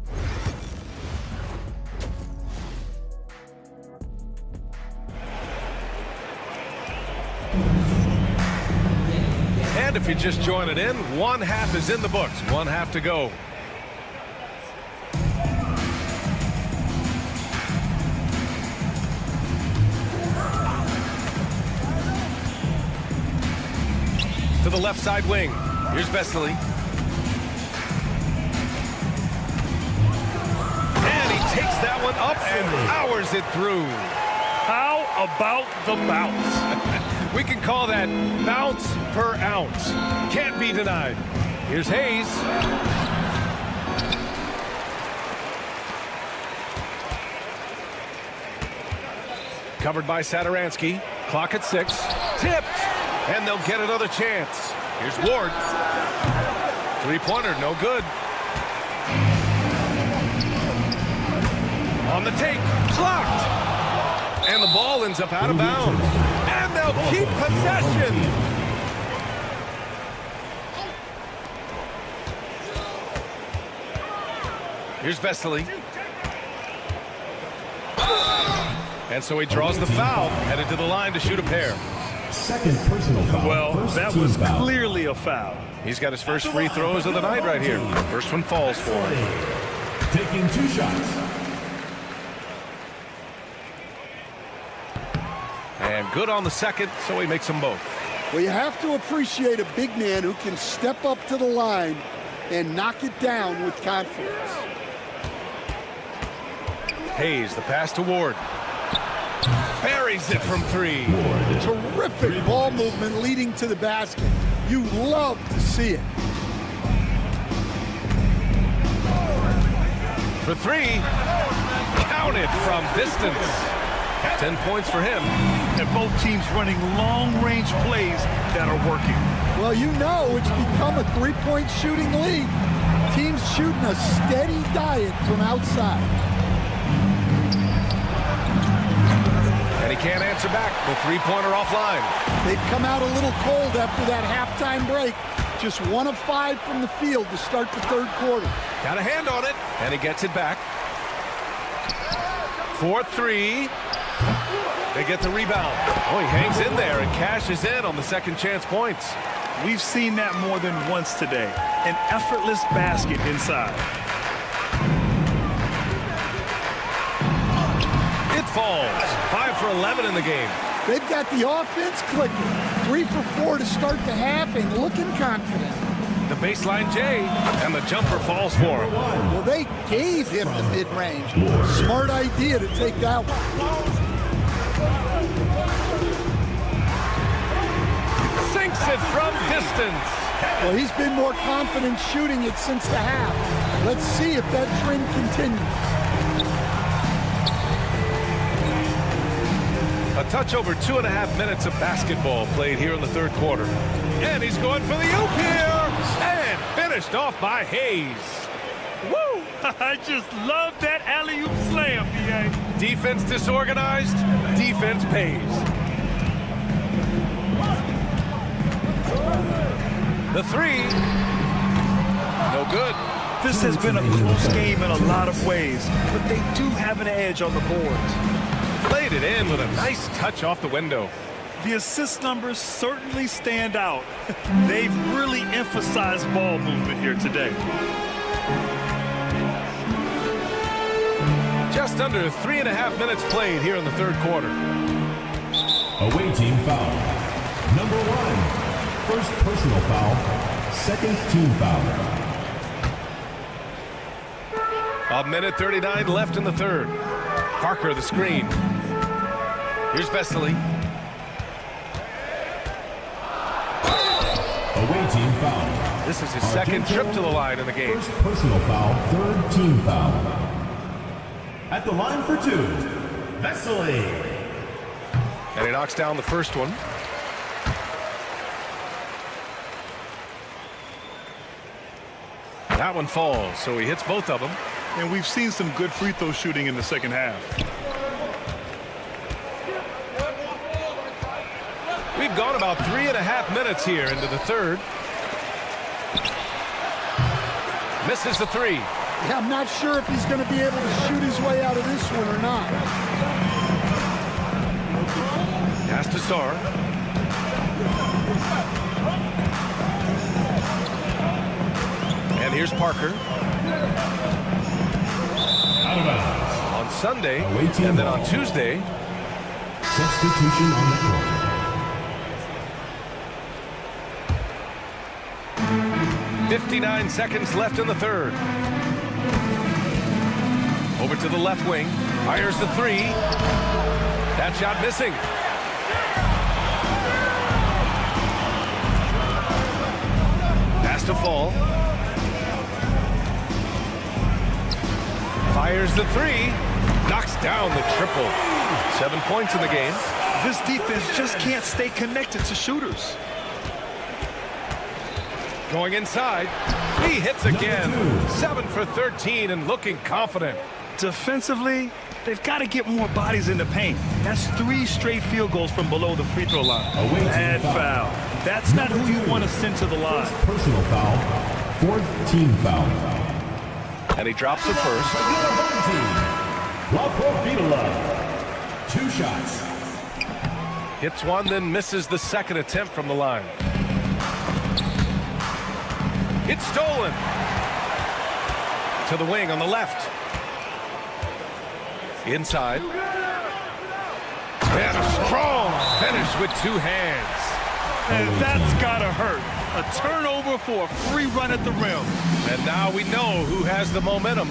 And if you're just joining in, one half is in the books. One half to go. To the left side wing. Here's Vesely. And he takes that one up and powers it through. How about the bounce? We can call that bounce per ounce. Can't be denied. Here's Hayes. Covered by Satoransky. Clock at 6. Tipped. And they'll get another chance. Here's Ward. Three-pointer, no good. On the take. Blocked. And the ball ends up out of bounds. And they'll keep possession. Here's Vesely. And so he draws the foul, headed to the line to shoot a pair. Second personal foul. Well, that was clearly a foul. He's got his first free throws of the night right here. First one falls for him. Taking 2 shots. And good on the second, so he makes them both. Well, you have to appreciate a big man who can step up to the line and knock it down with confidence. Hayes, the pass to Ward. Buries it from 3. Terrific ball movement leading to the basket. You love to see it. For 3. Counted from distance. 10 points for him. And both teams running long-range plays that are working. Well, you know it's become a three-point shooting league. Teams shooting a steady diet from outside. And he can't answer back. The three-pointer offline. They've come out a little cold after that halftime break. Just 1 of 5 from the field to start the third quarter. Got a hand on it, and he gets it back. 4-3. They get the rebound. Oh, he hangs in there and cashes in on the second chance points. We've seen that more than once today. An effortless basket inside. It falls. 5 for 11 in the game. They've got the offense clicking. 3 for 4 to start the half and looking confident. The baseline J, and the jumper falls for him. Well, they gave him the mid-range. Smart idea to take that one. Sinks it from distance. Well, he's been more confident shooting it since the half. Let's see if that trend continues. A touch over 2.5 minutes of basketball played here in the third quarter. And he's going for the oop here. And finished off by Hayes. Woo! I just love that alley-oop slam, B.A. Defense disorganized, defense pays. The three. No good. This has been a close game in a lot of ways, but they do have an edge on the boards. Played it in with a nice touch off the window. The assist numbers certainly stand out. They've really emphasized ball movement here today. Just under 3.5 minutes played here in the third quarter. Away team foul. Number 1. First personal foul. Second team foul. 1:39 left in the third. Parker the screen. Here's Vesely. Away team foul. This is his second trip to the line in the game. First personal foul. Third team foul. At the line for 2, Vesely. And he knocks down the first one. That one falls, so he hits both of them. And we've seen some good free throw shooting in the second half. We've gone about 3.5 minutes here into the third. Misses the three. Yeah, I'm not sure if he's going to be able to shoot his way out of this one or not. Pass to Sar. And here's Parker. Out of bounds. On Sunday, and then on Tuesday. Substitution on the court. 59 seconds left in the third. Over to the left wing. Fires the three. That shot missing. Pass to Fall. Fires the three. Knocks down the triple. 7 points in the game. This defense just can't stay connected to shooters. Going inside. He hits again. 7 for 13 and looking confident. Defensively, they've got to get more bodies in the paint. That's 3 straight field goals from below the free throw line. Bad foul. That's not who you want to send to the line. Personal foul. Fourth team foul. And he drops it first. La Provitola. 2 shots. Hits one, then misses the second attempt from the line. It's stolen. To the wing on the left. Inside. And a strong finish with 2 hands. And that's gotta hurt. A turnover for a free run at the rim. And now we know who has the momentum.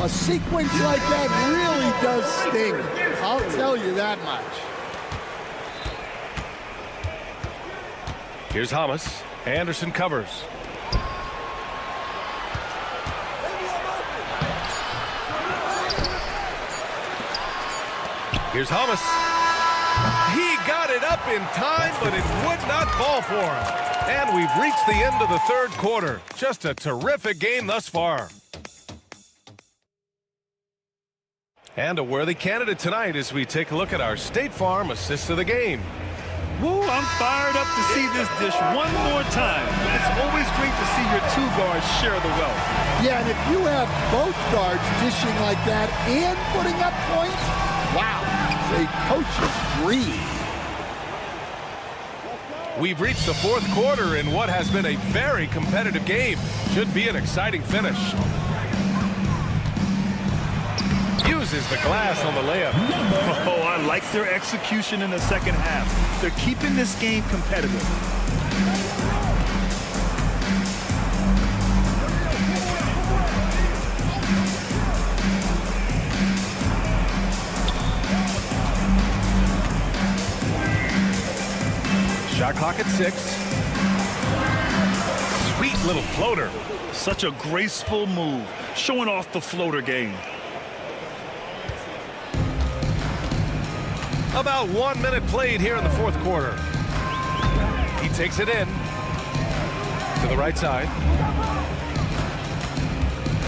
A sequence like that really does sting. I'll tell you that much. Here's Hamas. Anderson covers. Here's Hamas. He got it up in time, but it would not fall for him. And we've reached the end of the third quarter. Just a terrific game thus far. And a worthy candidate tonight as we take a look at our State Farm assist of the game. Woo, I'm fired up to see this dish one more time. It's always great to see your 2 guards share the wealth. Yeah, and if you have both guards dishing like that and putting up points, wow, a coach's dream. We've reached the fourth quarter in what has been a very competitive game. Should be an exciting finish. Uses the glass on the layup. Oh, I like their execution in the second half. They're keeping this game competitive. Shot clock at 6. Sweet little floater. Such a graceful move, showing off the floater game. About 1 minute played here in the fourth quarter. He takes it in to the right side.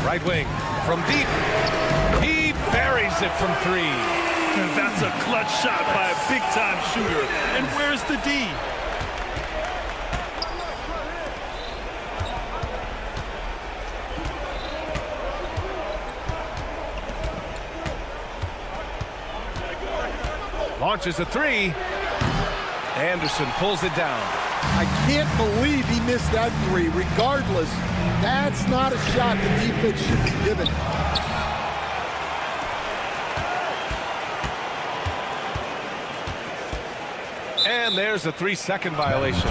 Right wing from deep. He buries it from 3. And that's a clutch shot by a big-time shooter. And where's the D? Launches a three. Anderson pulls it down. I can't believe he missed that three. Regardless, that's not a shot the defense should be given. And there's a 3-second violation.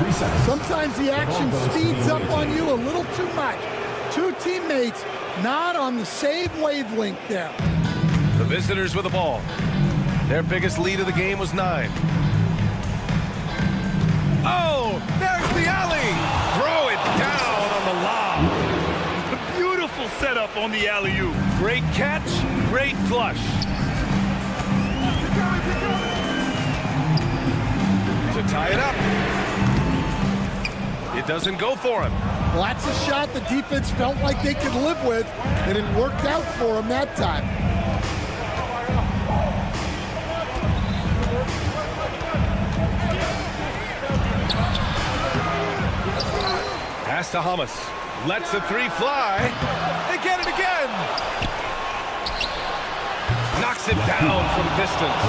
Sometimes the action speeds up on you a little too much. Two teammates not on the same wavelength there. The visitors with the ball. Their biggest lead of the game was 9. Oh, there's the alley. Throw it down on the lob. A beautiful setup on the alley-oop. Great catch, great flush. To tie it up. It doesn't go for him. Well, that's a shot the defense felt like they could live with, and it worked out for them that time. Pass to Hamas. Lets the three fly. They get it again. Knocks it down from distance.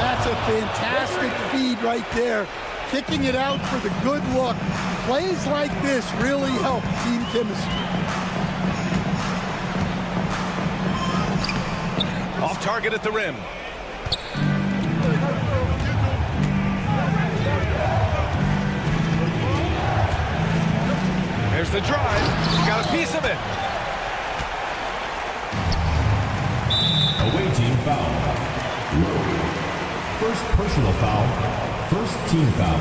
That's a fantastic feed right there. Kicking it out for the good look. Plays like this really help team chemistry. Off target at the rim. There's the drive. Got a piece of it. Away team foul. Yoru. First personal foul. First team foul.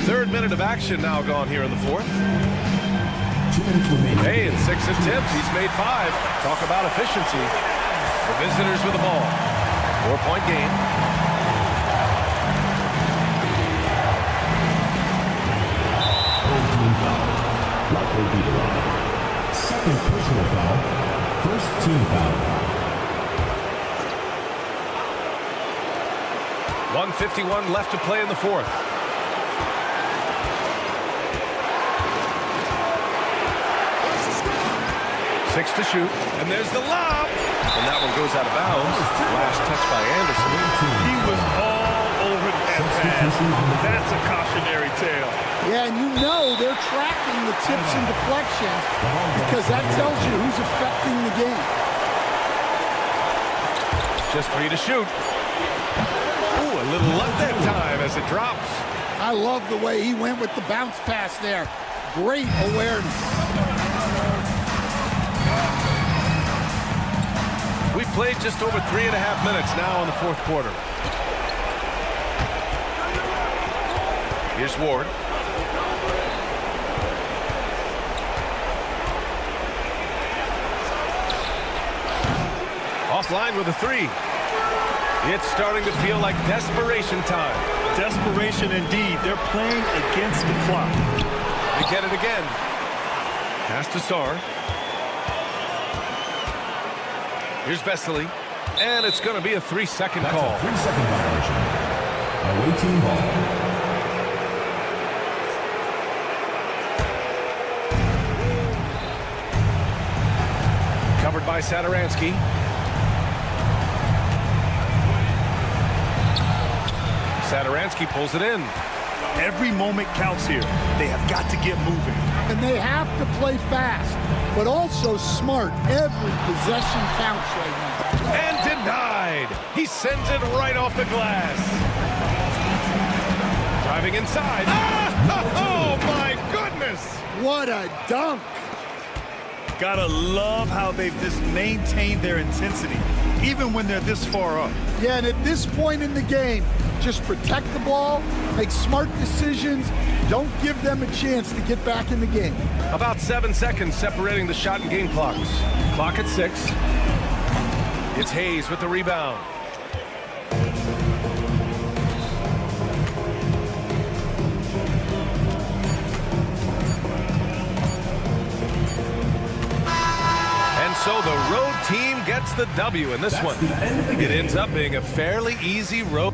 Third minute of action now gone here in the fourth. 2 minutes remaining. Hey, in 6 attempts, he's made 5. Talk about efficiency. The visitors with the ball. 4-point game. Likely be the line. Second personal foul. First team foul. 1:51 left to play in the fourth. Six to shoot, and there's the lob, and that one goes out of bounds. Last touch by Anderson. He was all over that pass. That's a cautionary tale. Yeah, and you know they're tracking the tips and deflections because that tells you who's affecting the game. Just 3 to shoot. Ooh, a little luck that time as it drops. I love the way he went with the bounce pass there. Great awareness. We've played just over 3.5 minutes now in the fourth quarter. Here's Ward. Offline with a 3. It's starting to feel like desperation time. Desperation indeed. They're playing against the clock. They get it again. Pass to Sar. Here's Vesely. And it's going to be a 3-second call. A 3-second violation. Away team ball. Covered by Satoransky. Satoransky pulls it in. Every moment counts here. They have got to get moving. And they have to play fast, but also smart. Every possession counts right now. And denied. He sends it right off the glass. Driving inside. Oh, my goodness. What a dunk. Gotta love how they've just maintained their intensity, even when they're this far up. Yeah, and at this point in the game, just protect the ball, make smart decisions, don't give them a chance to get back in the game. About 7 seconds separating the shot and game clocks. Clock at 6. It's Hayes with the rebound. And so the road team gets the W in this one. It ends up being a fairly easy road.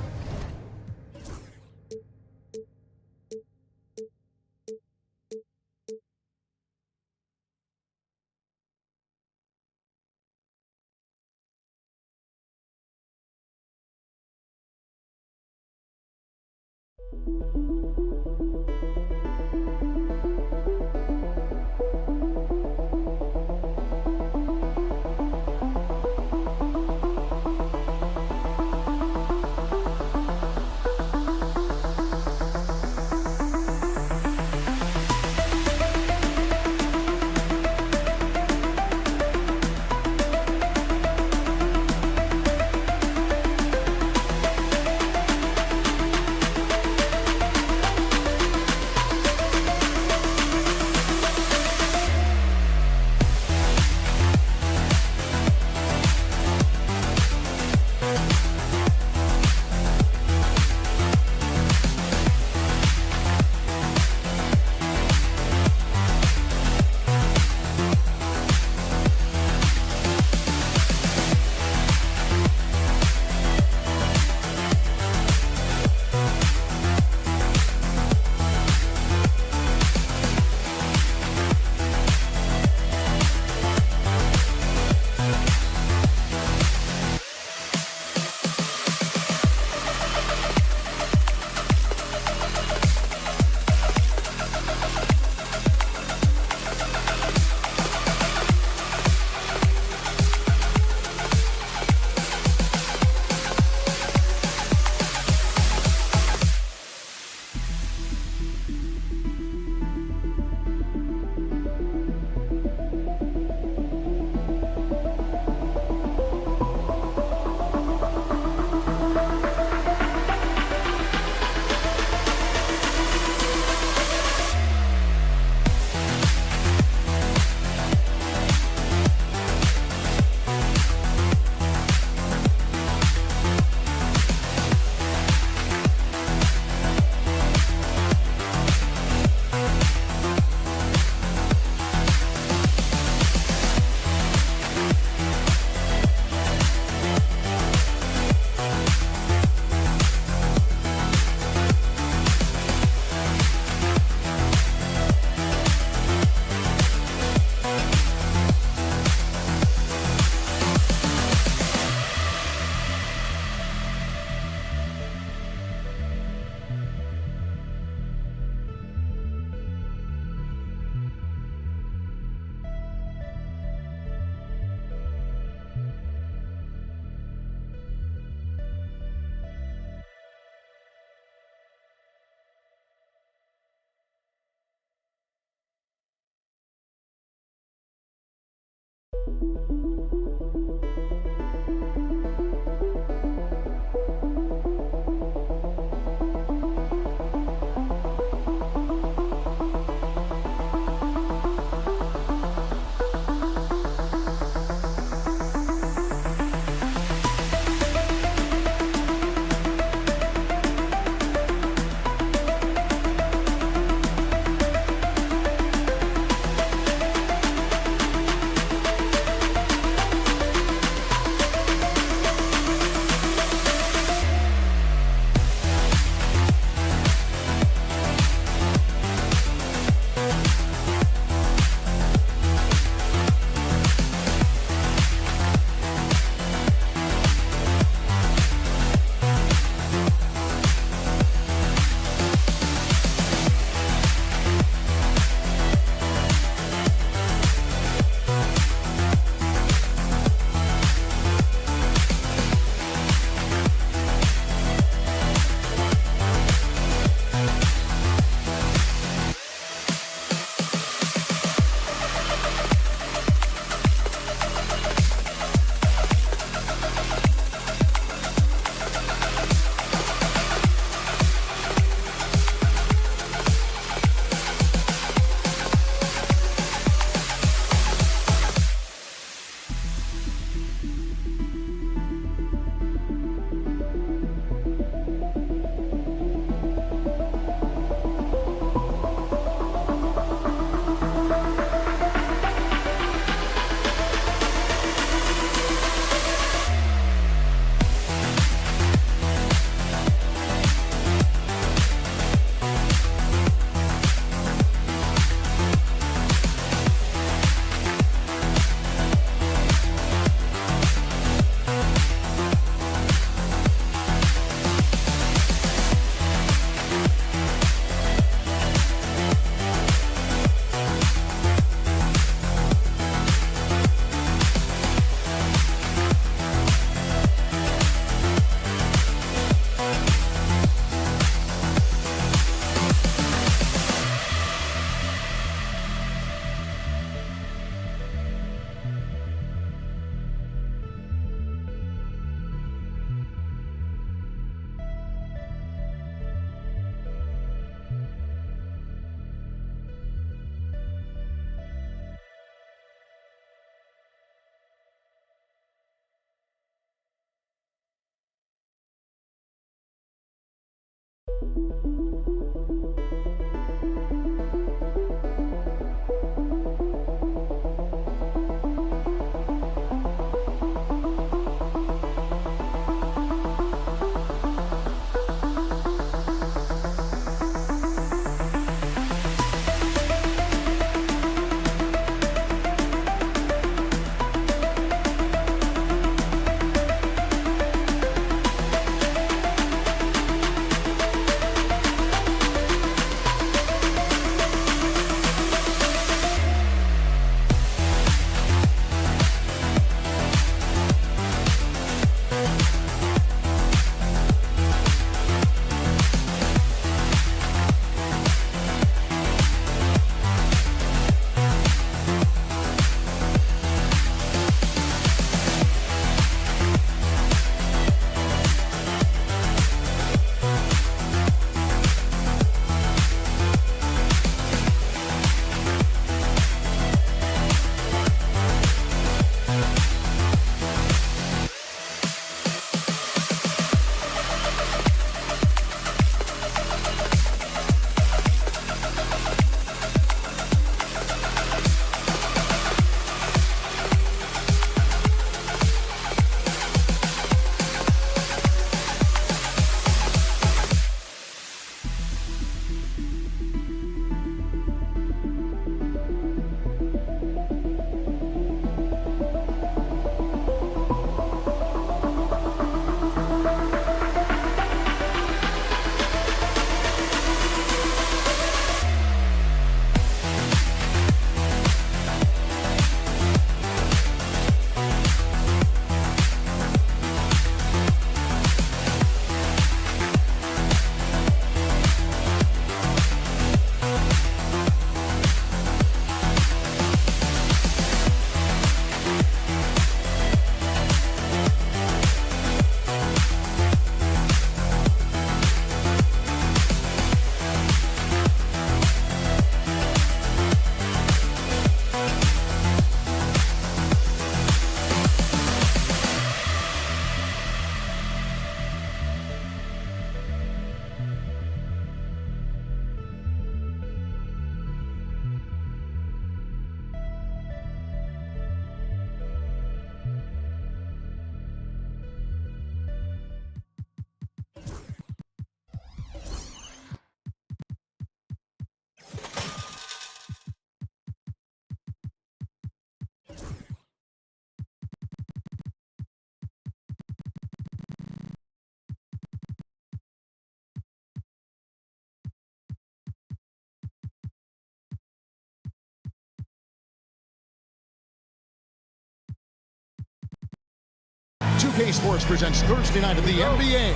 2K Sports presents Thursday night of the NBA.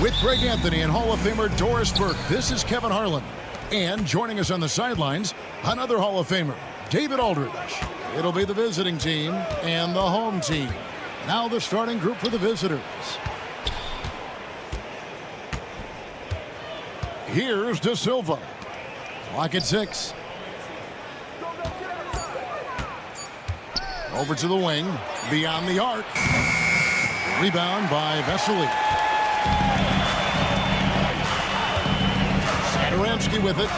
With Greg Anthony and Hall of Famer Doris Burke, this is Kevin Harlan. And joining us on the sidelines, another Hall of Famer, David Aldridge. It'll be the visiting team and the home team. Now the starting group for the visitors. Here's De Silva. Clock at 6. Over to the wing, beyond the arc. Rebound by Vesely. Skarn with it.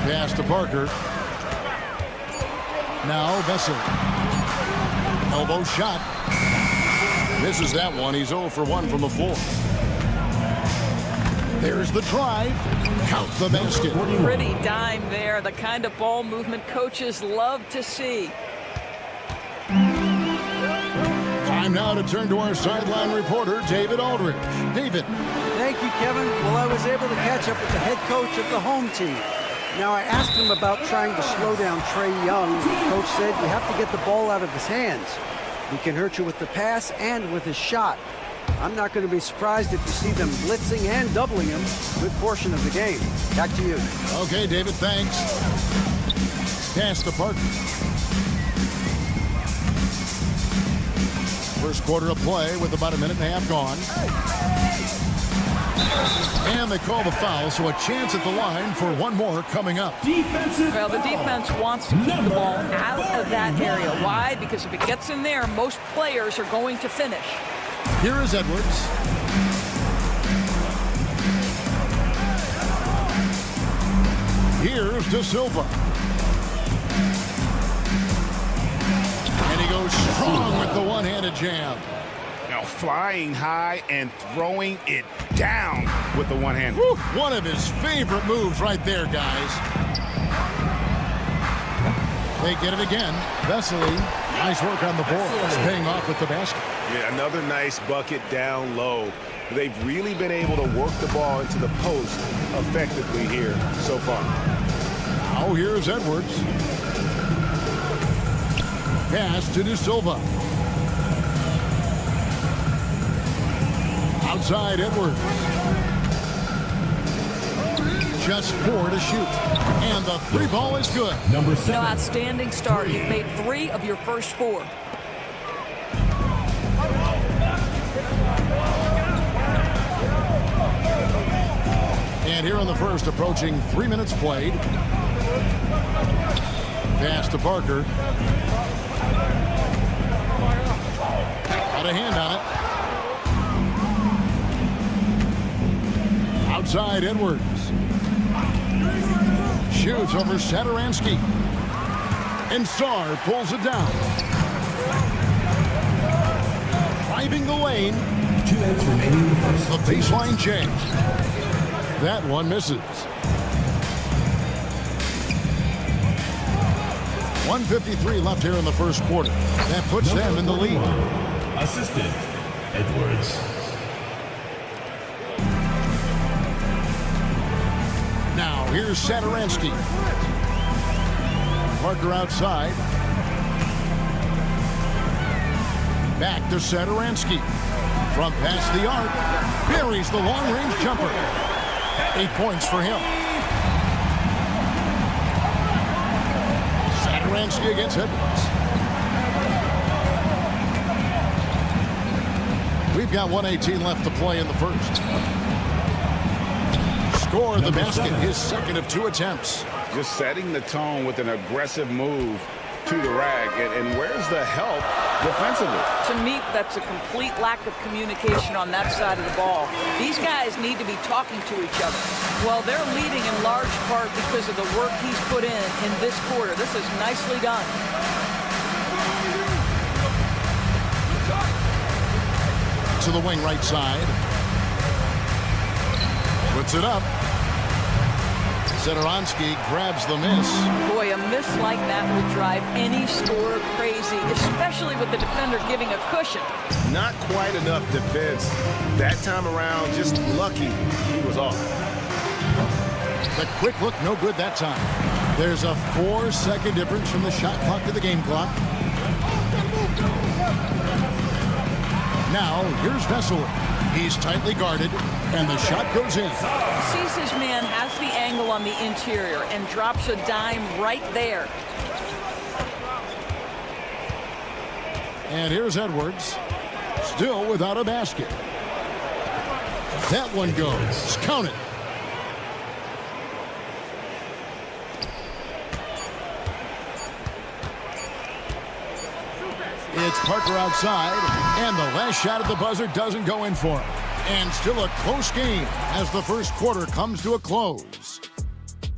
Pass to Parker. Now Vesely. Elbow shot. Misses that one. He's 0 for 1 from the floor. There's the drive. Count the basket. Pretty dime there. The kind of ball movement coaches love to see. Time now to turn to our sideline reporter, David Aldridge. David. Thank you, Kevin. Well, I was able to catch up with the head coach of the home team. Now, I asked him about trying to slow down Trae Young. The coach said you have to get the ball out of his hands. He can hurt you with the pass and with his shot. I'm not going to be surprised if you see them blitzing and doubling him a good portion of the game. Back to you. Okay, David, thanks. Pass to Parker. First quarter of play with about a minute and a half gone. And they call the foul, so a chance at the line for one more coming up. Well, the defense wants to keep the ball out of that area. Why? Because if it gets in there, most players are going to finish. Here is Edwards. Here's De Silva. And he goes strong with the one-handed jam. Now flying high and throwing it down with the one hand. Woo, one of his favorite moves right there, guys. They get it again. Vesely, nice work on the boards, paying off with the basket. Yeah, another nice bucket down low. They've really been able to work the ball into the post effectively here so far. Now here's Edwards. Pass to De Silva. Outside Edwards. Just 4 to shoot. And the 3 ball is good. Number 7. No, outstanding start. You've made 3 of your first 4. And here in the first, approaching 3 minutes played. Pass to Parker. Got a hand on it. Outside Edwards. Shoots over Satoransky. And Sar pulls it down. Driving the lane. 2 minutes remaining in the first. The baseline change. That one misses. 1:53 left here in the first quarter. That puts them in the lead. Assistant, Edwards. Now, here's Satoransky. Parker outside. Back to Satoransky. From past the arc. Buries the long-range jumper. 8 points for him. Satoransky against Edwards. We've got 1:18 left to play in the first. Score the basket, his second of 2 attempts. Just setting the tone with an aggressive move to the rack. And where's the help defensively? To me, that's a complete lack of communication on that side of the ball. These guys need to be talking to each other. Well, they're leading in large part because of the work he's put in this quarter. This is nicely done. To the wing right side. Puts it up. Satoransky grabs the miss. Boy, a miss like that would drive any scorer crazy, especially with the defender giving a cushion. Not quite enough defense that time around. Just lucky he was off. The quick look, no good that time. There's a 4-second difference from the shot clock to the game clock. Now, here's Vesely. He's tightly guarded, and the shot goes in. Sees his man has the angle on the interior and drops a dime right there. And here's Edwards, still without a basket. That one goes. Count it. It's Parker outside, and the last shot at the buzzer doesn't go in for him. And still a close game as the first quarter comes to a close.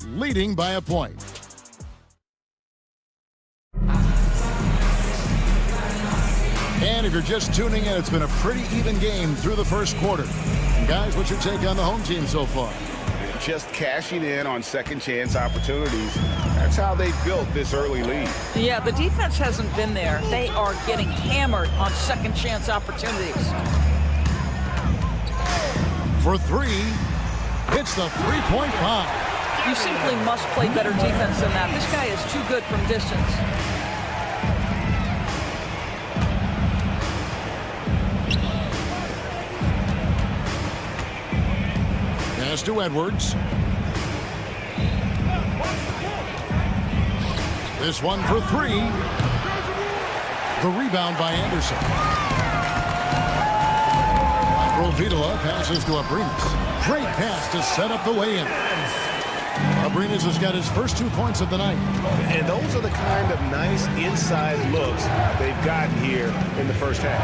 Leading by a point. And if you're just tuning in, it's been a pretty even game through the first quarter. Guys, what's your take on the home team so far? Just cashing in on second chance opportunities. That's how they built this early lead. Yeah, the defense hasn't been there. They are getting hammered on second chance opportunities. For three, it's the three-point bomb. You simply must play better defense than that. This guy is too good from distance. Pass to Edwards. This one for three. The rebound by Anderson. Rovitola passes to Abrinas. Great pass to set up the lay-in. Abrinas has got his first 2 points of the night. And those are the kind of nice inside looks they've gotten here in the first half.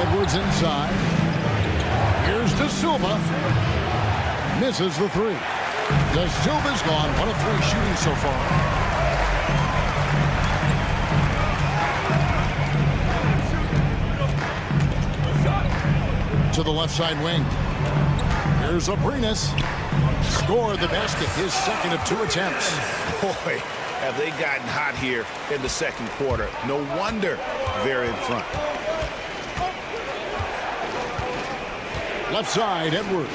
Edwards inside. Here's De Silva. Misses the three. De Silva's gone 1 of 3 shooting so far. To the left side wing. Here's Abrinas. Scored the basket, his second of 2 attempts. Boy, have they gotten hot here in the second quarter. No wonder they're in front. Left side, Edwards.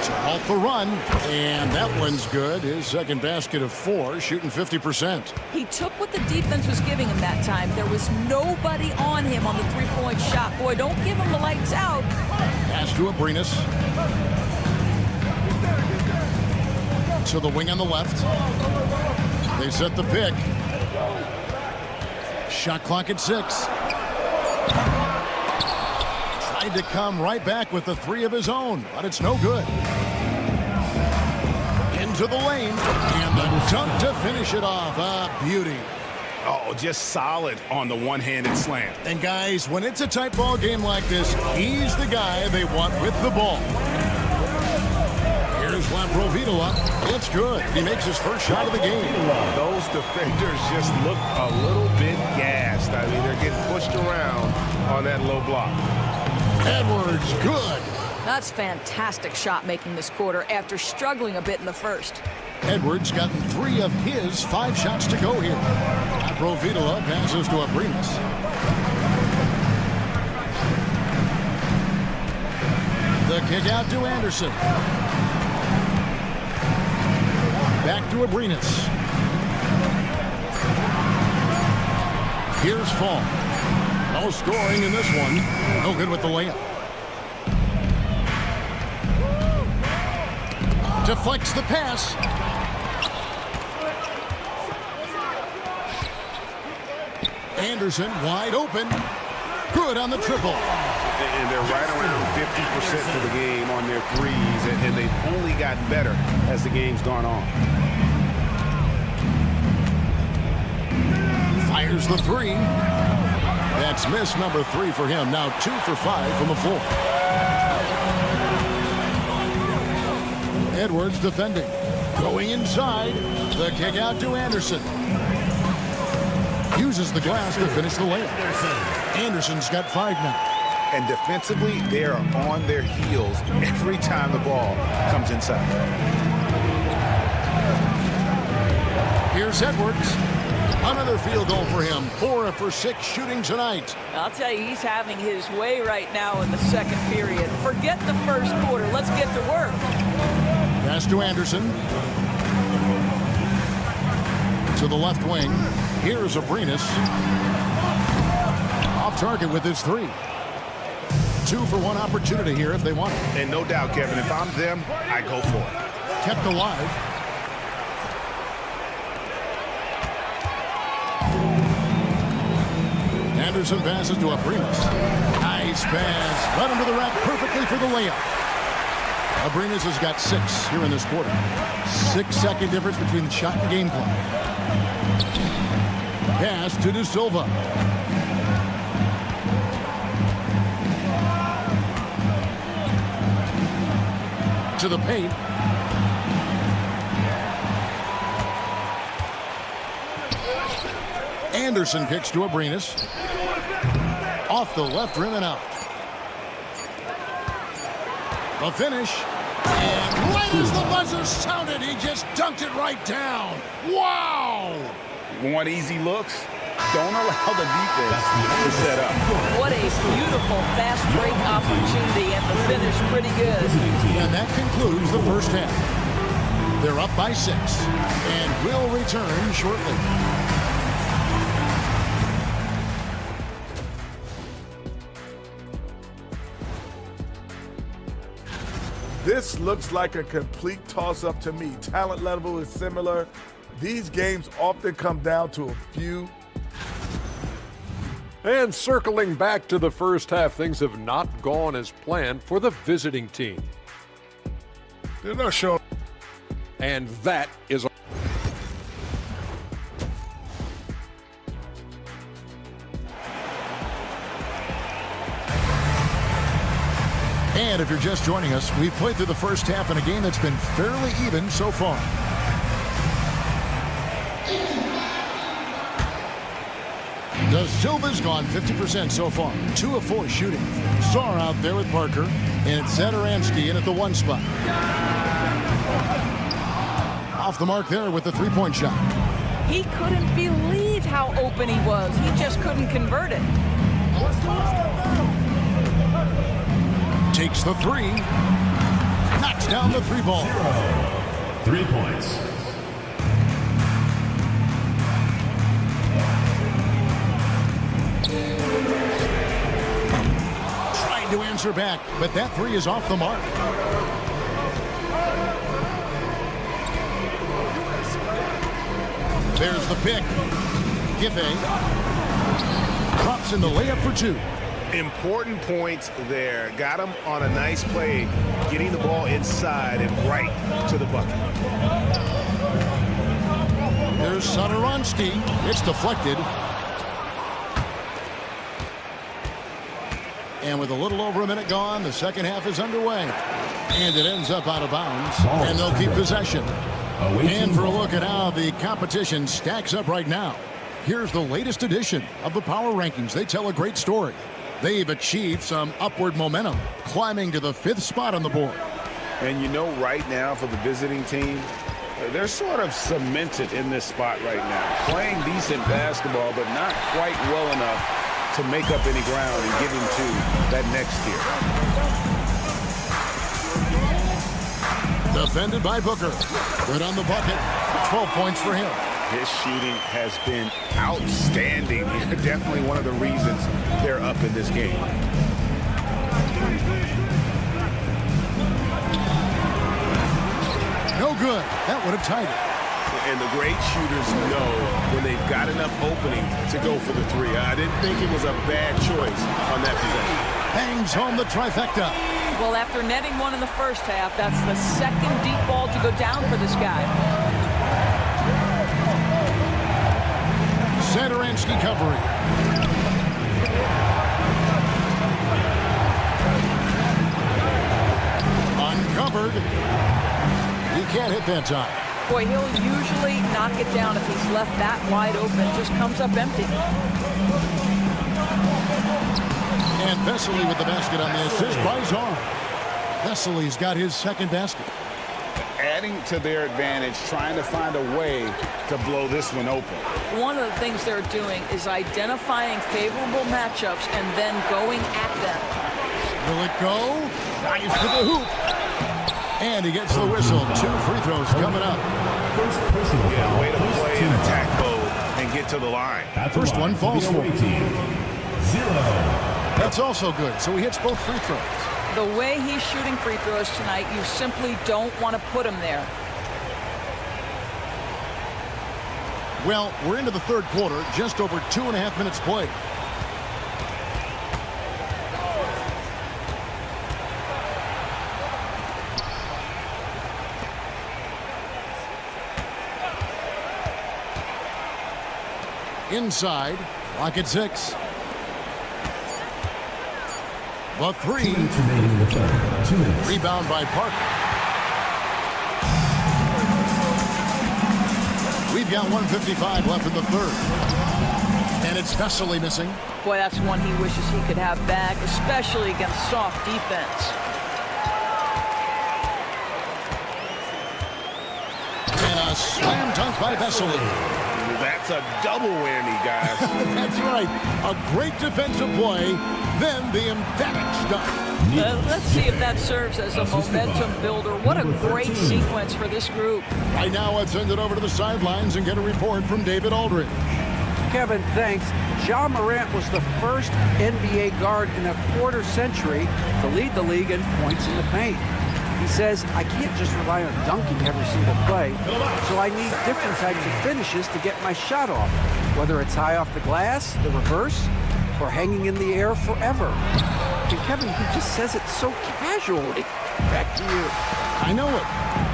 To halt the run, and that one's good. His second basket of 4, shooting 50%. He took what the defense was giving him that time. There was nobody on him on the three-point shot. Boy, don't give him the lights out. Pass to Abrinas. To the wing on the left. They set the pick. Shot clock at 6. Tried to come right back with the 3 of his own, but it's no good. Into the lane, and the dunk to finish it off. A beauty. Oh, just solid on the one-handed slam. And guys, when it's a tight ball game like this, he's the guy they want with the ball. Here's Rovitola. It's good. He makes his first shot of the game. Those defenders just look a little bit gassed. I mean, they're getting pushed around on that low block. Edwards, good. That's fantastic shot making this quarter after struggling a bit in the first. Edwards gotten 3 of his 5 shots to go here. Rovitola passes to Abrinas. The kick out to Anderson. Back to Abrinas. Here's Fall. No scoring in this one. No good with the layup. Deflects the pass. Anderson wide open. Good on the triple. And they're right around 50% for the game on their threes, and they've only gotten better as the game's gone on. Fires the 3. That's miss number 3 for him. Now 2 for 5 from the floor. Edwards defending. Going inside. The kick out to Anderson. Uses the glass to finish the layup. Anderson's got 5 now. And defensively, they are on their heels every time the ball comes inside. Here's Edwards. Another field goal for him. 4 for 6 shooting tonight. I'll tell you, he's having his way right now in the second period. Forget the first quarter. Let's get to work. Pass to Anderson. To the left wing. Here's Abrinas. Off target with his 3. 2 for 1 opportunity here if they want it. And no doubt, Kevin, if I'm them, I go for it. Kept alive. Anderson passes to Abrinas. Nice pass. Led him to the rack perfectly for the layup. Abrinas has got 6 here in this quarter. 6-second difference between the shot and game clock. Pass to De Silva. To the paint. Anderson kicks to Abrinas. Off the left rim and out. The finish. And right as the buzzer sounded, he just dunked it right down. Wow! Want easy looks? Don't allow the defense to set up. What a beautiful fast break opportunity, and the finish pretty good. And that concludes the first half. They're up by 6 and will return shortly. This looks like a complete toss-up to me. Talent level is similar. These games often come down to a few. And circling back to the first half, things have not gone as planned for the visiting team. They're not showing. And that is And if you're just joining us, we've played through the first half in a game that's been fairly even so far. De Silva's gone 50% so far. 2 of 4 shooting. Sar out there with Parker. And it's Zadaransky in at the 1 spot. Off the mark there with the 3-point shot. He couldn't believe how open he was. He just couldn't convert it. Takes the 3. Knocks down the 3 ball. 3 points. Trying to answer back, but that 3 is off the mark. There's the pick. Giffey drops in the layup for 2. Important points there. Got him on a nice play, getting the ball inside and right to the bucket. There's Zadaransky. It's deflected. And with a little over a minute gone, the second half is underway. And it ends up out of bounds. And they'll keep possession. And for a look at how the competition stacks up right now, here's the latest edition of the Power Rankings. They tell a great story. They've achieved some upward momentum, climbing to the 5th spot on the board. And you know, right now for the visiting team, they're sort of cemented in this spot right now. Playing decent basketball, but not quite well enough to make up any ground and get into that next tier. Defended by Booker. Good on the bucket. 12 points for him. His shooting has been outstanding. Definitely one of the reasons they're up in this game. No good. That would have tied it. And the great shooters know when they've got enough opening to go for the 3. I didn't think it was a bad choice on that possession. Bangs home the trifecta. Well, after netting 1 in the first half, that's the second deep ball to go down for this guy. Zadaransky covering. Uncovered. He can't hit that time. Boy, he'll usually knock it down if he's left that wide open. Just comes up empty. And Vesely with the basket on the assist by Skarn. Vesely's got his second basket. adding to their advantage, trying to find a way to blow this one open. One of the things they're doing is identifying favorable matchups and then going at them. Will it go? Nice to the hoop. And he gets the whistle. 2 free throws coming up. Yeah, way to play in attack mode and get to the line. First one falls for him. 0. That's also good. So he hits both free throws. The way he's shooting free throws tonight, you simply don't want to put him there. Well, we're into the third quarter, just over 2.5 minutes played. Inside, lock at 6. The 3. 2 minutes remaining in the third. 2 minutes. Rebound by Parker. We've got 1:55 left in the third. And it's Vesely missing. Boy, that's one he wishes he could have back, especially against soft defense. And a slam dunk by Vesely. That's a double whammy, guys. That's right. A great defensive play, then the emphatic dunk. Let's see if that serves as a momentum builder. What a great sequence for this group. Right now, let's send it over to the sidelines and get a report from David Aldridge. Kevin, thanks. Ja Morant was the first NBA guard in a quarter century to lead the league in points in the paint. He says, I can't just rely on dunking every single play, so I need different types of finishes to get my shot off, whether it's high off the glass, the reverse, or hanging in the air forever. And Kevin, he just says it so casually. Back to you. I know it.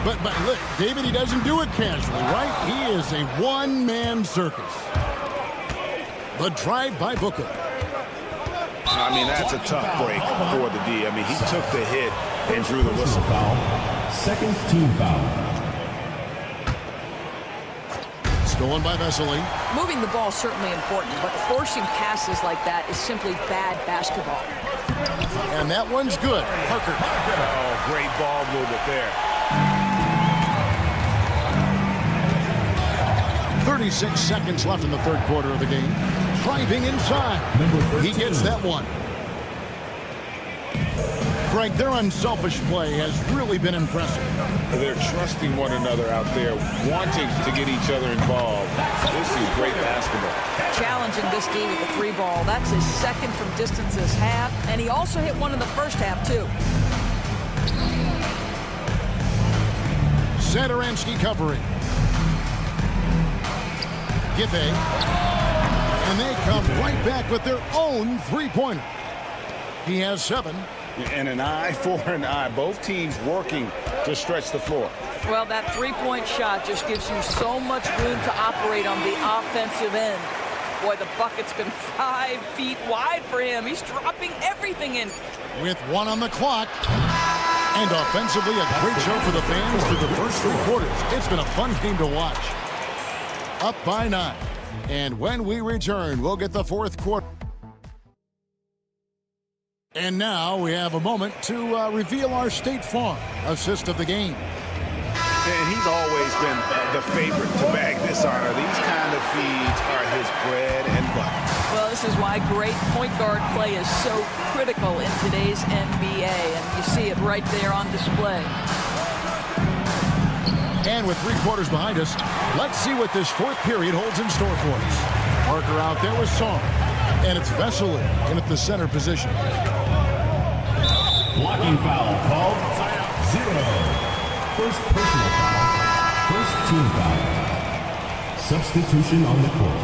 But look, David, he doesn't do it casually, right? He is a one-man circus. The drive by Booker. I mean, that's a tough break for the D. I mean, he took the hit and drew the whistle. Foul. Second team foul. Stolen by Vesely. Moving the ball is certainly important, but forcing passes like that is simply bad basketball. And that one's good. Parker. Oh, great ball movement there. 36 seconds left in the third quarter of the game. Driving inside. He gets that one. Greg, their unselfish play has really been impressive. They're trusting one another out there, wanting to get each other involved. This is great basketball. Challenging this D with the 3 ball. That's his second from distance this half, and he also hit one in the first half, too. Satoransky covering. Giffey. And they come right back with their own 3-pointer. He has 7. And an eye for an eye. Both teams working to stretch the floor. Well, that 3-point shot just gives you so much room to operate on the offensive end. Boy, the bucket's been 5 feet wide for him. He's dropping everything in. With 1 on the clock. And offensively, a great show for the fans through the first 3 quarters. It's been a fun game to watch. Up by 9. And when we return, we'll get the fourth quarter. And now we have a moment to reveal our State Farm assist of the game. And he's always been the favorite to bag this honor. These kind of feeds are his bread and butter. Well, this is why great point guard play is so critical in today's NBA. And you see it right there on display. And with 3 quarters behind us, let's see what this fourth period holds in store for us. Parker out there with Song. And it's Vesely in at the center position. Blocking foul called 0. First personal foul. First team foul. Substitution on the court.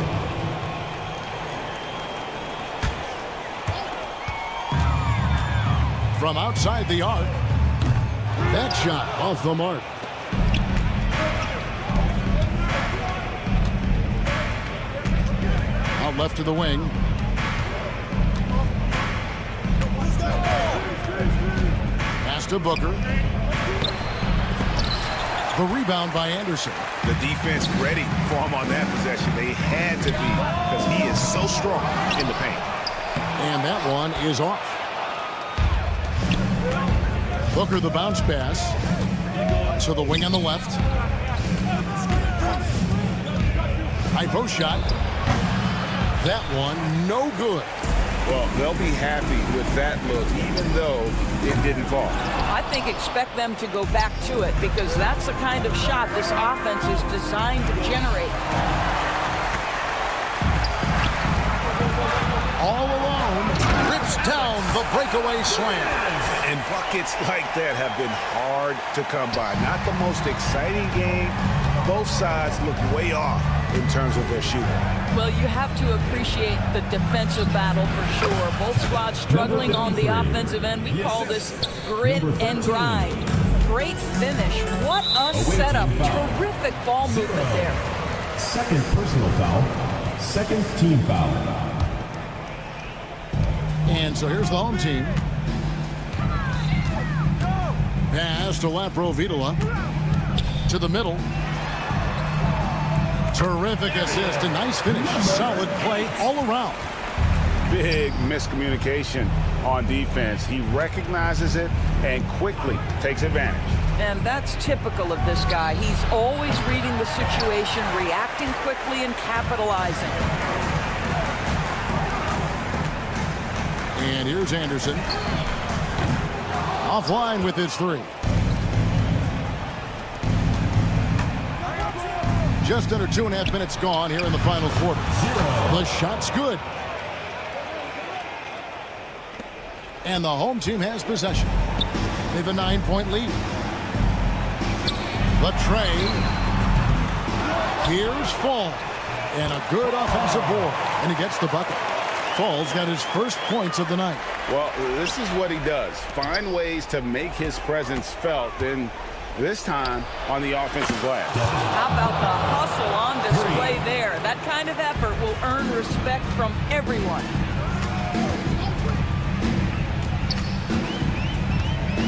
From outside the arc. That shot off the mark. Out left to the wing. Pass to Booker. The rebound by Anderson. The defense ready for him on that possession. They had to be because he is so strong in the paint. And that one is off. Booker the bounce pass. To the wing on the left. High post shot. That one, no good. Well, they'll be happy with that look, even though it didn't fall. I think expect them to go back to it because that's the kind of shot this offense is designed to generate. All alone, rips down the breakaway slam. And buckets like that have been hard to come by. Not the most exciting game. Both sides look way off in terms of their shooting. Well, you have to appreciate the defensive battle for sure. Both squads struggling on the offensive end. We call this grit and grind. Great finish. What a setup. Terrific ball movement there. Second personal foul. Second team foul. And so here's the home team. Pass to Laprovitola. To the middle. Terrific assist. A nice finish. Solid play all around. Big miscommunication on defense. He recognizes it and quickly takes advantage. And that's typical of this guy. He's always reading the situation, reacting quickly, and capitalizing. And here's Anderson. Offline with his three. Just under 2.5 minutes gone here in the final quarter. The shot's good. And the home team has possession. They have a 9-point lead. The tray. Here's Fall. And a good offensive board. And he gets the bucket. Fall's got his first points of the night. Well, this is what he does. Find ways to make his presence felt, and this time on the offensive glass. How about the hustle on display there? That kind of effort will earn respect from everyone.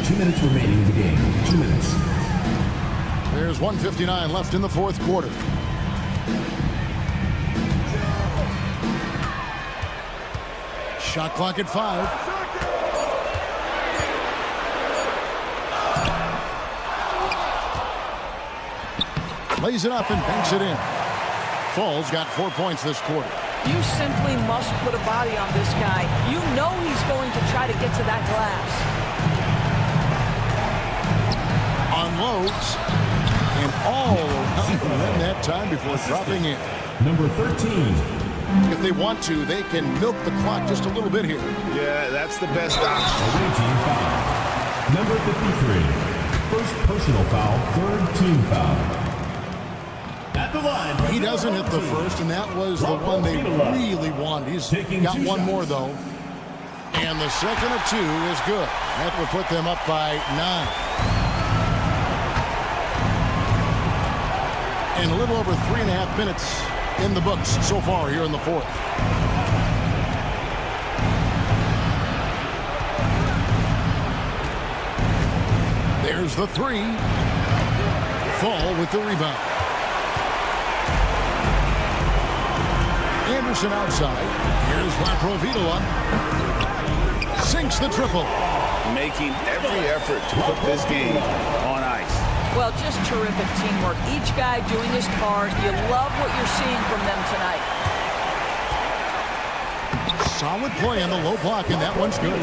2 minutes remaining in the game. 2 minutes. There's 1:59 left in the fourth quarter. Shot clock at 5. Lays it up and banks it in. Fall's got 4 points this quarter. You simply must put a body on this guy. You know he's going to try to get to that glass. Unloads. And all around that time before dropping in. Number 13. If they want to, they can milk the clock just a little bit here. Yeah, that's the best option. Away team foul. Number 53. First personal foul. Third team foul. At the line. He doesn't hit the first, and that was the one they really wanted. He's got one more, though. And the second of 2 is good. That would put them up by 9. And a little over 3.5 minutes in the books so far here in the fourth. There's the 3. Fall with the rebound. Anderson outside. Here's Laprovitola. Sinks the triple. Making every effort to put this game on ice. Well, just terrific teamwork. Each guy doing his part. You love what you're seeing from them tonight. Solid play on the low block, and that one's good.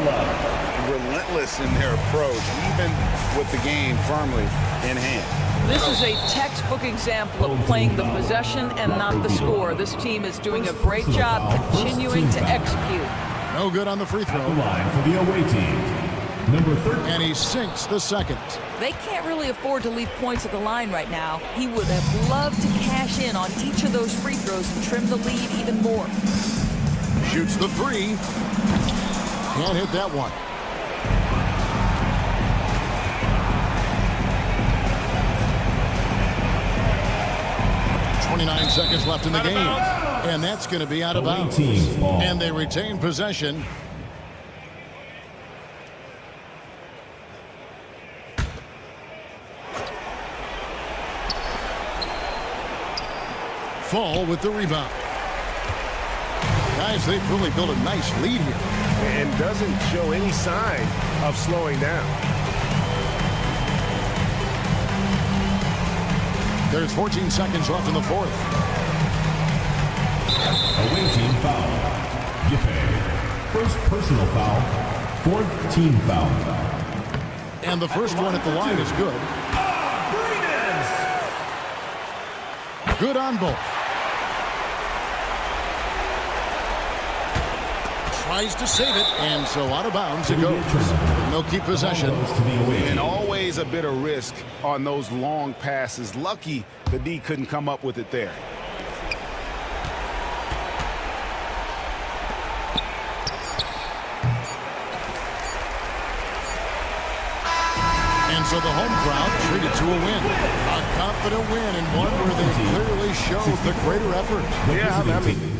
Relentless in their approach, even with the game firmly in hand. This is a textbook example of playing the possession and not the score. This team is doing a great job continuing to execute. No good on the free throw. Line for the away team. Number 13. And he sinks the second. They can't really afford to leave points at the line right now. He would have loved to cash in on each of those free throws and trim the lead even more. Shoots the 3. Can't hit that one. .29 seconds left in the game. And that's going to be out of bounds. And they retain possession. Fall with the rebound. Guys, they've really built a nice lead here. And doesn't show any sign of slowing down. There's 14 seconds left in the fourth. Away team foul. Giffey. First personal foul. Fourth team foul. And the first one at the line is good. Good on both. Tries to save it, and so out of bounds it goes. They'll keep possession. And always a bit of risk on those long passes. Lucky the D couldn't come up with it there. And so the home crowd treated to a win. A confident win, and one where they clearly showed the greater effort. Yeah, I mean,